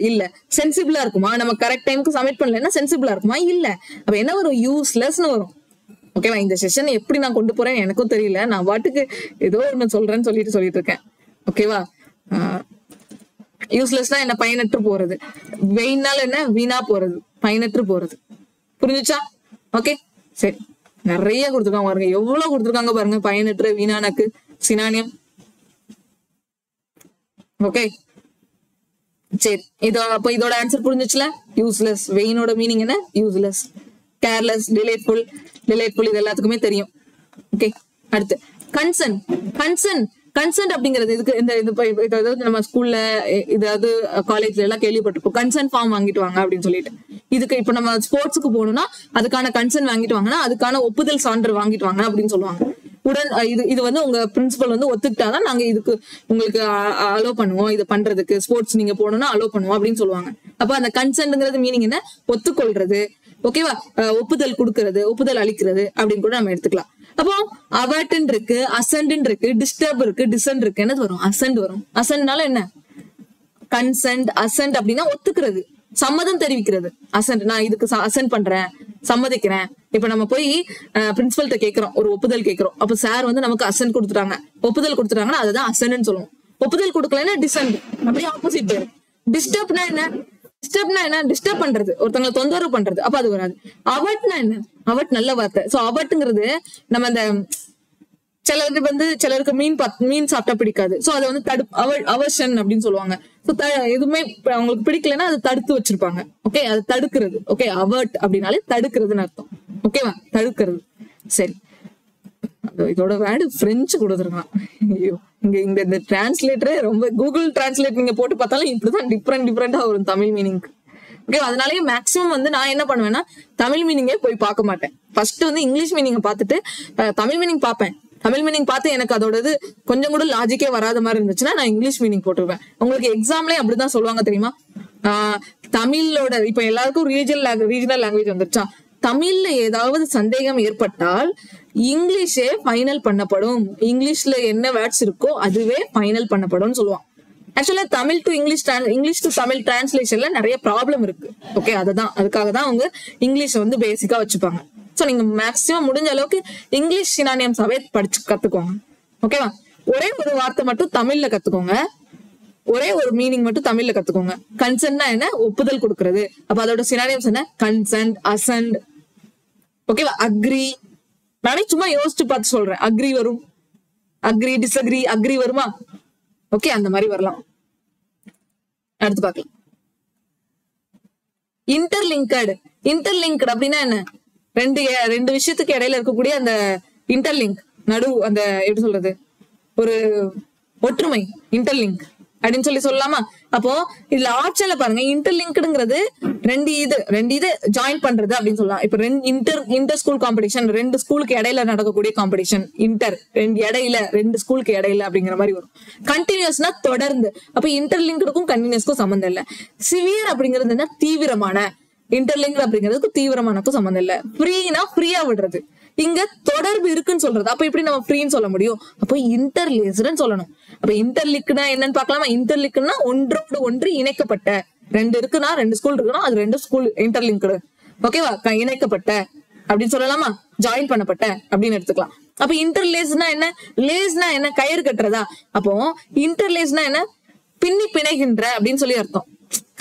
இல்ல. சென்சிபிளா இருக்குமா? நம்ம கரெக்ட் டைமுக்கு சப்மிட் பண்ணலன்னா சென்சிபிளா இருக்குமா? இல்ல. அப்ப என்ன வரும்? யூஸ்லெஸ்னு வரும். ஓகேவா? இந்த செஷன் எப்படி நான் கொண்டு போறேன் எனக்கும் தெரியல, நான் வாட்டுக்கு ஏதோ ஒண்ணு சொல்றேன்னு சொல்லிட்டு இருக்கேன். ஓகேவா? யூஸ்லெஸ்னா என்ன? பயனற்று போறது. வெயினால என்ன? வீணா போறது, பயனற்று போறது. புரிஞ்சுச்சா? ஓகே, சரி. நிறைய கொடுத்துருக்காங்க பாருங்க, எவ்வளவு கொடுத்துருக்காங்க பாருங்க. பயனற்ற, வீணானக்கு சினானியம். ஓகே, சரி. அப்ப இதோட ஆன்சர் புரிஞ்சுச்சுல? யூஸ்லெஸ். வெயினோட மீனிங் என்ன? யூஸ்லெஸ். கேர்லெஸ், டிலைட்ஃபுல் இது எல்லாத்துக்குமே தெரியும். ஓகே, அடுத்து கன்சென்ட் அப்படிங்கிறது இதுக்கு இந்த நம்ம ஸ்கூல்ல ஏதாவது காலேஜ்ல எல்லாம் கேள்விப்பட்டிருப்போம். கன்சென்ட் ஃபார்ம் வாங்கிட்டு வாங்க அப்படின்னு சொல்லிட்டு. இதுக்கு இப்ப நம்ம ஸ்போர்ட்ஸுக்கு போகணும்னா அதுக்கான கன்சென்ட் வாங்கிட்டு வாங்கன்னா அதுக்கான ஒப்புதல் சான்று வாங்கிட்டு வாங்க அப்படின்னு சொல்லுவாங்க. இது வந்து உங்க பிரின்சிபல் வந்து ஒத்துக்கிட்டாதான் நாங்க இதுக்கு உங்களுக்கு அலோ பண்ணுவோம், இது பண்றதுக்கு ஸ்போர்ட்ஸ் நீங்க போகணும்னா அலோ பண்ணுவோம் அப்படின்னு சொல்லுவாங்க. அப்ப அந்த கன்சென்ட்ங்கிறது மீனிங் என்ன? ஒத்துக்கொள்றது. ஓகேவா? ஒப்புதல் கொடுக்கறது, ஒப்புதல் அளிக்கிறது அப்படின்னு கூட நம்ம எடுத்துக்கலாம். அப்போ அவர்ட்ன்னு இருக்கு, அசென்ட் இருக்கு, டிஸ்டர்ப் இருக்கு, டிசென்ட் இருக்கு. என்னது வரும்? அசென்ட் வரும். அசென்ட்னால என்ன? கன்சென்ட். அசென்ட் அப்படின்னா ஒத்துக்கிறது, சம்மதம் தெரிவிக்கிறது. அசென்ட், நான் இதுக்கு அசென்ட் பண்றேன், சம்மதிக்கிறேன். இப்ப நம்ம போய் பிரின்சிபல்கிட்ட கேட்கிறோம், ஒரு ஒப்புதல் கேட்கிறோம். அப்ப சார் வந்து நமக்கு அசென்ட் கொடுத்துட்டாங்க, ஒப்புதல் கொடுத்துட்டாங்கன்னா அதுதான் அசென்ட்னு சொல்லுவோம். ஒப்புதல் கொடுக்கலன்னா டிசென்ட். அப்படியே ஆப்போசிட் பேரு. டிஸ்டர்ப்னா என்ன? டிஸ்டர்ப் பண்றது, ஒருத்தங்களை தொந்தரவு பண்றது. அப்ப அது வராது. அவட்னா என்ன? அவட் நல்ல வார்த்தை. சோ அவட்டுங்கிறது நம்ம அந்த சிலருக்கு மீன் சாப்பிட்டா பிடிக்காது. சோ அதை வந்து அவர்ஷன் அப்படின்னு சொல்லுவாங்க. எதுவுமே அவங்களுக்கு பிடிக்கலன்னா அதை தடுத்து வச்சிருப்பாங்க. ஓகே, அது தடுக்கிறது. ஓகே, அவர்ட் அப்படின்னாலே தடுக்கிறதுன்னு அர்த்தம். ஓகேவா? தடுக்கிறது. சரி, இதோட வேர்டு பிரெஞ்சு கொடுத்துருக்கான். ஐயோ, இந்த டிரான்ஸ்லேட்டரே ரொம்ப, கூகுள் டிரான்ஸ்லேட் நீங்க போட்டு பார்த்தாலும் இப்படிதான் டிஃப்ரெண்டா வரும் தமிழ் மீனிங். ஓகே, அதனாலயே மேக்சிமம் வந்து நான் என்ன பண்ணுவேன்னா தமிழ் மீனிங்கே போய் பார்க்க மாட்டேன். ஃபர்ஸ்ட் வந்து இங்கிலீஷ் மீனிங் பார்த்துட்டு தமிழ் மீனிங் பார்ப்பேன். தமிழ் மீனிங் பார்த்து எனக்கு அதோடது கொஞ்சம் கூட லாஜிக்கே வராத மாதிரி இருந்துச்சுன்னா நான் இங்கிலீஷ் மீனிங் போட்டுருவேன். உங்களுக்கு எக்ஸாம்லயே அப்படிதான் சொல்லுவாங்க தெரியுமா? தமிழோட இப்ப எல்லாருக்கும் ரீஜனல் லாங்குவேஜ் வந்துருச்சா? தமிழ்ல ஏதாவது சந்தேகம் ஏற்பட்டால் இங்கிலீஷே ஃபைனல் பண்ணப்படும். இங்கிலீஷ்ல என்ன வேர்ட்ஸ் இருக்கோ அதுவே ஃபைனல் பண்ணப்படும் சொல்லுவான். ஆக்சுவலா Tamil to English to Tamil டிரான்ஸ்லேஷன்ல நிறைய ப்ராப்ளம் இருக்கு. ஓகே, அதுக்காக தான் அவங்க இங்கிலீஷ் வந்து பேசிக்கா வச்சுப்பாங்க. சோ நீங்க மேக்சிமம் முடிஞ்ச அளவுக்கு இங்கிலீஷ் சினானியம்ஸாவே படிச்சு கத்துக்கோங்க. ஓகேவா? ஒரே ஒரு வார்த்தை மட்டும் தமிழ்ல கத்துக்கோங்க, ஒரே ஒரு மீனிங் மட்டும் தமிழ்ல கத்துக்கோங்க. கன்சென்ட்னா என்ன? ஒப்புதல் கொடுக்கறது. அப்ப அதோட சினானியம்ஸ் என்ன? Consent, ascent. ஓகேவா? அக்ரி. நானே சும்மா யோசிச்சு பார்த்து சொல்றேன். அக்ரி வரும், அக்ரி, டிஸ்அக்ரி, அக்ரி வருமா? ஓகே, அந்த மாதிரி வரலாம். அடுத்து பார்க்கலாம். இன்டர்லிங்கட். இன்டர்லிங்க்டு அப்படின்னா என்ன? ரெண்டு ரெண்டு விஷயத்துக்கு இடையில இருக்கக்கூடிய அந்த இன்டர்லிங்க், அந்த எப்படி சொல்றது, ஒரு ஒற்றுமை, இன்டர்லிங்க் அப்படின்னு சொல்லலாமா? அப்போ இதுல ஆப்ஷன்ல பாருங்க, இன்டர்லிங்க்டுங்கிறது ரெண்டு இது ஜாயின் பண்றது அப்படின்னு சொல்லலாம். இப்ப இன்டர் ஸ்கூல் காம்படிஷன், ரெண்டு ஸ்கூலுக்கு இடையில நடக்கக்கூடிய காம்படிஷன், ரெண்டு ஸ்கூலுக்கு இடையில அப்படிங்கிற மாதிரி வரும். கண்டினியூஸ்னா தொடர்ந்து. அப்ப இன்டர்லிங்க்டுக்கும் கண்டினியூஸ்க்கும் சம்பந்தம் இல்ல. சிவியர் அப்படிங்கிறது என்ன? தீவிரமான. இன்டர்லிங்க் அப்படிங்கிறதுக்கு தீவிரமானக்கும் சம்பந்தம் இல்ல. ஃப்ரீனா ஃப்ரீயா விடுறது. இங்க தொடர்பு இருக்குன்னு சொல்றது. அப்ப எப்படி நம்ம ஃப்ரீன்னு சொல்ல முடியும்? அப்போ இன்டர்லேஸ்டுன்னு சொல்லணும். அப்ப இன்டர்லிங்க்னா என்னன்னு பாக்கலாமா? இன்டர்லிங்க்னா ஒன்றோடு ஒன்று இணைக்கப்பட்ட. ரெண்டு இருக்குன்னா, ரெண்டு ஸ்கூல் இருக்குன்னா அது ரெண்டு ஸ்கூல் இன்டர்லிங்க்டு. ஓகேவா? இணைக்கப்பட்ட அப்படின்னு சொல்லலாமா? ஜாயின் பண்ணப்பட்ட அப்படின்னு எடுத்துக்கலாம். அப்ப இன்டர்லேஸ்னா என்ன? லேஸ்னா என்ன? கயிறு கட்டுறதா? அப்போ இன்டர்லேஸ்னா என்ன? பின்னி பிணைகின்ற அப்படின்னு சொல்லி அர்த்தம்.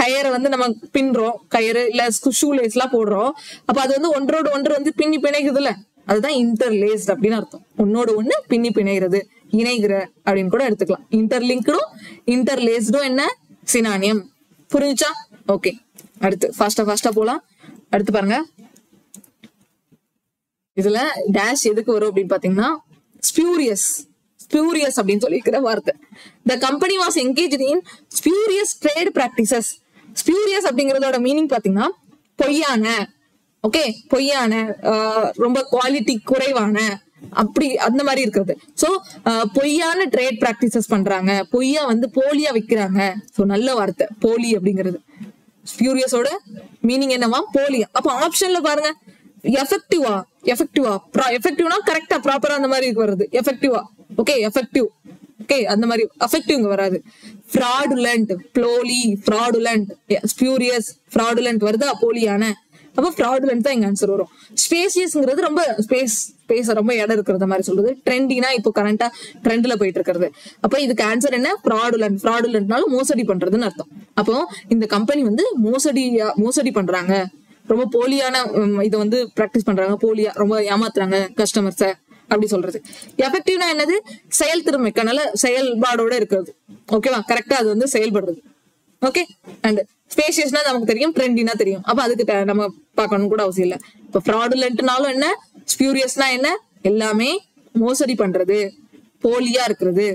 கயிறை நம்ம பின்றோம், கயிறு இல்ல ஷூ லேஸ் எல்லாம் போடுறோம். அப்ப அது ஒன்றோடு ஒன்று பின்னி பிணைக்குதுல, அதுதான் இன்டர்லேஸ்ட் அப்படின்னு அர்த்தம். ஒன்னோடு ஒண்ணு பின்னி பிணைகிறது, இணைகிற அப்படின்னு கூட எடுத்துக்கலாம். இன்டர்லிங்க்டும் இன்டர்லேஸ்டும் என்ன? சினானியம். புரிஞ்சுச்சா? ஓகே, அடுத்து ஃபாஸ்டா போலாம். அடுத்து பாருங்க, இதுல டேஷ் எதுக்கு வரும் அப்படின்னு பாத்தீங்கன்னா, ஸ்பியூரியஸ் அப்படின்னு சொல்லிக்கிற வார்த்தை. The company was engaged in spurious trade practices. Spurious அப்படிங்கறதோட மீனிங் பாத்தீங்கன்னா பொய்யான, ஓகே, பொய்யான, ரொம்ப குவாலிட்டி குறைவான, அப்படி அந்த மாதிரி இருக்கிறது. சோ பொய்யான ட்ரேட் பிராக்டிசஸ் பண்றாங்க, பொய்யா போலியா விக்கிறாங்க. சோ நல்ல வார்த்தை போலி அப்படிங்கிறது. ஸ்பியூரியஸோட மீனிங் என்னவா? போலியா. அப்ப ஆப்ஷன்ல பாருங்க, எஃபெக்டிவ்னா கரெக்டா ப்ராப்பரா அந்த மாதிரி வருது. எஃபெக்டிவா, ஓகே, எஃபெக்டிவ், ஓகே, அந்த மாதிரி எஃபெக்டிவ் இங்க வராது. ஃப்ராடுலண்ட், ப்ளோலி, ஃப்ராடுலண்ட், ஸ்பியூரியஸ், ஃப்ராடுலண்ட் வருதா? போலியான. அப்ப ஃப்ராடுலண்ட் தான் எங்க ஆன்சர் வரும். ஸ்பேசியஸ்ங்கிறது ரொம்ப ஸ்பேஸ் ரொம்ப இடம் இருக்கிறத மாதிரி சொல்றது. ட்ரெண்டினா இப்போ கரண்டா ட்ரெண்ட்ல போயிட்டு இருக்கிறது. அப்ப இதுக்கு ஆன்சர் என்ன? ஃப்ராடுலண்ட்னாலும் மோசடி பண்றதுன்னு அர்த்தம். அப்போ இந்த கம்பெனி மோசடி பண்றாங்க, ரொம்ப போலியான இதை பிராக்டிஸ் பண்றாங்க, போலியா ரொம்ப ஏமாத்துறாங்க கஸ்டமர்ஸ அப்படி சொல்றது. எஃபெக்டிவ்னா என்னது? செயல் திறமைக்கு நல்ல செயல்பாடோட இருக்கிறது. ஓகேவா? கரெக்டா அது செயல்படுறது. ஓகே. அண்ட் ஸ்பேஷியஸ்னா நமக்கு தெரியும், ட்ரெண்டினா தெரியும். அப்ப அதுக்கு நம்ம பார்க்கணும் கூட அவசியம் இல்ல. இப்ப ஃப்ராடுலண்ட்னாலும் என்ன, ஸ்பியூரியஸ்னா என்ன? எல்லாமே மோசடி பண்றது, போலியா இருக்கிறது.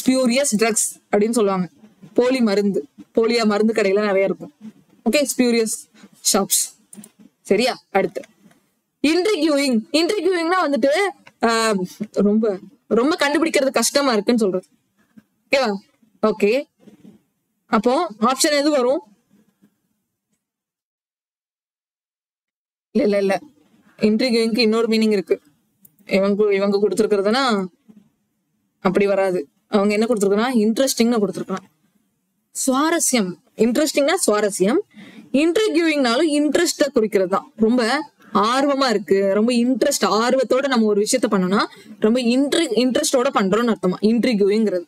ஸ்பியூரியஸ் ட்ரக்ஸ் அப்படின்னு சொல்லுவாங்க. போலியா மருந்து கடையில நிறைய இருக்கும். Okay, spurious shops. சரியா? அடுத்து இன்ட்ரிகியூயிங்னா ரொம்ப ரொம்ப கண்டுபிடிக்கிறது கஷ்டமா இருக்குன்னு சொல்றது. ஓகேவா? ஓகே, அப்போ ஆப்ஷன் எது வரும்? இல்ல இன்ட்ரிகியூயிங்க்கு இன்னொரு மீனிங் இருக்கு. இவங்க கொடுத்துருக்கிறதுனா அப்படி வராது. அவங்க என்ன கொடுத்துருக்கா? இன்ட்ரெஸ்டிங்னு கொடுத்துருக்கான். சுவாரஸ்யம். இன்ட்ரெஸ்டிங்னா சுவாரஸ்யம். இன்ட்ரிகியூயிங்னாலும் இன்ட்ரெஸ்ட குறிக்கிறது தான். ரொம்ப ஆர்வமா இருக்கு, ரொம்ப இன்ட்ரெஸ்ட், ஆர்வத்தோட நம்ம ஒரு விஷயத்த பண்ணோம்னா ரொம்ப இன்ட்ரெஸ்டோட பண்றோம்னு அர்த்தமா இன்ட்ரிகியூயிங்கிறது.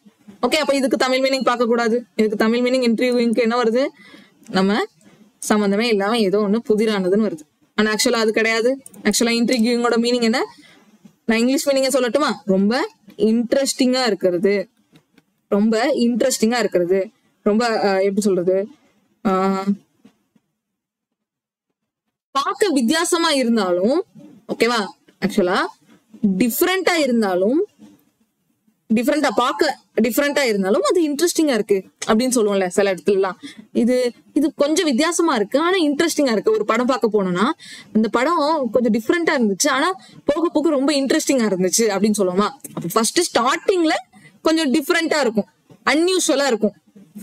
ஓகே, அப்ப இதுக்கு தமிழ் மீனிங் பார்க்க கூடாது. இதுக்கு தமிழ் மீனிங் இன்ட்ரிகியூயிங்க்கு என்ன வருது? நம்ம சம்பந்தமே இல்லாம ஏதோ ஒண்ணு புதிரானதுன்னு வருது. ஆனா ஆக்சுவலா அது கிடையாது. ஆக்சுவலா இன்ட்ரிகியூயிங்கோட மீனிங் என்ன? நான் இங்கிலீஷ் மீனிங்க சொல்லட்டுமா? ரொம்ப இன்ட்ரெஸ்டிங்கா இருக்கிறது, ரொம்ப இன்ட்ரெஸ்டிங்கா இருக்கிறது, ரொம்ப எப்படி சொல்றது, பார்க்க வித்தியாசமா இருந்தாலும், ஓகேவா, ஆக்சுவலா டிஃப்ரெண்டா இருந்தாலும், டிஃப்ரெண்டா இருந்தாலும் அது இன்ட்ரெஸ்டிங்கா இருக்கு அப்படின்னு சொல்லுவோம்ல சில இடத்துல எல்லாம். இது கொஞ்சம் வித்தியாசமா இருக்கு ஆனா இன்ட்ரெஸ்டிங்கா இருக்கு. ஒரு படம் பார்க்க போனோம்னா அந்த படம் கொஞ்சம் டிஃப்ரெண்டா இருந்துச்சு ஆனா போக போக ரொம்ப இன்ட்ரெஸ்டிங்கா இருந்துச்சு அப்படின்னு சொல்லுவோமா. அப்ப ஃபர்ஸ்ட் ஸ்டார்டிங்ல கொஞ்சம் டிஃப்ரெண்டா இருக்கும், அன்யூஷுவலா இருக்கும்.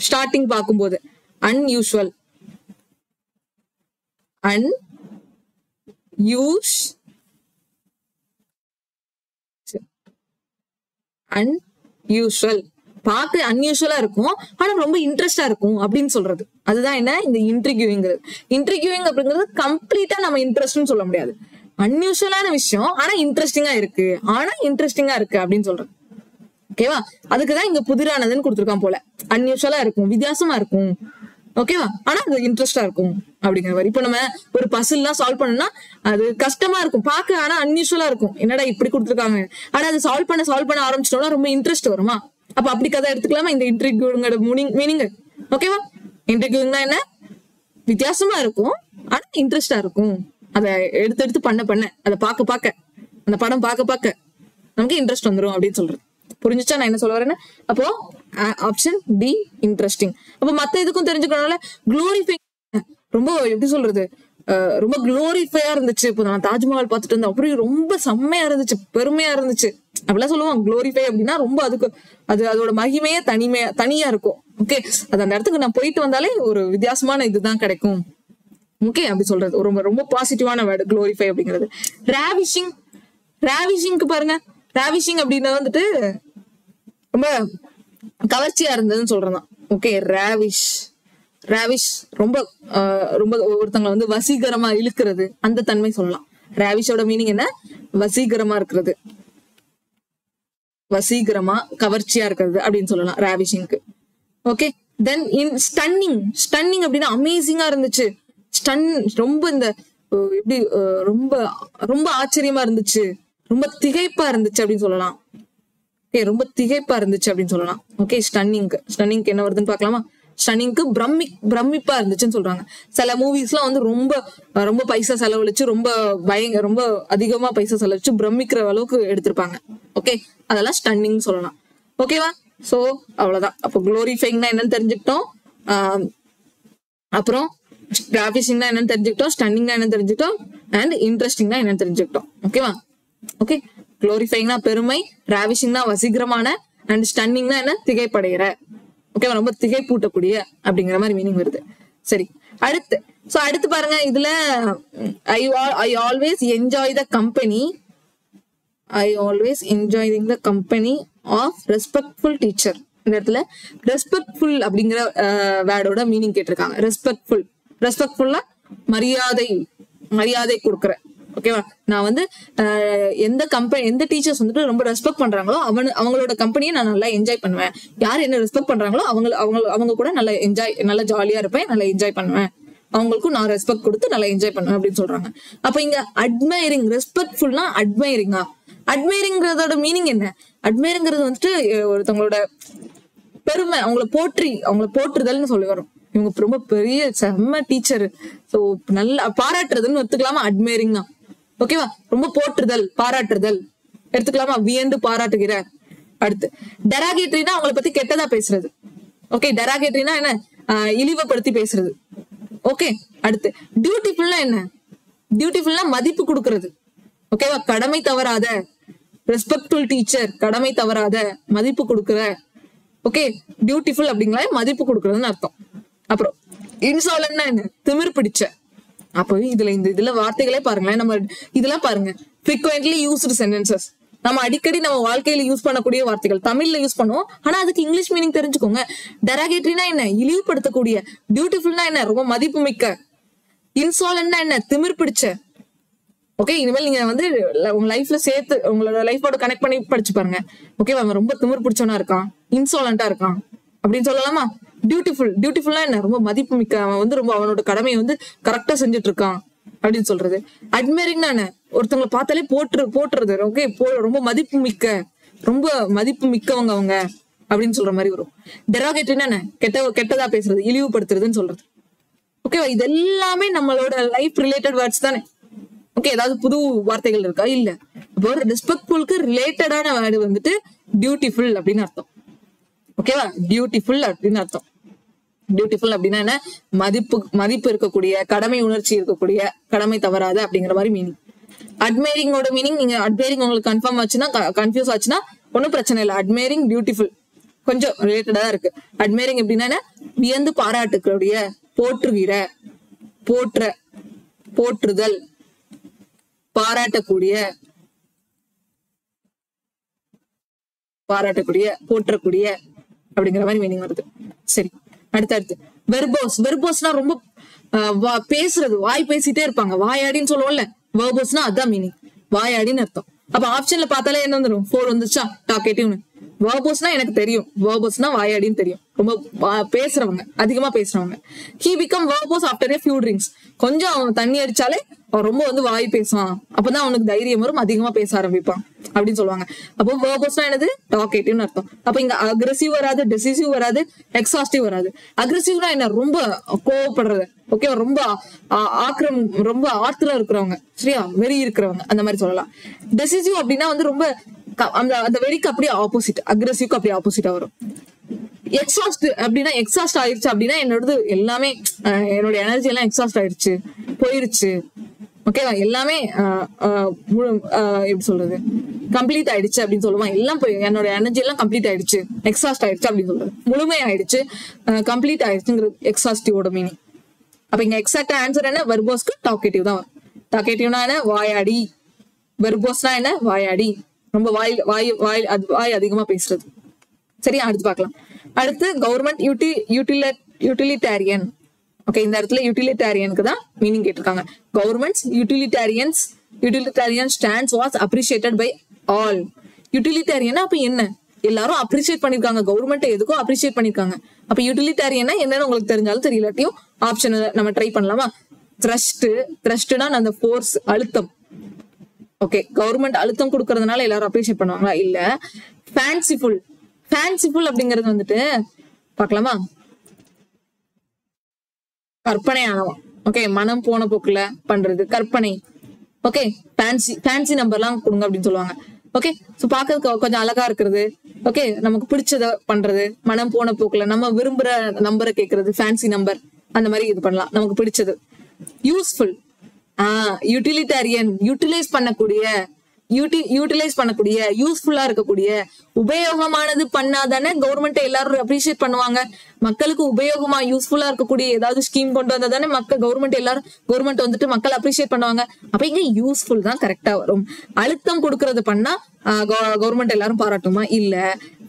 ஸ்டார்டிங் பார்க்கும்போது அன்யூஷுவல், அன்யூஷுவல், பார்க்க அன்யூஷுவலா இருக்கும் ஆனா ரொம்ப இன்ட்ரெஸ்டா இருக்கும் அப்படின்னு சொல்றது. அதுதான் என்ன இந்த இன்ட்ரிகியூங்கிறது. இன்ட்ரிகியூங் அப்படிங்கிறது கம்ப்ளீட்டா நம்ம இன்ட்ரெஸ்ட்னு சொல்ல முடியாது. அன்யூஷுவலான விஷயம் ஆனா இன்ட்ரெஸ்டிங்கா இருக்கு அப்படின்னு சொல்றது. ஓகேவா, அதுக்குதான் இங்க புதிரானதுன்னு கொடுத்துருக்கான் போல. அன்யூஷுவலா இருக்கும், வித்தியாசமா இருக்கும், ஓகேவா, ஆனா அது இன்ட்ரெஸ்டா இருக்கும் அப்படிங்கிற மாதிரி. இப்ப நம்ம ஒரு பசில் எல்லாம் சால்வ் பண்ணா அது கஷ்டமா இருக்கும் பார்க்க, ஆனா அன்யூஷுவலா இருக்கும். என்னடா இப்படி கொடுத்துருக்காங்க, ஆனா அது சால்வ் பண்ண ஆரம்பிச்சிட்டோம்னா ரொம்ப இன்ட்ரெஸ்ட் வருமா. அப்ப அப்படி கதை எடுத்துக்கலாமா இந்த இன்ட்ரிகியூங்கோட மீனிங். ஓகேவா, இன்ட்ரிகியூங்னா என்ன? வித்தியாசமா இருக்கும், ஆனா இன்ட்ரெஸ்டா இருக்கும். அதை எடுத்து எடுத்து பண்ண அதை பார்க்க அந்த படம் பார்க்க நமக்கு இன்ட்ரெஸ்ட் வந்துடும் அப்படின்னு சொல்றது. புரிஞ்சுச்சா நான் என்ன சொல்ல வரேன்னு? அப்போ ஆப்ஷன் டி இன்ட்ரெஸ்டிங். அப்போ மத்த இதுக்கும் தெரிஞ்சுக்கணும்னால குளோரிஃபை ரொம்ப எப்படி சொல்றது, ரொம்ப குளோரிஃபையா இருந்துச்சு. இப்போ நான் தாஜ்மஹால் பார்த்துட்டு இருந்தேன், அப்படி ரொம்ப செம்மையா இருந்துச்சு, பெருமையா இருந்துச்சு அப்படிலாம் சொல்லுவாங்க. குளோரிஃபை அப்படின்னா ரொம்ப அதுக்கு அதோட மகிமையே தனியா இருக்கும். ஓகே, அது அந்த இடத்துக்கு நான் போயிட்டு வந்தாலே ஒரு வித்தியாசமான இதுதான் கிடைக்கும். ஓகே, அப்படி சொல்றது ரொம்ப ரொம்ப பாசிட்டிவான வேர்டு குளோரிஃபை அப்படிங்கிறது. ராவிஷிங்க்கு பாருங்க, ராவிஷிங் அப்படின்னா வந்துட்டு ரொம்ப கவர்ச்சியா இருந்ததுன்னு சொல்றதான். ஓகே, ராவிஷ் ரொம்ப ரொம்ப ஒருத்தவங்களை வந்து வசீகரமா இழுக்கிறது, அந்த தன்மை சொல்லலாம். ராவிஷோட மீனிங் என்ன? வசீகரமா இருக்கிறது, வசீகரமா கவர்ச்சியா இருக்கிறது அப்படின்னு சொல்லலாம் ராவிஷிங்க்கு. ஓகே, தென் இன் ஸ்டன்னிங் அப்படின்னா அமேசிங்கா இருந்துச்சு. ரொம்ப இந்த எப்படி ரொம்ப ரொம்ப ஆச்சரியமா இருந்துச்சு, ரொம்ப திகைப்பா இருந்துச்சு அப்படின்னு சொல்லலாம். ஓகே, ரொம்ப திகைப்பா இருந்துச்சு அப்படின்னு சொல்லலாம். ஓகே, ஸ்டன்னிங்க்கு என்ன வருதுன்னு பாக்கலாமா? ஸ்டன்னிங்க்கு பிரமிப்பா இருந்துச்சுன்னு சொல்றாங்க. சில மூவிஸ் எல்லாம் வந்து ரொம்ப ரொம்ப பைசா செலவழிச்சு ரொம்ப அதிகமா பைசா செலவழிச்சு பிரமிக்கிற அளவுக்கு எடுத்திருப்பாங்க. ஓகே, அதெல்லாம் ஸ்டன்னிங் சொல்லலாம். ஓகேவா? சோ அவ்வளவுதான். அப்போ குளோரிஃபைங்னா என்னன்னு தெரிஞ்சுக்கிட்டோம், அப்புறம் ராவிஷிங்னா என்னன்னு தெரிஞ்சுக்கிட்டோம், ஸ்டன்னிங்னா என்னன்னு தெரிஞ்சுக்கிட்டோம், அண்ட் இன்ட்ரெஸ்டிங்னா என்னன்னு தெரிஞ்சுக்கிட்டோம். ஓகேவா? ஓகே, குளோரிஃபைங்னா பெருமை, ராவிஷிங்னா வசீகரமான, அண்ட் ஸ்டன்னிங்னா என்ன? திகைப்படைகிற. ஓகேவா? ரொம்ப திகைப்பூட்டக்கூடிய அப்படிங்கிற மாதிரி மீனிங் வருது. சரி, அடுத்து பாருங்க. இதுல I always enjoy the company of respectful teacher. இந்த இடத்துல ரெஸ்பெக்ட்ஃபுல் அப்படிங்கிற வேர்டோட மீனிங் கேட்டிருக்காங்க. ரெஸ்பெக்ட்ஃபுல்லா மரியாதை கொடுக்குற. ஓகேவா? நான் வந்து எந்த டீச்சர்ஸ் வந்துட்டு ரொம்ப ரெஸ்பெக்ட் பண்றாங்களோ அவங்களோட கம்பெனியை நான் நல்லா என்ஜாய் பண்ணுவேன். யார் என்ன ரெஸ்பெக்ட் பண்றாங்களோ அவங்க கூட நல்லா ஜாலியா இருப்பேன், நல்லா என்ஜாய் பண்ணுவேன். அவங்களுக்கும் நான் ரெஸ்பெக்ட் கொடுத்து நல்லா என்ஜாய் பண்ணுவேன் அப்படின்னு சொல்றாங்க. அப்ப இங்க அட்மைரிங், ரெஸ்பெக்ட்ஃபுல்னா அட்மைரிங்கிறதோட மீனிங் என்ன? அட்மைரிங்கிறது வந்துட்டு ஒருத்தவங்களோட பெருமை, அவங்கள போற்றுதல்னு சொல்லி வரும். இவங்க ரொம்ப பெரிய செம்ம டீச்சர், சோ நல்லா பாராட்டுறதுன்னு எடுத்துக்கலாமா? அட்மைரிங் தான். ஓகேவா? ரொம்ப போற்றுதல், பாராட்டுதல் எடுத்துக்கலாமா? வியந்து பாராட்டுகிற. அடுத்து டெராகேட்டரினா அவங்கள பத்தி கெட்டதா பேசுறது. ஓகே, டெராகேட்டரினா என்ன? இழிவுபடுத்தி பேசுறது. ஓகே, அடுத்து டியூட்டிஃபுல்னா என்ன? டியூட்டிஃபுல்னா மதிப்பு கொடுக்கறது. ஓகேவா? கடமை தவறாத, ரெஸ்பெக்ட்ஃபுல் டீச்சர், கடமை தவறாத, மதிப்பு கொடுக்குற. ஓகே, டியூட்டிஃபுல் அப்படிங்கிற மதிப்பு கொடுக்கறதுன்னு அர்த்தம். அப்புறம் இன்சாலன்ட்னா என்ன? திமிர் பிடிச்ச. அப்போ இதுல வார்த்தைகளே பாருங்களேன். நம்ம இதெல்லாம் பாருங்க, frequently used sentences. நம்ம அடிக்கடி நம்ம வாழ்க்கையில யூஸ் பண்ணக்கூடிய வார்த்தைகள், தமிழ்ல யூஸ் பண்ணுவோம், ஆனா அதுக்கு இங்கிலீஷ் மீனிங் தெரிஞ்சுக்கோங்க. டெராகேட்டரினா என்ன? இழிவுபடுத்தக்கூடிய. பியூட்டிஃபுல்னா என்ன? ரொம்ப மதிப்பு மிக்க. இன்சாலன்ட்னா என்ன? திமிர் பிடிச்ச. ஓகே, இனிமேல் நீங்க வந்து உங்க லைஃப்ல சேர்த்து உங்களோட லைஃபோட கனெக்ட் பண்ணி படிச்சு பாருங்க. ஓகே, அவன் ரொம்ப திமிர் பிடிச்சவனா இருக்கான், இன்சாலண்டா இருக்கான் அப்படின்னு சொல்லலாமா? டியூட்டிஃபுல்லா என்ன? ரொம்ப மதிப்பு மிக்க, அவன் வந்து ரொம்ப அவனோட கடமையை வந்து கரெக்டா செஞ்சுட்டு இருக்கான் அப்படின்னு சொல்றது. அட்மைரிங்னா என்ன? ஒருத்தவங்களை பார்த்தாலே போட்டுறது. ஓகே, ரொம்ப மதிப்பு மிக்கவங்க அவங்க அப்படின்னு சொல்ற மாதிரி வரும். டெராகேட்டரினா என்ன? கெட்டதா பேசுறது, இழிவுபடுத்துறதுன்னு சொல்றது. ஓகேவா? இது எல்லாமே நம்மளோட லைஃப் ரிலேட்டட் வேர்ட்ஸ் தானே. ஓகே, ஏதாவது புது வார்த்தைகள் இருக்கா? இல்ல. இப்போ ரெஸ்பெக்ட்ஃபுல்க்கு ரிலேட்டடான வேர்டு வந்துட்டு பியூட்டிஃபுல் அப்படின்னு அர்த்தம். ஓகேவா? பியூட்டிஃபுல் அப்படின்னு அர்த்தம். பியூட்டிஃபுல் அப்படின்னா என்ன? மதிப்பு இருக்கக்கூடிய, கடமை உணர்ச்சி இருக்கக்கூடிய, கடமை தவறாத அப்படிங்கிற மாதிரி மீனிங். அட்மைரிங்கோட மீனிங், நீங்க அட்மைரிங் உங்களுக்கு கன்ஃபியூஸ் ஆச்சுன்னா ஒன்னும் பிரச்சனை இல்லை. அட்மைரிங், பியூட்டிஃபுல் கொஞ்சம் ரிலேட்டடா தான் இருக்கு. அட்மைரிங் எப்படின்னா வியந்து பாராட்டக்கூடிய, போற்றுதல், பாராட்டக்கூடிய, போற்றக்கூடிய அப்படிங்கிற மாதிரி மீனிங் வருது. சரி, அடுத்து வெர்போஸ்னா ரொம்ப பேசுறது, வாய் பேசிட்டே இருப்பாங்க, வாயாடின்னு சொல்லுவோம்ல. வெர்போஸ்னா அதான் மீனிங், வாயாடின்னு அர்த்தம். அப்ப ஆப்ஷன்ல பார்த்தாலே என்ன வந்துடும்? 4 வந்துச்சா? டாக்கேட்டிவ்னு. வெர்போஸ்னா எனக்கு தெரியும், வெர்போஸ்னா வாயாடின்னு தெரியும், ரொம்ப பேசுறவங்க, அதிகமா பேசுறவங்க. He become verbose after a few drinks. கொஞ்சம் அவன் தண்ணி அடிச்சாலே அவன் ரொம்ப வந்து வாய் பேசுவான், அப்பதான் அவனுக்கு தைரியம் வரும், அதிகமா பேச ஆரம்பிப்பான் அப்படின்னு சொல்லுவாங்க. அப்போ வெர்போஸ்னா என்னது? டாக்கேட்டிவ்னு அர்த்தம். அப்ப இங்க அக்ரெசிவ் வராது, டெசிசிவ் வராது, எக்ஸாஸ்டிவ் வராது. அக்ரெசிவ்னா என்ன? ரொம்ப கோவப்படுறது, ஓகே, ரொம்ப ஆக்கிரம், ரொம்ப ஆத்திரம் இருக்கிறவங்க, சரியா, வெறி இருக்கிறவங்க, அந்த மாதிரி சொல்லலாம். டெசிசிவ் அப்படின்னா வந்து ரொம்ப அந்த வெறிக்கு அப்படியே ஆப்போசிட், அக்ரெசிவ்க்கு அப்படியே ஆப்போசிட்டா வரும். எக்ஸாஸ்ட் அப்படின்னா, எக்ஸாஸ்ட் ஆயிடுச்சு அப்படின்னா என்னோடது எல்லாமே, என்னோட எனர்ஜி எல்லாம் எக்ஸாஸ்ட் ஆயிடுச்சு, போயிருச்சு, ஓகேவா, எல்லாமே எப்படி சொல்றது, கம்ப்ளீட் ஆயிடுச்சு அப்படின்னு சொல்லுவான். எல்லாம் போய் என்னோட எனர்ஜி எல்லாம் கம்ப்ளீட் ஆயிடுச்சு, எக்ஸாஸ்ட் ஆயிடுச்சு அப்படின்னு சொல்றது. முழுமை ஆயிடுச்சு, கம்ப்ளீட் ஆயிடுச்சுங்கிறது எக்ஸாஸ்டிவோட மீனிங். அப்ப இங்க எக்ஸாக்டா ஆன்சர் என்ன, வெர்போஸ்க்கு டாக்கேட்டிவ் தான் வரும். டாக்கேட்டிவ்னா என்ன, வாயாடி. வெர்போஸ்னா என்ன, வாயாடி, ரொம்ப வாய் அதிகமா பேசுறது. சரியா, அடுத்து பார்க்கலாம். அடுத்து கவர்மெண்ட் யூட்டிலிட்டேரியன். ஓகே, இந்த இடத்துல யூட்டிலிட்டேரியனுக்கு தான் மீனிங் கேட்டிருக்காங்க. Government's utilitarian stands was appreciated by all. யூட்டிலிட்டேரியனா அப்ப என்ன, எல்லாரும் அப்ரிஷியேட் பண்ணிருக்காங்க, கவர்மெண்ட் எதுக்கும் அப்ரிஷியேட் பண்ணிருக்காங்க. அப்ப யூட்டிலிட்டேரியனா என்னன்னு உங்களுக்கு தெரிஞ்சாலும் தெரியலாட்டியும் ஆப்ஷன் நம்ம ட்ரை பண்ணலாமா. த்ரஸ்ட்னா அந்த ஃபோர்ஸ், அழுத்தம். ஓகே, கவர்மெண்ட் அழுத்தம் கொடுக்கறதுனால எல்லாரும் அப்ரிஷியேட் பண்ணுவாங்களா, இல்ல. ஃபேன்சிஃபுல் அப்படிங்கிறது வந்துட்டு பார்க்கலாமா, கற்பனையானவன். ஓகே, மனம் போன போக்குல பண்றது கற்பனை. ஓகே, ஃபேன்சி நம்பர்லாம் கொடுங்க அப்படின்னு சொல்லுவாங்க. ஓகே, சோ பாக்கிறதுக்கு கொஞ்சம் அழகா இருக்கிறது. ஓகே, நமக்கு பிடிச்சத பண்றது, மனம் போன போக்குல நம்ம விரும்புற நம்பரை கேட்கறது, ஃபேன்சி நம்பர், அந்த மாதிரி இது பண்ணலாம், நமக்கு பிடிச்சது. யூஸ்ஃபுல், யூட்டிலிட்டேரியன், யூட்டிலைஸ் பண்ணக்கூடிய யூஸ்ஃபுல்லா இருக்கக்கூடிய, உபயோகமானது பண்ணாதானே கவர்மெண்ட் எல்லாரும் அப்ரிஷியேட் பண்ணுவாங்க. மக்களுக்கு உபயோகமா யூஸ்ஃபுல்லா இருக்கக்கூடிய ஏதாவது ஸ்கீம் கொண்டு வந்தா தானே கவர்மெண்ட் வந்துட்டு மக்கள் அப்ரிஷியேட் பண்ணுவாங்க. அப்ப இங்க யூஸ்ஃபுல் தான் கரெக்டா வரும். அழுத்தம் கொடுக்கறது பண்ணா கவர்மெண்ட் எல்லாரும் பாராட்டுமா, இல்ல.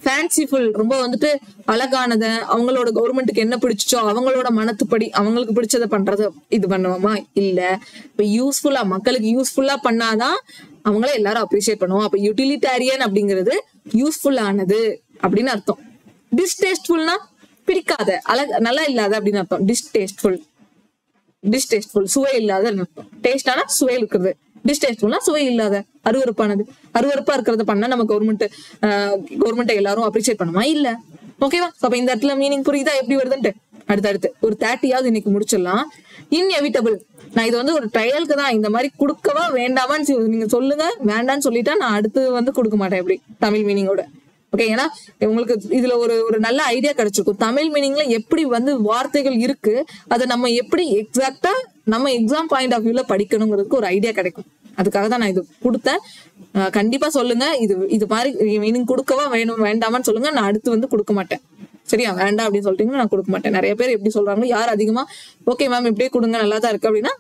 ஃபேன்சிஃபுல், ரொம்ப வந்துட்டு அழகானத, அவங்களோட கவர்மெண்ட்டுக்கு என்ன பிடிச்சோ அவங்களோட மனத்துப்படி அவங்களுக்கு பிடிச்சத பண்றது இது பண்ணுவோமா, இல்ல. இப்ப யூஸ்ஃபுல்லா, மக்களுக்கு யூஸ்ஃபுல்லா பண்ணாதான் அவங்கள எல்லாரும் அப்ரிஷியேட் பண்ணுவோம். அப்ப யூட்டிலிட்டேரியன் அப்படிங்கிறது யூஸ்ஃபுல் ஆனது அப்படின்னு அர்த்தம். டிஸ்டேஸ்ட்ஃபுல்னா பிடிக்காத, நல்லா இல்லாத அப்படின்னு அர்த்தம். டிஸ்டேஸ்ட்ஃபுல் சுவை இல்லாத அர்த்தம். டேஸ்டானா சுவை இருக்கிறது, டிஸ்டேஸ்ட்ஃபுல்னா சுவை இல்லாத, அருவருப்பானது. அருவருப்பா இருக்கிறத பண்ணா நம்ம கவர்மெண்ட் எல்லாரும் அப்ரிஷியேட் பண்ணுமா, இல்ல. ஓகேவா, அப்ப இந்த இடத்துல மீனிங் புரியுதா எப்படி வருதுன்ட்டு. அடுத்து ஒரு 30 இன்னைக்கு முடிச்சிடலாம். இன்எவிட்டபிள், நான் இது வந்து ஒரு ட்ரையலுக்கு தான், இந்த மாதிரி கொடுக்கவா வேண்டாமான்னு நீங்க சொல்லுங்க. வேண்டான்னு சொல்லிட்டா நான் அடுத்து வந்து கொடுக்க மாட்டேன் எப்படி தமிழ் மீனிங்கோட. ஓகே, ஏன்னா உங்களுக்கு இதுல ஒரு நல்ல ஐடியா கிடைச்சிருக்கும். தமிழ் மீனிங்ல எப்படி வந்து வார்த்தைகள் இருக்கு, அதை நம்ம எப்படி எக்ஸாக்டா நம்ம எக்ஸாம் பாயிண்ட் ஆஃப் வியூல படிக்கணுங்கிறதுக்கு ஒரு ஐடியா கிடைக்கும். அதுக்காக தான் நான் இது கொடுத்தேன். கண்டிப்பா சொல்லுங்க, இது மாதிரி மீனிங் கொடுக்கவா வேண்டாமான்னு சொல்லுங்க. நான் அடுத்து வந்து கொடுக்க மாட்டேன். சரியா, வேண்டாம் அப்படின்னு சொல்லிட்டீங்கன்னா நான் கொடுக்க மாட்டேன். நிறைய பேர் எப்படி சொல்றாங்க, யார் அதிகமா ஓகே மேம் இப்படியே கொடுங்க நல்லா தான் இருக்கு அப்படின்னா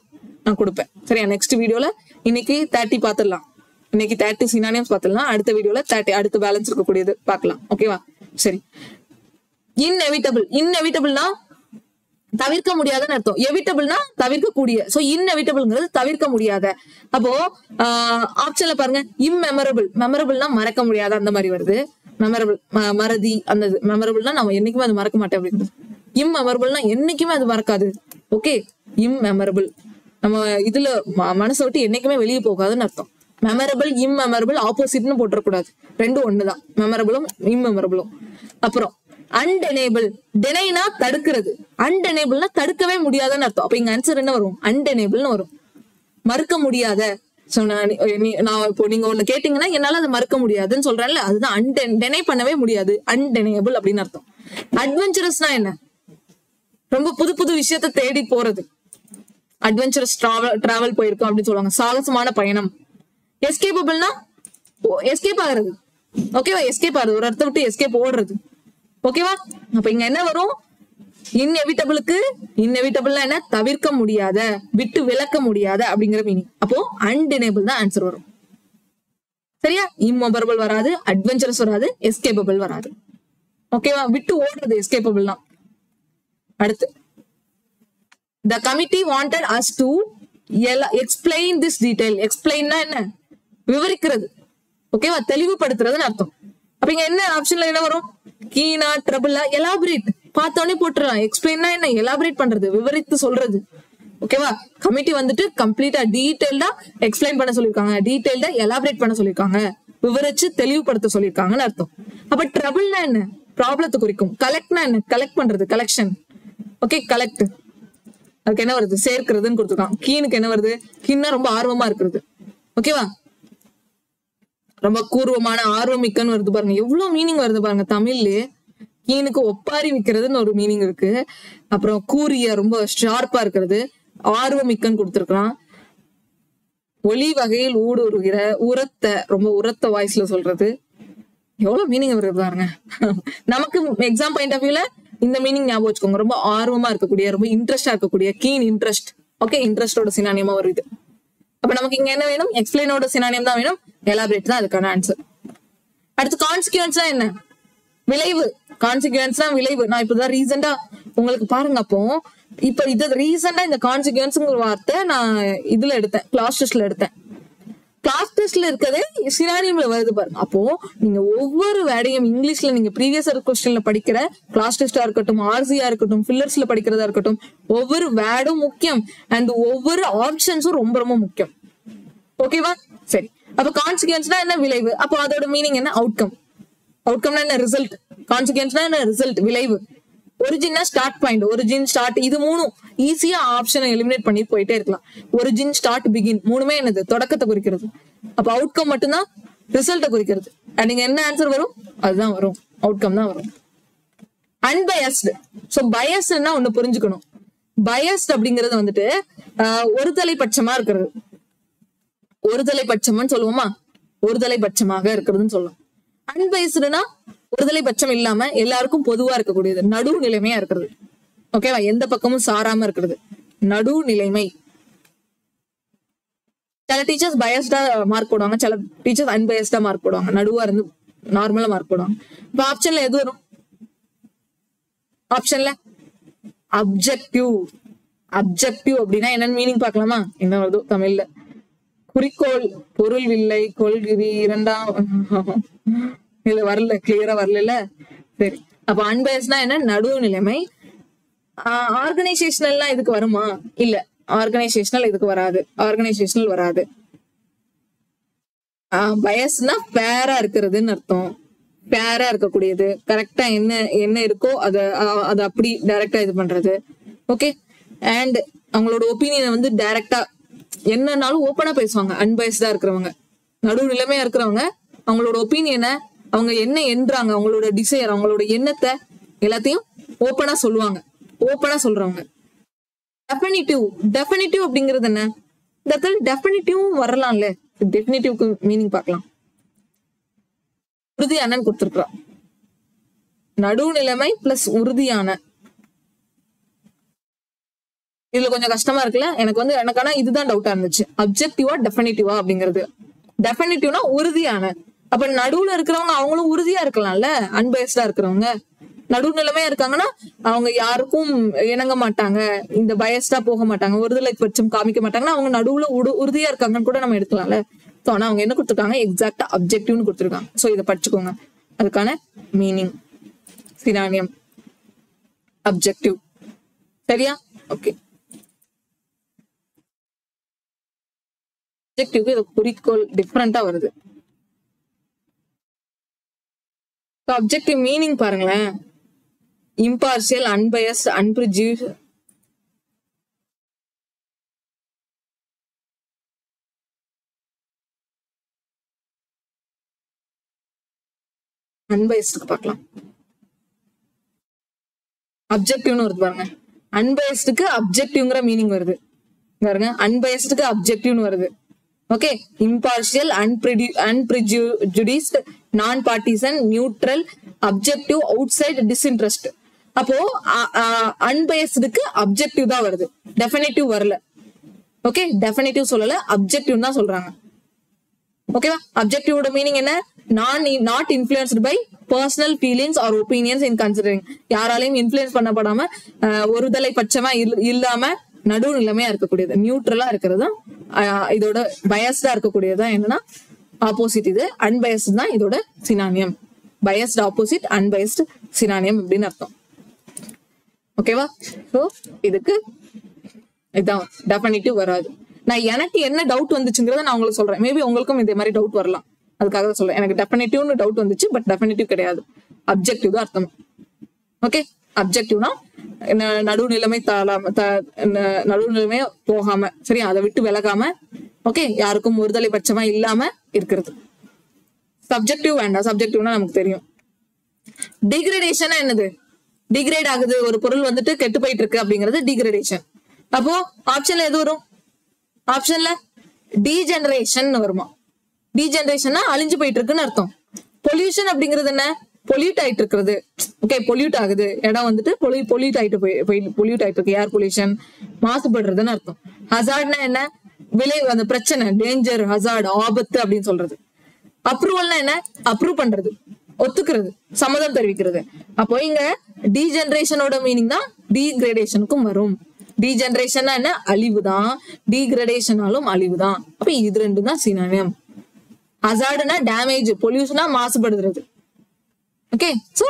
நான் கொடுப்பேன். சரியா, நெக்ஸ்ட் வீடியோல இன்னைக்கு 30 பாத்துடலாம். இன்னைக்கு 30 சினானியம்ஸ் பாத்துடலாம். அடுத்த வீடியோல 30 அடுத்த பேலன்ஸ் இருக்கக்கூடியது பார்க்கலாம். ஓகேவா, சரி. இன்எவிட்டபிள்னா தவிர்க்க முடியாதுன்னு அர்த்தம். எவிட்டபிள்னா தவிர்க்கக்கூடிய. சோ இன்எவிட்டபிள்ங்கிறது தவிர்க்க முடியாத. அப்போ ஆப்ஷன்ல பாருங்க, மெமரபிள்னா மறக்க முடியாத, அந்த மாதிரி வருது. மறதி, அந்த மெமரபிள்னா நம்ம என்னைக்குமே அது மறக்க மாட்டேன் அப்படின்றது. இம்மெமரபிள்னா என்னைக்குமே அது மறக்காது. ஓகே, இம்மெமரபிள் நம்ம இதுல மனசை விட்டு என்னைக்குமே வெளியே போகாதுன்னு அர்த்தம். மெமரபிள் இம்மெமரபிள் ஆப்போசிட்னு போட்டுறக்கூடாது, ரெண்டும் ஒண்ணுதான், மெமரபிளும் இம்மெமரபிளும். அப்புறம் அன்டெனேபிள், டெனைனா தடுக்கிறது, அன்டெனேபிள்னா தடுக்கவே முடியாதுன்னு அர்த்தம். அப்ப இங்க ஆன்சர் என்ன வரும், அன்டெனேபிள்னு வரும். மறுக்க முடியாத. நான் இப்போ நீங்க ஒண்ணு கேட்டீங்கன்னா என்னால அதை மறுக்க முடியாதுன்னு சொல்றேன்ல, அதுதான் டெனை பண்ணவே முடியாது, அன்டெனேபிள் அப்படின்னு அர்த்தம். அட்வென்ச்சரஸ்னா என்ன, ரொம்ப புது விஷயத்த தேடி போறது, அட்வென்ச்சரஸ் டிராவல் போயிருக்கோம் அப்படின்னு சொல்லுவாங்க, சாகசமான பயணம். எஸ்கேப்பபிள்னா எஸ்கேப் ஆகுறது. ஓகேவா, எஸ்கேப் ஆகுறது, ஒரு இடத்த விட்டு எஸ்கேப் ஓடுறது. ஓகேவா, அப்ப இங்க என்ன வரும், இன்எவிட்டபிள்னா என்ன, தவிர்க்க முடியாத, விட்டு விலக்க முடியாத அப்படிங்கிற மீனிங். அப்போ அன்டெனேபிள் தான் ஆன்சர் வரும். சரியா, இம்மெமரபிள் வராது, அட்வென்ச்சரஸ் வராது, எஸ்கேப்பபிள் வராது. ஓகேவா, விட்டு ஓடுறது எஸ்கேப்பபிள் தான். அடுத்து, the committee wanted us to explain this detail. எக்ஸ்பிளைன்னா என்ன, விவரிக்கிறது. ஓகேவா, தெளிவுபடுத்துறதுன்னு அர்த்தம். அப்ப இங்க என்ன ஆப்ஷன்ல என்ன வரும், கீனா ட்ரபிளா, எலாபரேட். பார்த்தோன்னே போட்டுடலாம். எக்ஸ்பிளைன்னா என்ன, எலாபரேட் பண்றது, விவரித்து சொல்றது. ஓகேவா, கமிட்டி வந்துட்டு கம்ப்ளீட்டா டீடைல்டா எக்ஸ்பிளைன் பண்ண சொல்லிருக்காங்க, டீடைல்டா எலாபரேட் பண்ண சொல்லிருக்காங்க, விவரிச்சு தெளிவுபடுத்த சொல்லிருக்காங்கன்னு அர்த்தம். அப்ப ட்ரபிள்னா என்ன, ப்ராப்ளத்தை குறிக்கும். கலெக்ட்னா என்ன, கலெக்ட் பண்றது, கலெக்ஷன். Okay, collect. அதுக்கு என்ன வருது? சேர்க்கிறதுன்னு கொடுத்துருக்கான். கீனுக்கு என்ன வருது? கீன்னா ரொம்ப ஆர்வமா இருக்கிறது. ஓகேவா? ரொம்ப கூர்வமான, ஆர்வமிக்கன்னு வருது பாருங்க. எவ்வளவு மீனிங் வருது பாருங்க தமிழ்லயே. கீனுக்கு ஒப்பாரி விக்கிறதுன்னு ஒரு மீனிங் இருக்கு. அப்புறம் கூரிய, ரொம்ப ஷார்ப்பா இருக்கிறது. ஆர்வமிக்கன்னு கொடுத்துருக்கான். ஒளி வகையில் ஊடுருகிற, உரத்த, ரொம்ப உரத்த வாய்ஸ்ல சொல்றது. எவ்வளவு மீனிங் வருது பாருங்க. நமக்கு எக்ஸாம் பாயிண்ட் ஆஃப் வியூல இந்த மீனிங் ஞாபகம் வச்சுக்கோங்க. ரொம்ப ஆர்வமா இருக்கக்கூடிய, ரொம்ப இன்ட்ரெஸ்டா இருக்கக்கூடிய, கீன் இன்ட்ரெஸ்ட். ஓகே, இன்ட்ரெஸ்டோட சினானியமா வருது. அப்ப நமக்கு இங்க என்ன வேணும்? எக்ஸ்பிளைனோட சினானியம் தான் வேணும். எலாபரேட் தான் அதுக்கான ஆன்சர். அடுத்து கான்சிக்வன்ஸ் என்ன? விளைவு. கான்சிக்வன்ஸ் தான் விளைவு. நான் இப்பதான் ரீசெண்டா உங்களுக்கு பாருங்க. அப்போ இப்ப இது ரீசெண்டா இந்த கான்சிக்வன்ஸ்ங்கிற வார்த்தை நான் இதுல எடுத்தேன், கிளாஸ் டெஸ்ட்ல எடுத்தேன். கிளாஸ் டெஸ்ட்ல இருக்கதே சினானியம்ல வருது பாருங்க. அப்போ நீங்க ஒவ்வொரு வேர்டையும் இங்கிலீஷ்ல நீங்க ப்ரீவியஸ் கொஸ்டின்ல படிக்கிற கிளாஸ் டெஸ்டா இருக்கட்டும், ஆர்சியா இருக்கட்டும், ஃபில்லர்ஸ்ல படிக்கிறதா இருக்கட்டும், ஒவ்வொரு வேர்டும் முக்கியம். அண்ட் ஒவ்வொரு ஆப்ஷன்ஸும் ரொம்ப ரொம்ப முக்கியம். ஓகேவா? சரி, அப்ப கான்சிக்வன்ஸ்னா என்ன? விளைவு. அப்போ அதோட மீனிங் என்ன? அவுட்கம். அவுட்கம்னா என்ன? ரிசல்ட். கான்சிக்வன்ஸ்னா என்ன? ரிசல்ட், விளைவு. ஒரிஜின்னா ஸ்டார்ட் பாயிண்ட், ஒரிஜின், ஸ்டார்ட். இது மூணும் ஈஸியா ஆப்ஷனை எலிமினேட் பண்ணி போயிட்டே இருக்கலாம். ஒரிஜின், ஸ்டார்ட், பிகின் மூணுமே என்னது? தொடக்கத்தை குறிக்கிறது. அப்ப அவுட்கம் மட்டும்தான் ரிசல்ட்டை குறிக்கிறது. நீங்க என்ன ஆன்சர் வரும்? அதுதான் வரும், அவுட்கம் தான் வரும். அன்பயஸ்டு. சோ பயஸ்ட்னா ஒண்ணு புரிஞ்சுக்கணும். பயஸ்ட் அப்படிங்கிறது வந்துட்டு ஒருதலை பட்சமா இருக்கிறது. ஒருதலை பட்சம்னு சொல்லுவோமா? ஒருதலை பட்சமாக இருக்கிறதுன்னு சொல்லுவோம். அன்பயஸ்டுனா ஒருதலை பட்சம் இல்லாம எல்லாருக்கும் பொதுவா இருக்கக்கூடியது, நடு நிலைமையா இருக்கிறது. ஓகேவா? எந்த பக்கமும் சாராம இருக்கிறது, நடு நிலைமை. சில டீச்சர்ஸ் பயஸ்டா மார்க் போடுவாங்க, சில டீச்சர்ஸ் அன்பயஸ்டா மார்க் போடுவாங்க, நடுவா இருந்து நார்மலா மார்க் போடுவாங்க. இப்ப ஆப்ஷன்ல எது வரும்? ஆப்ஷன்ல அப்ஜெக்டிவ். அப்ஜெக்டிவ் அப்படின்னா என்னன்னு மீனிங் பார்க்கலாமா? என்ன வருது தமிழ்ல? குறிக்கோள், பொருள், வில்லை, கொள்கிரி, இரண்டாம். இல்ல வரல, கிளியரா வரல. சரி, அப்ப அன்பயஸ்னா என்ன? நடு நிலைமை. ஆர்கனைசேஷனல்லாம் இதுக்கு வருமா? இல்ல, ஆர்கனைசேஷனல் இதுக்கு வராது, ஆர்கனைசேஷனல் வராது. பயஸ்னா ஃபேரா இருக்கிறதுன்னு அர்த்தம். ஃபேரா இருக்கக்கூடியது, கரெக்டா என்ன என்ன இருக்கோ அதை அப்படி டைரக்டா இது பண்றது. ஓகே, அண்ட் அவங்களோட ஒப்பீனியனை வந்து டைரக்டா என்னன்னாலும் ஓப்பனா பேசுவாங்க. அன்பயஸ்டா இருக்கிறவங்க, நடு நிலைமையா இருக்கிறவங்க, அவங்களோட ஒப்பீனியனை, அவங்க என்ன என்றாங்க, அவங்களோட டிசைர், அவங்களோட எண்ணத்தை எல்லாத்தையும் ஓப்பனா சொல்லுவாங்க, ஓப்பனா சொல்றவங்க. டெஃபினிட்டிவ். டெஃபினிட்டிவ் அப்படிங்கிறது என்ன? இந்த இடத்துல டெஃபினிட்டிவ் வரலாம்ல. டெஃபினிட்டிவ்க்கு மீனிங் பார்க்கலாம். உறுதியான கொடுத்திருக்கிறோம். நடுநிலைமை பிளஸ் உறுதியான. இதுல கொஞ்சம் கஷ்டமா இருக்குல்ல எனக்கு ஆனா இதுதான் டவுட்டா இருந்துச்சு. அப்ஜெக்டிவா டெஃபினிட்டிவா அப்படிங்கிறது. டெஃபினிட்டிவ்னா உறுதியான. அப்ப நடுவுல இருக்கிறவங்க அவங்களும் உறுதியா இருக்கலாம்ல. அன்பயஸ்டா இருக்கிறவங்க நடுநிலைமையா இருக்காங்கன்னா அவங்க யாருக்கும் இணங்க மாட்டாங்க, இந்த பயஸ்டா போக மாட்டாங்க, ஒருதலை பட்சம் காமிக்க மாட்டாங்கன்னா அவங்க நடுவுல உறுதியா இருக்காங்கன்னு கூட நம்ம எடுக்கலாம்ல. ஆனா அவங்க என்ன கொடுத்துருக்காங்க? எக்ஸாக்டா அப்ஜெக்டிவ்னு கொடுத்துருக்காங்க. சோ இதை படிச்சுக்கோங்க. அதுக்கான மீனிங் சினானியம் அப்ஜெக்டிவ். சரியா? ஓகே. அப்ஜெக்டிவ்க்கு இது குறிக்கோள் டிஃபரெண்டா வருது. அப்ஜெக்டிவ் மீனிங் பாருங்களேன். இம்பார்ஷியல், அன்பயஸ்ட், அன்பிரிஜியூஸ், அன்பயஸ்டுக்கு பார்க்கலாம். அப்ஜெக்டிவ்னு வருது பாருங்க. அன்பயஸ்டுக்கு அப்ஜெக்டிவ்ங்கிற மீனிங் வருது பாருங்க. அன்பயஸ்டுக்கு அப்ஜெக்டிவ்னு வருது. Okay, impartial, unprejudiced, nonpartisan, neutral, objective, outside, disinterest. அப்போ அன்பயஸ்டுக்கு அப்ஜெக்டிவ் தான் வருது, டெஃபினிட்டிவ் வரல. ஓகே, டெஃபினிட்டிவ் சொல்லல, அப்ஜெக்டிவ் தான் சொல்றாங்க. ஓகேவா? அப்ஜெக்டிவோட மீனிங் என்ன? Not influenced by personal feelings or opinions in considering. யாராலையும் இன்ஃப்ளூயன்ஸ் பண்ணப்படாம, ஒருதலை பட்சமா இல்லாம நடுநிலைமையா இருக்கக்கூடியது, நியூட்ரலா இருக்கிறது. இதோட பயஸ்டா இருக்கக்கூடியதான் என்னன்னா ஆப்போசிட். இது அன்பயஸ்ட் தான் இதோட synonym. Biased opposite, unbiased synonym அப்படின்னு அர்த்தம். ஓகேவா? சோ இதுக்கு இதான் டெஃபினிட்டிவ் வராது. நான் எனக்கு என்ன டவுட் வந்துச்சுங்கிறத நான் உங்களுக்கு சொல்றேன். மேபி உங்களுக்கும் இதே மாதிரி டவுட் வரலாம், அதுக்காக தான் சொல்றேன். எனக்கு டெஃபினிட்டிவ்னு டவுட் வந்துச்சு, பட் டெஃபினிட்டிவ் கிடையாது, அப்ஜெக்டிவ் தான் அர்த்தம். ஓகே, அப்ஜெக்டிவ்னா நடுநிலைமை நடுநிலைமையா போகாம, சரியா, அதை விட்டு விலகாம, ஓகே, யாருக்கும் ஒருதலை பட்சமா இல்லாம இருக்கிறது. சப்ஜெக்டிவ் வேண்டாம், சப்ஜெக்டிவ்னா நமக்கு தெரியும். டிகிரேடேஷன் என்னது? டிகிரேட் ஆகுது, ஒரு பொருள் வந்துட்டு கெட்டு போயிட்டு இருக்கு அப்படிங்கிறது டிகிரேடேஷன். அப்போ ஆப்ஷன்ல எது வரும்? ஆப்ஷன்ல டீஜெனரேஷன் வருமா? டீஜெனரேஷன்னா அழிஞ்சு போயிட்டு இருக்குன்னு அர்த்தம். பொல்யூஷன் அப்படிங்கிறது என்ன? பொல்யூட் ஆயிட்டு இருக்கிறது. ஓகே, பொல்யூட் ஆகுது, இடம் வந்துட்டு பொல்யூட் ஆயிட்டு பொல்யூட் ஆயிட்டு இருக்கு, ஏர் பொல்யூஷன், மாசுபடுறதுன்னு அர்த்தம். ஹசார்ட்னா என்ன? விளைவு, அந்த பிரச்சனை, டேஞ்சர், ஹசார்ட், ஆபத்து அப்படின்னு சொல்றது. அப்ரூவல்னா என்ன? அப்ரூவ் பண்றது, ஒத்துக்கிறது, சம்மதம் தெரிவிக்கிறது. அப்போ இங்க டீஜெனரேஷனோட மீனிங் தான் டீகிரேடேஷனுக்கும் வரும். டீஜெனரேஷன்னா என்ன? அழிவுதான், டீகிரேடேஷனாலும் அழிவுதான். அப்ப இது ரெண்டும் தான் சினோனிம். ஹசார்ட்னா டேமேஜ், பொல்யூஷனா மாசுபடுறது. ஓகே, சோ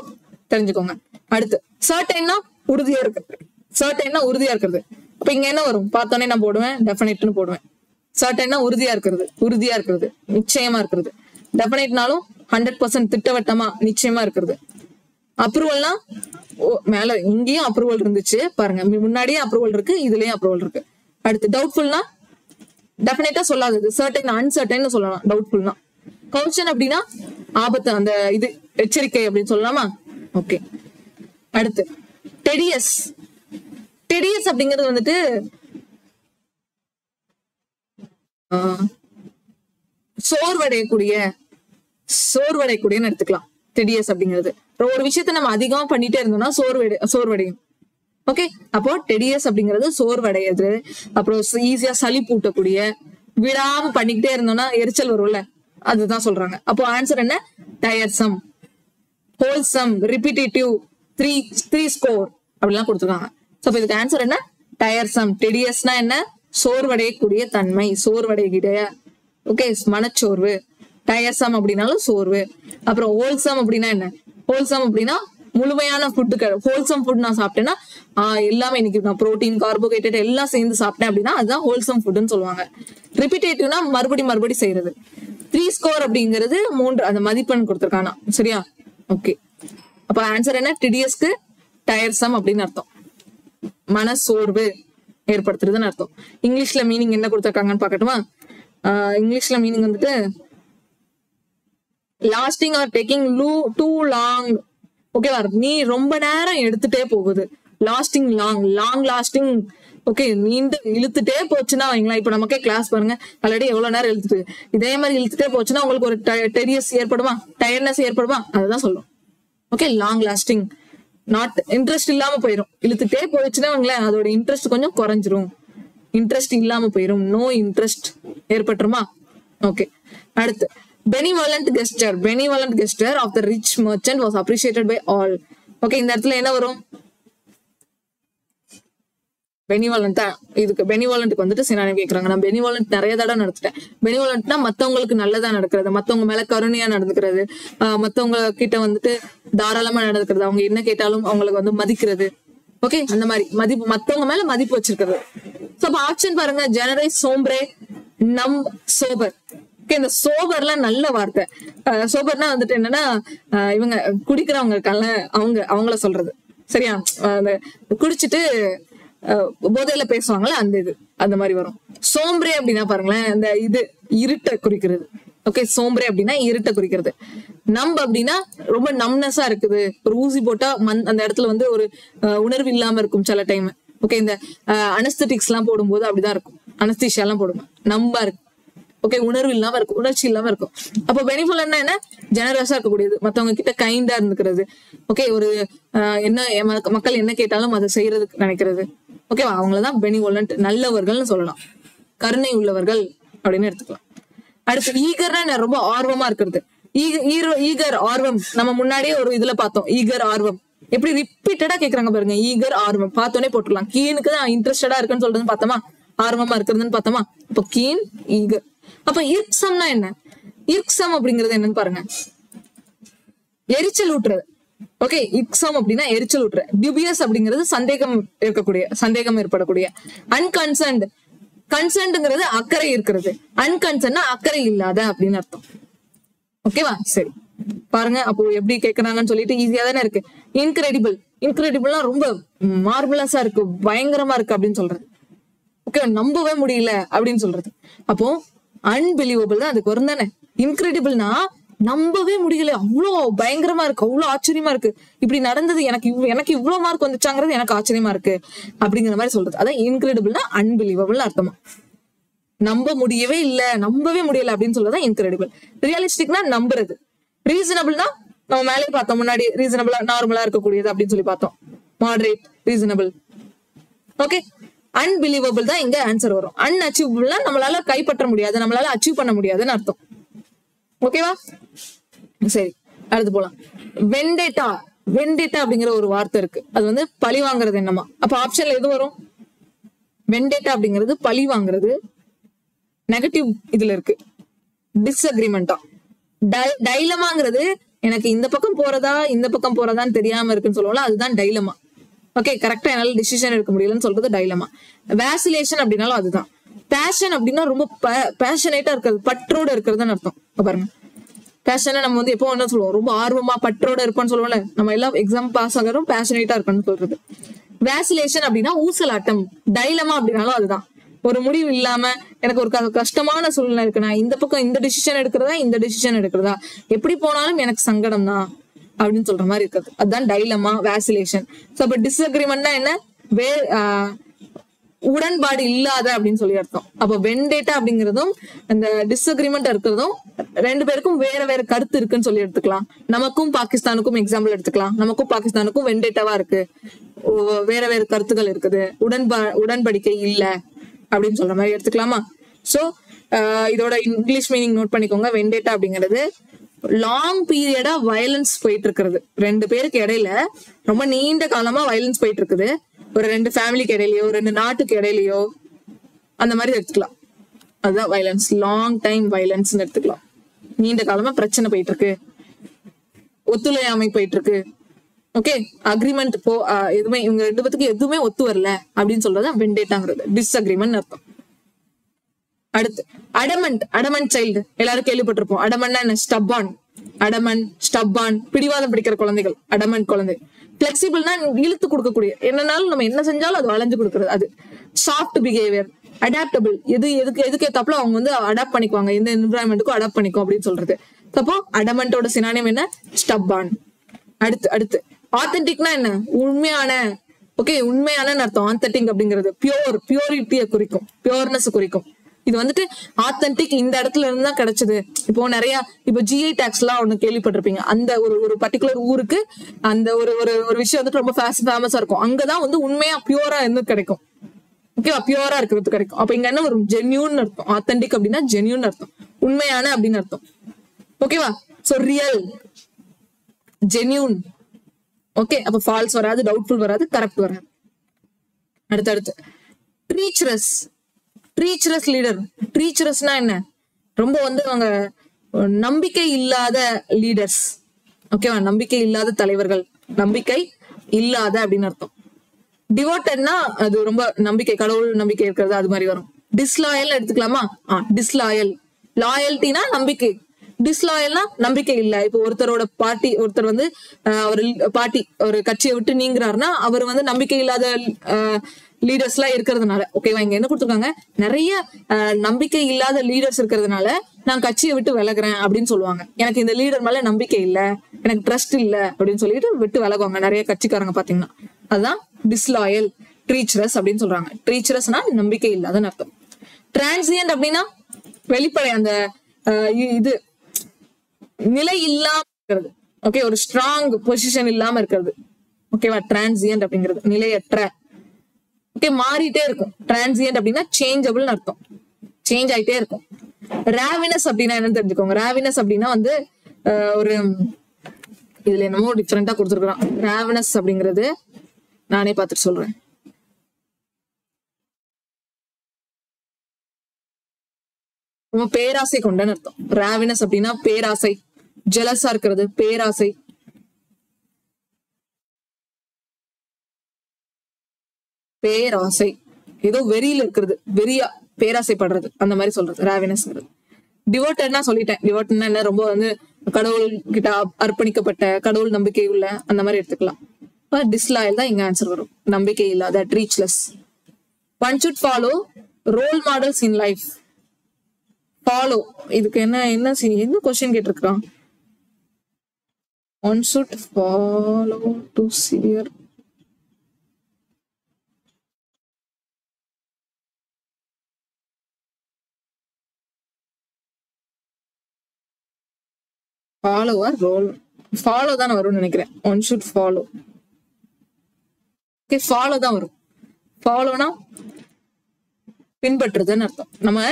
தெரிஞ்சுக்கோங்க. அடுத்து சர்டைன்னா உறுதியா இருக்கிறது. சர்டைன்னா உறுதியா இருக்கிறது. அப்ப இங்க என்ன வரும்? பார்த்தோன்னே நான் போடுவேன், டெஃபினைட்னு போடுவேன். சர்டைன்னா உறுதியா இருக்கிறது, உறுதியா இருக்கிறது, நிச்சயமா இருக்கிறது. டெஃபினைட்னாலும் 100% திட்டவட்டமா நிச்சயமா இருக்கிறது. அப்ரூவல்னா மேல இங்கேயும் அப்ரூவல் இருந்துச்சு பாருங்க, முன்னாடியே அப்ரூவல் இருக்கு, இதுலயும் அப்ரூவல் இருக்கு. அடுத்து டவுட்ஃபுல்னா டெஃபினைட்டா சொல்லாதது, சர்டைன் அன்சர்டைன் சொல்லலாம். டவுட்ஃபுல்னா. கவுஷன் அப்படின்னா ஆபத்து, அந்த இது எச்சரிக்கை அப்படின்னு சொல்லலாமா? ஓகே. அடுத்து டெடியஸ். டெடியஸ் அப்படிங்கிறது வந்துட்டு சோர்வடையக்கூடியன்னு எடுத்துக்கலாம். டெடியஸ் அப்படிங்கிறது ஒரு விஷயத்த நம்ம அதிகமா பண்ணிட்டே இருந்தோம்னா சோர்வடையும். ஓகே, அப்போ டெடியஸ் அப்படிங்கிறது சோர்வடையுது. அப்புறம் ஈஸியா சளி பூட்டக்கூடிய, விடாம பண்ணிக்கிட்டே இருந்தோம்னா எரிச்சல் வரும்ல, அதுதான் சொல்றாங்க. அப்போ ஆன்சர் என்ன? டயர்சம், ஹோல்சம், ரிப்பீட்டேட்டிவ், த்ரீ ஸ்கோர் அப்படிலாம் கொடுத்துருக்காங்க. சோ இதுக்கு ஆன்சர் என்ன? டயர்சம். டெடியஸ்னா என்ன? சோர்வடையக்கூடிய தன்மை, சோர்வடைகிடைய, ஓகே, மனச்சோர்வு. டயர்சம் அப்படின்னாலும் சோர்வு. அப்புறம் ஹோல்சம் அப்படின்னா என்ன? ஹோல்சம் அப்படின்னா முழுமையான ஃபுட்டு. ஹோல்சம் ஃபுட் நான் சாப்பிட்டேன்னா எல்லாமே இன்னைக்கு நான் புரோட்டீன், கார்போஹைட்ரேட் எல்லாம் சேர்ந்து சாப்பிட்டேன் அப்படின்னா அதுதான் ஹோல்சம் ஃபுட்னு சொல்லுவாங்க. ரிப்பீட்டேட்டிவ்னா மறுபடி செய்யறது. 3 ஸ்கோர் அப்படிங்கிறது 3 அந்த மதிப்பெண் கொடுத்துருக்கானா, சரியா? ஓகே, அப்ப ஆன்சர் என்ன? டிடிஎஸ்க்கு டயர்சம் அப்படின்னு அர்த்தம், மனசோர்வு ஏற்படுத்துறதுன்னு அர்த்தம். இங்கிலீஷ்ல மீனிங் என்ன கொடுத்துருக்காங்கன்னு பாக்கட்டுமா? இங்கிலீஷ்ல மீனிங் வந்துட்டு lasting are taking too long. ஓகேவா? நீ ரொம்ப நேரம் எடுத்துட்டே போகுது. Lasting, long lasting. ஓகே, நீண்டு இழுத்துட்டே போச்சுன்னா வைங்களா, இப்ப நமக்கே கிளாஸ் பாருங்க, ஆல்ரெடி எவ்வளவு நேரம் இழுத்துட்டு, இதே மாதிரி இழுத்துட்டே போச்சுன்னா உங்களுக்கு ஒரு டெரியஸ் ஏற்படுமா, டயர்னஸ் ஏற்படுமா? அதுதான் சொல்லும். Okay, long lasting. Not interest இல்லாம போயிடும். இழுத்துட்டே போயிடுச்சுன்னா வைங்களேன், அதோட இன்ட்ரெஸ்ட் கொஞ்சம் குறைஞ்சிரும், இன்ட்ரெஸ்ட் இல்லாம போயிடும், நோ இன்ட்ரெஸ்ட் ஏற்பட்டுருமா? ஓகே, அடுத்து benevolent gesture of the rich merchant was appreciated by all. Okay, இந்த இடத்துல என்ன வரும்? பெனிவாலண்டா. இதுக்கு பெனிவாலண்ட்க்கு வந்துட்டு சினானிம் கேக்குறாங்க. நான் பெனிவாலண்ட் நிறைய தடவை நடத்திட்டேன். பெனிவாலண்ட்னா மத்தவங்களுக்கு நல்லதா நடக்கிறது, மத்தவங்க மேல கருணையா நடந்துக்கிறது, மத்தவங்க கிட்ட வந்துட்டு தாராளமா நடந்துக்கிறது, அவங்க என்ன கேட்டாலும் அவங்களுக்கு வந்து மதிக்கிறது. ஓகே, அந்த மாதிரி மதிப்பு, மத்தவங்க மேல மதிப்பு வச்சிருக்கிறது. சோ அப்ப ஆப்ஷன் பாருங்க, ஜெனரேட், சோம்பரே, நம், சோபர். இந்த சோபர்லாம் நல்ல வார்த்தை. சோபர்னா வந்துட்டு என்னன்னா இவங்க குடிக்கிறவங்க இருக்காங்க, அவங்கள சொல்றது, சரியா? அந்த குடிச்சிட்டு போதையில பேசுவாங்களே அந்த இது, அந்த மாதிரி வரும். சோம்பரே அப்படின்னா பாருங்களேன், இந்த இது இருட்டை குறிக்கிறது. ஓகே, சோம்பரே அப்படின்னா இருட்டை குறிக்கிறது. நம்ப அப்படின்னா ரொம்ப நம்னஸா இருக்குது, ஒரு ஊசி போட்டா அந்த இடத்துல வந்து ஒரு உணர்வு இல்லாம இருக்கும் சில டைம். ஓகே, இந்த அனஸ்தட்டிக்ஸ் எல்லாம் போடும்போது அப்படிதான் இருக்கும், அனஸ்தீஷியா எல்லாம் போடுவோம், நம்பா இருக்கு. ஓகே, உணர்வு இல்லாம இருக்கும், உணர்ச்சி இல்லாம இருக்கும். அப்போ பெனிஃபுல்னா என்ன? ஜெனரஸா இருக்கக்கூடியது, மத்தவங்க கிட்ட கைண்டா இருந்துக்கிறது. ஓகே, ஒரு என்ன மக்கள் என்ன கேட்டாலும் அதை செய்யறதுக்கு நினைக்கிறது. ஓகேவா? அவங்களதான் பெனிவோலண்ட், நல்லவர்கள்னு சொல்லலாம், கருணை உள்ளவர்கள் அப்படின்னு எடுத்துக்கலாம். அடுத்து ஈகர்னா ரொம்ப ஆர்வமா இருக்கிறது. ஈகர், ஆர்வம். நம்ம முன்னாடியே ஒரு இதுல பார்த்தோம், ஈகர், ஆர்வம். எப்படி ரிப்பீட்டடா கேக்குறாங்க பாருங்க. ஈகர், ஆர்வம் பார்த்தோன்னே போட்டுடலாம். கீனுக்கு தான் இன்ட்ரெஸ்டடா இருக்குன்னு சொல்றதுன்னு பார்த்தோமா, ஆர்வமா இருக்கிறதுன்னு பார்த்தோமா. இப்போ கீன், ஈகர். அப்ப இர்க்சம்னா என்ன? இர்க்சம் அப்படிங்கிறது என்னன்னு பாருங்க, எரிச்சல் ஊட்டுறது. ஓகே, இக்ஸம் அப்படின்னா எரிச்சல் ஊட்டுற. டியூபியஸ் அப்படிங்கிறது சந்தேகம் ஏற்படக்கூடிய. அன்கன்சர்ன்ட், கன்சர்ன்ட்ங்கிறது அக்கறை இருக்கிறது, அன்கன்சர்ன்னா அக்கறை இல்லாத அப்படின்னு அர்த்தம். ஓகேவா? சரி, பாருங்க அப்போ எப்படி கேக்குறாங்கன்னு சொல்லிட்டு ஈஸியா தானே இருக்கு. இன்கிரெடிபிள், இன்கிரெடிபிள்னா ரொம்ப மார்வலஸா இருக்கு, பயங்கரமா இருக்கு அப்படின்னு சொல்றது. ஓகே, நம்பவே முடியல அப்படின்னு சொல்றது. அப்போ அன்பிலீவபிள் தான் அதுக்கு வரும் தானே. இன்கிரெடிபிள்னா நம்பவே முடியல, அவ்வளோ பயங்கரமா இருக்கு, அவ்வளவு ஆச்சரியமா இருக்கு, இப்படி நடந்தது, எனக்கு இவ்வளவு மார்க் வந்துச்சாங்கிறது எனக்கு ஆச்சரியமா இருக்கு அப்படிங்கிற மாதிரி சொல்றது. அதான் இன்கிரெடிபிள்னா அன்பிலீவபிள் அர்த்தமா. நம்ப முடியவே இல்ல, நம்பவே முடியல அப்படின்னு சொல்றதா இன்கிரெடிபிள். ரியலிஸ்டிக்னா நம்புறது. ரீசனபிள்னா நம்ம மேலே பார்த்தோம் முன்னாடி, ரீசனபிளா நார்மலா இருக்கக்கூடியது அப்படின்னு சொல்லி பார்த்தோம். Moderate, reasonable. ஓகே, அன்பிலீவபிள் தான் இங்க ஆன்சர் வரும். அன்அச்சீவபிள்னா நம்மளால கைப்பற்ற முடியாது, நம்மளால அச்சீவ் பண்ண முடியாதுன்னு அர்த்தம். ஓகேவா? சரி, அடுத்து போலாம். வெண்டேட்டா, வெண்டேட்டா அப்படிங்கிற ஒரு வார்த்தை இருக்கு. அது வந்து பழி வாங்குறது என்னமா. அப்ப ஆப்ஷன்ல எது வரும்? வெண்டேட்டா அப்படிங்கிறது பழி வாங்குறது. நெகட்டிவ் இதுல இருக்கு. டிஸ்அக்ரிமெண்டா. டைலமாங்கிறது எனக்கு இந்த பக்கம் போறதா இந்த பக்கம் போறதான்னு தெரியாம இருக்குன்னு சொல்லுவோம்ல, அதுதான் டைலமா. ஓகே, கரெக்டா என்னால டிசிஷன் எடுக்க முடியலன்னு சொல்றது டைலமா. வேசிலேஷன் அப்படின்னாலும் அதுதான். பேஷன் அப்படின்னா ரொம்ப பேஷனேட்டா இருக்கிறது, பற்றோட இருக்கிறதுன்னு அர்த்தம். பாருங்க, பேஷனை நம்ம வந்து எப்போ என்ன சொல்லுவோம், ரொம்ப ஆர்வமா பற்றோட இருப்போம்னு சொல்லுவோம்ல, நம்ம எல்லாம் எக்ஸாம் பாஸ் ஆகிறோம் பேஷனேட்டா இருக்கணும்னு சொல்றது. வேசிலேஷன் அப்படின்னா ஊசலாட்டம். டைலமா அப்படின்னாலும் அதுதான். ஒரு முடிவு இல்லாம எனக்கு ஒரு கஷ்டமான சூழ்நிலை இருக்கு, நான் இந்த பக்கம் இந்த டிசிஷன் எடுக்கிறதா இந்த டிசிஷன் எடுக்கிறதா, எப்படி போனாலும் எனக்கு சங்கடம் தான் அப்படின்னு சொல்ற மாதிரி இருக்கிறது. அதுதான் டைலமா, வேசிலேஷன். சோ அப்ப டிஸ்அக்ரிமெண்ட்னா என்ன? உடன்பாடு இல்லாத அப்படின்னு சொல்லி அர்த்தம். அப்ப வெண்டேட்டா அப்படிங்கிறதும் அந்த டிஸ்அக்ரிமெண்ட் இருக்கிறதும் ரெண்டு பேருக்கும் வேற வேற கருத்து இருக்குன்னு சொல்லி எடுத்துக்கலாம். நமக்கும் பாகிஸ்தானுக்கும் எக்ஸாம்பிள் எடுத்துக்கலாம். நமக்கும் பாகிஸ்தானுக்கும் வெண்டேட்டாவா இருக்கு, வேற வேற கருத்துக்கள் இருக்குது, உடன்படிக்கை இல்ல அப்படின்னு சொல்ற மாதிரி எடுத்துக்கலாமா? சோ இதோட இங்கிலீஷ் மீனிங் நோட் பண்ணிக்கோங்க. வெண்டேட்டா அப்படிங்கிறது லாங் பீரியடா வயலன்ஸ் போயிட்டு இருக்கிறது. ரெண்டு பேருக்கு இடையில ரொம்ப நீண்ட காலமா வயலன்ஸ் போயிட்டு இருக்குது. ஒரு ரெண்டு ஃபேமிலிக்கு இடையிலயோ ரெண்டு நாட்டுக்கு இடையிலயோ அந்த மாதிரி எடுத்துக்கலாம். அதுதான் வயலன்ஸ். லாங் டைம் வயலன்ஸ் எடுத்துக்கலாம். நீண்ட காலமா பிரச்சனை போயிட்டு இருக்கு, ஒத்துழையாமை போயிட்டு இருக்கு. ஓகே, அக்ரிமெண்ட் எதுவுமே இவங்க ரெண்டு பேத்துக்கு எதுவுமே ஒத்து வரல அப்படின்னு சொல்றது வெண்டேட்டாங்கிறது. டிஸ்அக்ரிமெண்ட் அர்த்தம். அடுத்து அடமண்ட். அடமண்ட் சைல்டு எல்லாரும் கேள்விப்பட்டிருப்போம். அடமண்ட்னா என்ன? ஸ்டப்பான். அடமண்ட், ஸ்டப்பான், பிடிவாதம் பிடிக்கிற குழந்தைகள் அடமண்ட் குழந்தை. பிளெக்சிபிள்னா இழுத்து கொடுக்கக்கூடிய, என்னன்னாலும் நம்ம என்ன செஞ்சாலும் அது வளைஞ்சு கொடுக்கறது. அது சாஃப்ட் பிஹேவியர். அடாப்டபிள், எதுக்கு ஏத்தாப்புல அவங்க வந்து அடாப்ட் பண்ணிக்குவாங்க, எந்த என்விரான்மெண்ட்டுக்கும் அடாப்ட் பண்ணிக்கும் அப்படின்னு சொல்றது. அப்போ அடமண்டோட சினானியம் என்ன? ஸ்டப்பான். அடுத்து ஆத்தென்டிக்னா என்ன? உண்மையான. ஓகே, உண்மையான அர்த்தம். ஆத்தென்டிக் அப்படிங்கிறது பியூரிட்டியை குறிக்கும், பியூர்னஸ் குறிக்கும். இது வந்துட்டு ஆத்தென்டிக் இந்த இடத்துல இருந்து தான் கிடைச்சது. இப்போ நிறைய ஜிஐ டாக்ஸ் எல்லாம் ஒண்ணு கேள்விப்பட்டிருப்பீங்க. அந்த ஒரு பர்டிகுலர் ஊருக்கு அந்த ஒரு விஷயம் வந்துட்டு ரொம்ப ஃபேமஸா இருக்கும். அங்கதான் வந்து உண்மையா பியூரா இருந்து கிடைக்கும். ஓகேவா? பியூரா இருக்கிறது கிடைக்கும். அப்ப இங்க என்ன ஒரு ஜென்யூன் அர்த்தம். ஆத்தென்டிக் அப்படின்னா ஜென்யூன் அர்த்தம், உண்மையான அப்படின்னு அர்த்தம். ஓகேவா? So real, genuine. ஓகே, அப்ப ஃபால்ஸ் வராது, டவுட்ஃபுல் வராது, கரெக்ட் வராது. அடுத்து ட்ரீச்சரஸ். ட்ரீச்சரஸ் லீடர். ட்ரீச்சரஸ்னா என்ன? ரொம்ப வந்து அவங்க நம்பிக்கை இல்லாத லீடர்ஸ். ஓகேவா? நம்பிக்கை இல்லாத தலைவர்கள், நம்பிக்கை இல்லாத அப்படின்னு அர்த்தம். டிவோட்டட்னா அது ரொம்ப நம்பிக்கை, கடவுள் நம்பிக்கை இருக்கிறது, அது மாதிரி வரும். டிஸ்லாயல் எடுத்துக்கலாமா? டிஸ்லாயல். லாயல்ட்டினா நம்பிக்கை, டிஸ்லாயல்னா நம்பிக்கை இல்ல. இப்போ ஒருத்தர் வந்து ஒரு கட்சியை விட்டு நீங்கிறாருன்னா அவர் வந்து நம்பிக்கை இல்லாத லீடர்ஸ் எல்லாம் இருக்கிறதுனால. ஓகேவா? இங்க என்ன கொடுத்துருக்காங்க? நிறைய நம்பிக்கை இல்லாத லீடர்ஸ் இருக்கிறதுனால நான் கட்சியை விட்டு விலகுறேன் அப்படின்னு சொல்லுவாங்க. எனக்கு இந்த லீடர் மேல நம்பிக்கை இல்ல, எனக்கு ட்ரஸ்ட் இல்ல அப்படின்னு சொல்லிட்டு விட்டு விலகுவாங்க நிறைய கட்சிக்காரங்க பாத்தீங்கன்னா. அதுதான் டிஸ்லாயல், ட்ரீச்சரஸ் அப்படின்னு சொல்றாங்க. ட்ரீச்சரஸ்னா நம்பிக்கை இல்லாதன்னு அர்த்தம். டிரான்சியன்ட் அப்படின்னா வெளிப்படை, அந்த இது நிலை இல்லாம இருக்கிறது. ஓகே, ஒரு ஸ்ட்ராங் பொசிஷன் இல்லாம இருக்கிறது. ஓகேவா? டிரான்சியன்ட் அப்படிங்கிறது நிலையற்ற. ஓகே, மாறிட்டே இருக்கும். டிரான்சியன்ட் அப்படின்னா சேஞ்சபிள்னு அர்த்தம், சேஞ்ச் ஆயிட்டே இருக்கும். ராவினஸ் அப்படின்னா என்னன்னு தெரிஞ்சுக்கோங்க. ராவினஸ் அப்படின்னா வந்து ஒரு இதுல என்னமோ டிஃபரெண்டா கொடுத்துருக்கான். ராவினஸ் அப்படிங்கிறது நானே பார்த்துட்டு சொல்றேன். ரொம்ப பேராசை கொண்டன்னு அர்த்தம். ராவினஸ் அப்படின்னா பேராசை, ஜெலஸா இருக்கிறது, பேராசை. பேராசை ஏதோ வெறியில இருக்கிறது, வெறியா பேராசைப்படுறது, அந்த மாதிரி சொல்றது ராவினஸ். டிவோட்டட்னா சொல்லிட்டேன். டிவோட்டட்னா என்ன, ரொம்ப வந்து கடவுள் கிட்ட அர்ப்பணிக்கப்பட்ட, கடவுள் நம்பிக்கை உள்ள, அந்த மாதிரி எடுத்துக்கலாம். டிஸ்லாயல் தான் இங்க ஆன்சர் வரும். நம்பிக்கை இல்லாத, ரீச்லெஸ். One should follow role models in life. Follow, இதுக்கு என்ன கொஸ்டின் கேட்டிருக்கான்? One should follow to severe. ஃபாலோவா ரோல், ஃபாலோ தான் வரும்னு நினைக்கிறேன். One should follow. Okay, follow தான் வரும். ஃபாலோனா பின்பற்றுதுன்னு அர்த்தம்.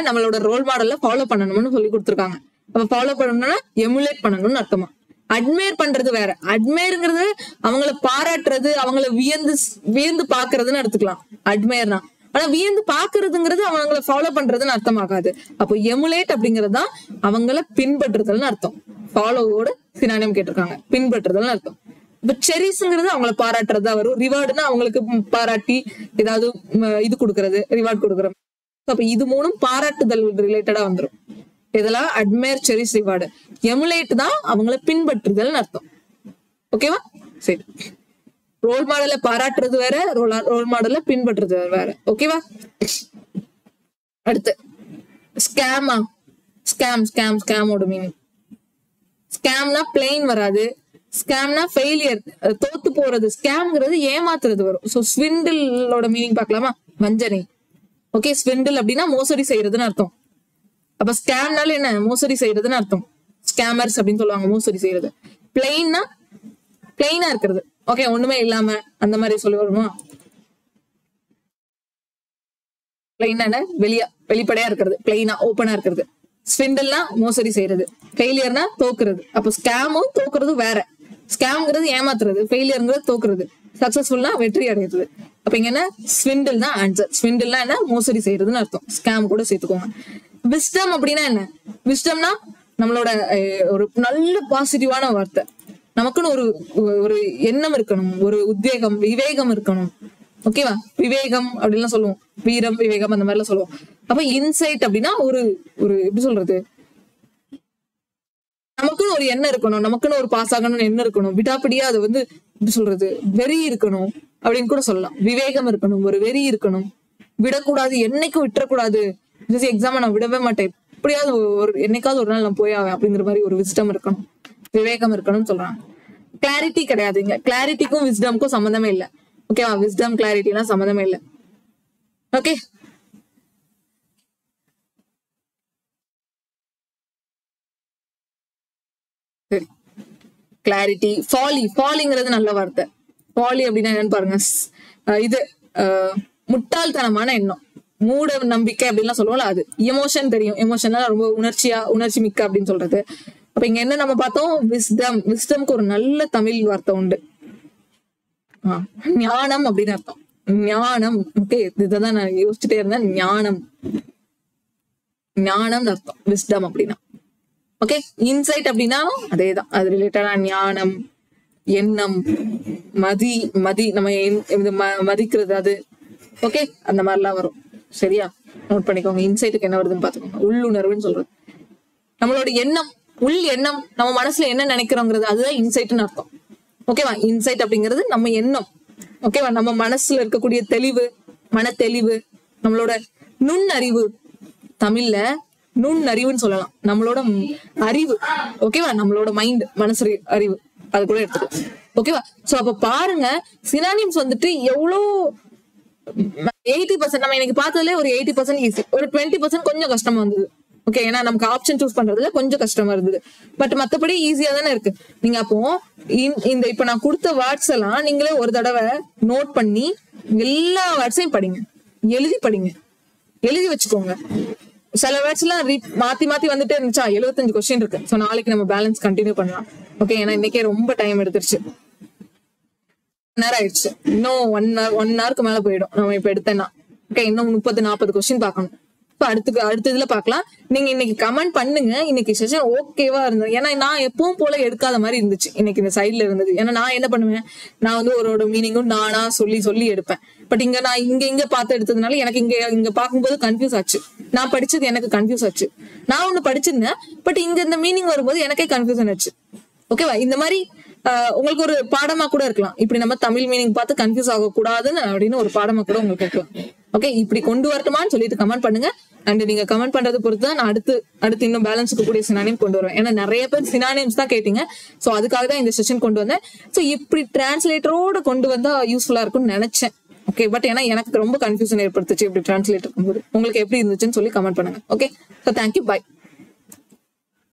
நம்மளோட ரோல் மாடல்ல ஃபாலோ பண்ணணும்னு சொல்லி கொடுத்துருக்காங்க. அப்ப ஃபாலோ பண்ணணும்னா எமுலேட் பண்ணணும்னு அர்த்தமா. அட்மையர் பண்றது வேற. அட்மையர்ங்கிறது அவங்கள பாராட்டுறது, அவங்கள வியந்து பாக்குறதுன்னு எடுத்துக்கலாம் அட்மையர்னா. ஆனா வியந்து பாக்குறதுங்கிறது அவங்கள ஃபாலோ பண்றதுன்னு அர்த்தமாகாது. அப்போ எமுலேட் அப்படிங்கறதுதான் அவங்கள பின்பற்றுதல்னு அர்த்தம். ஃபாலோவோட சினானியம் கேட்டிருக்காங்க, பின்பற்றுதல்னு அர்த்தம். இப்ப செரிஸ்ங்கிறது அவங்கள பாராட்டுறதா வரும். ரிவார்டுனா அவங்களுக்கு பாராட்டி ஏதாவது இது கொடுக்கறது, ரிவார்டு கொடுக்குற. அப்ப இது மூணும் பாராட்டுதல் ரிலேட்டடா வந்துடும். இதெல்லாம் அட்மையர், செரிஸ், ரிவார்டு. எமுலேட் தான் அவங்கள பின்பற்றுதல்னு அர்த்தம். ஓகேவா? சரி, ரோல் மாடலை பாராட்டுறது வேற, ரோல் மாடலை பின்பற்றுறது வேற. ஓகேவா? அடுத்து ஸ்கேமா. ஸ்கேமோட மீனிங். ஸ்கேம்னா பிளெயின் வராது. ஸ்கேம்னா ஃபெயிலியர், தோத்து போறது. ஸ்கேம்ங்கிறது ஏமாத்துறது வரும். சோ ஸ்விண்டிலோட மீனிங் பார்க்கலாமா? வஞ்சனை. ஓகே, ஸ்விண்டில் அப்படின்னா மோசடி செய்யறதுன்னு அர்த்தம். அப்ப ஸ்கேம்னால என்ன? மோசடி செய்யறதுன்னு அர்த்தம். ஸ்கேமர்ஸ் அப்படின்னு சொல்லுவாங்க, மோசடி செய்யறது. பிளெயின்னா பிளெயினா இருக்கிறது. ஓகே, ஒண்ணுமே இல்லாம அந்த மாதிரி சொல்லி வருமா? பிளெயினா வெளிப்படையா இருக்கிறது, பிளெயினா ஓப்பனா இருக்கிறது. ஸ்விண்டல்னா மோசடி செய்யறது, ஃபெயிலியர்னா தோக்குறது. அப்போ ஸ்கேமும் தோக்குறதும் வேற. ஸ்கேம்ங்கிறது ஏமாத்துறது, ஃபெயிலியர்ங்கிறது தோக்குறது, சக்சஸ்ஃபுல்னா வெற்றி அடைகிறது. அப்ப இங்க என்ன? ஸ்விண்டில் தான் ஆன்சர். ஸ்விண்டில்னா என்ன? மோசடி செய்யறதுன்னு அர்த்தம். ஸ்கேம் கூட சேர்த்துக்கோங்க. விஸ்டம் அப்படின்னா என்ன? விஸ்டம்னா நம்மளோட ஒரு நல்ல பாசிட்டிவான வார்த்தை. நமக்குன்னு ஒரு எண்ணம் இருக்கணும், ஒரு உத்வேகம், விவேகம் இருக்கணும். ஓகேவா? விவேகம் அப்படின்லாம் சொல்லுவோம், வீரம், விவேகம் அந்த மாதிரிலாம் சொல்லுவோம். அப்ப இன்சைட் அப்படின்னா ஒரு எப்படி சொல்றது, நமக்குன்னு ஒரு எண்ணம் இருக்கணும், நமக்குன்னு ஒரு பாஸ் ஆகணும்னு எண்ணம் இருக்கணும். விடாப்பிடியா அது வந்து எப்படி சொல்றது, வெறி இருக்கணும் அப்படின்னு கூட சொல்லலாம். விவேகம் இருக்கணும், ஒரு வெறி இருக்கணும். விடக்கூடாது, என்னைக்கும் விட்டுறக்கூடாது. எக்ஸாம் நான் விடவே மாட்டேன், எப்படியாவது என்னைக்காவது ஒரு நாள் நான் போயாவேன் அப்படிங்கிற மாதிரி ஒரு விஸ்டம் இருக்கணும், விவேகம் இருக்கணும்னு சொல்றாங்க. கிளாரிட்டி கிடையாதுங்க. கிளாரிட்டிக்கும் விஸ்டம்க்கும் சம்மந்தமே இல்லை. ஓகேவா? விஸ்டம், கிளாரிட்டி எல்லாம் சம்மந்தமே இல்லை. ஓகே, சரி. கிளாரிட்டி. ஃபாலிங்கிறது நல்ல வார்த்தை. ஃபாலி அப்படின்னா என்னன்னு பாருங்க. இது முட்டாள்தனமான எண்ணம், மூட நம்பிக்கை அப்படின்லாம் சொல்லுவோம்ல, அது. எமோஷன் தெரியும், எமோஷனா ரொம்ப உணர்ச்சி மிக்க அப்படின்னு சொல்றது. அப்ப இங்க என்ன நம்ம பார்த்தோம்? விஸ்டம். விஸ்டம்க்கு ஒரு நல்ல தமிழ் வார்த்தை உண்டு, ஞானம் அப்படின்னு அர்த்தம். ஞானம். ஓகே, இதுதான் நான் யோசிச்சுட்டே இருந்தேன். ஞானம் அர்த்தம் விஸ்டம் அப்படின்னா. ஓகே, இன்சைட் அப்படின்னா அதேதான், அது ரிலேட்டடா ஞானம், எண்ணம், மதி நம்ம மதிக்கிறது அது. ஓகே, அந்த மாதிரிலாம் வரும். சரியா? நோட் பண்ணிக்கோங்க. இன்சைட்டுக்கு என்ன வருதுன்னு பாத்துக்கோங்க. உள்ளுணர்வுன்னு சொல்றது நம்மளோட எண்ணம், உள் எண்ணம், நம்ம மனசுல என்ன நினைக்கிறோங்கிறது, அதுதான் இன்சைட்னு அர்த்தம். ஓகேவா? இன்சைட் அப்படிங்கிறது நம்ம எண்ணம். ஓகேவா? நம்ம மனசுல இருக்கக்கூடிய தெளிவு, மனத்தெளிவு, நம்மளோட நுண்ணறிவு. தமிழ்ல நுண்ணறிவுன்னு சொல்லலாம், நம்மளோட அறிவு. ஓகேவா? நம்மளோட மைண்ட், மனசு அறிவு, அது கூட எடுத்துக்கலாம். ஓகேவா? சோ அப்ப பாருங்க, சினானிம்ஸ் வந்துட்டு எவ்வளோ 80% நம்ம இன்னைக்கு பார்த்ததுல ஒரு 80% ஈஸி, ஒரு 20% கொஞ்சம் கஷ்டமா இருந்தது. ஓகே, ஏன்னா நமக்கு ஆப்ஷன் சூஸ் பண்றதுல கொஞ்சம் கஷ்டமா இருந்தது. பட் மத்தபடி ஈஸியா தானே இருக்கு. நீங்க அப்போ இப்ப நான் கொடுத்த வேர்ட்ஸ் எல்லாம் நீங்களே ஒரு தடவை நோட் பண்ணி எல்லா வேர்ட்ஸையும் படிங்க, எழுதி வச்சுக்கோங்க. சில வேர்ட்ஸ் எல்லாம் மாத்தி வந்துட்டே இருந்துச்சா, 75 கொஸ்டின் இருக்கு. சோ நாளைக்கு நம்ம பேலன்ஸ் கண்டினியூ பண்ணலாம். ஓகே, ஏன்னா இன்னைக்கே ரொம்ப டைம் எடுத்துருச்சு, நேரம் ஆயிடுச்சு. இன்னும் 1 ஹவருக்கு மேல போயிடும் நம்ம இப்ப எடுத்தேன்னா. ஓகே, இன்னும் 30-40 கொஸ்டின் பார்க்கணும். இப்ப அடுத்த இதுல பாக்கலாம். நீங்க இன்னைக்கு கமெண்ட் பண்ணுங்க. இன்னைக்கு செஷன் ஓகேவா இருந்தது. ஏன்னா நான் எப்பவும் போல எடுக்காத மாதிரி இருந்துச்சு இன்னைக்கு இந்த சைட்ல இருந்தது. ஏன்னா நான் என்ன பண்ணுவேன், நான் வந்து ஒரு மீனிங்கும் நானா சொல்லி எடுப்பேன். பட் இங்க நான் இங்க பார்த்து எடுத்ததுனால எனக்கு இங்க பார்க்கும்போது கன்ஃபியூஸ் ஆச்சு. நான் படிச்சது எனக்கு கன்ஃபியூஸ் ஆச்சு. நான் ஒண்ணு படிச்சிருந்தேன், பட் இங்க இந்த மீனிங் வரும்போது எனக்கே கன்ஃபியூஷன் ஆச்சு. ஓகேவா? இந்த மாதிரி உங்களுக்கு ஒரு பாடமா கூட இருக்கலாம். இப்படி நம்ம தமிழ் மீனிங் பார்த்து கன்ஃபியூஸ் ஆக கூடாதுன்னு அப்படின்னு ஒரு பாடமா கூட உங்களுக்கு இருக்கலாம். ஓகே, இப்படி கொண்டு வரட்டுமான்னு சொல்லிட்டு கமெண்ட் பண்ணுங்க. அண்ட் நீங்க கமெண்ட் பண்றது பொறுத்து தான் நான் அடுத்து இன்னும் பேலன்ஸுக்கு கூடிய சினானியம் கொண்டு வருவேன். ஏன்னா நிறைய பேர் சினானியம்ஸ் தான் கேட்டீங்க. சோ அதுக்காக தான் இந்த செஷன் கொண்டு வந்தேன். சோ இப்படி டிரான்ஸ்லேட்டரோட கொண்டு வந்தா யூஸ்ஃபுல்லா இருக்கும்னு நினைச்சேன். ஓகே, பட் ஏன்னா எனக்கு ரொம்ப கன்ஃபியூஷன் ஏற்படுத்துச்சு இப்படி டிரான்ஸ்லேட் இருக்கும்போது. உங்களுக்கு எப்படி இருந்துச்சுன்னு சொல்லி கமெண்ட் பண்ணுங்க. Okay, so thank you, by.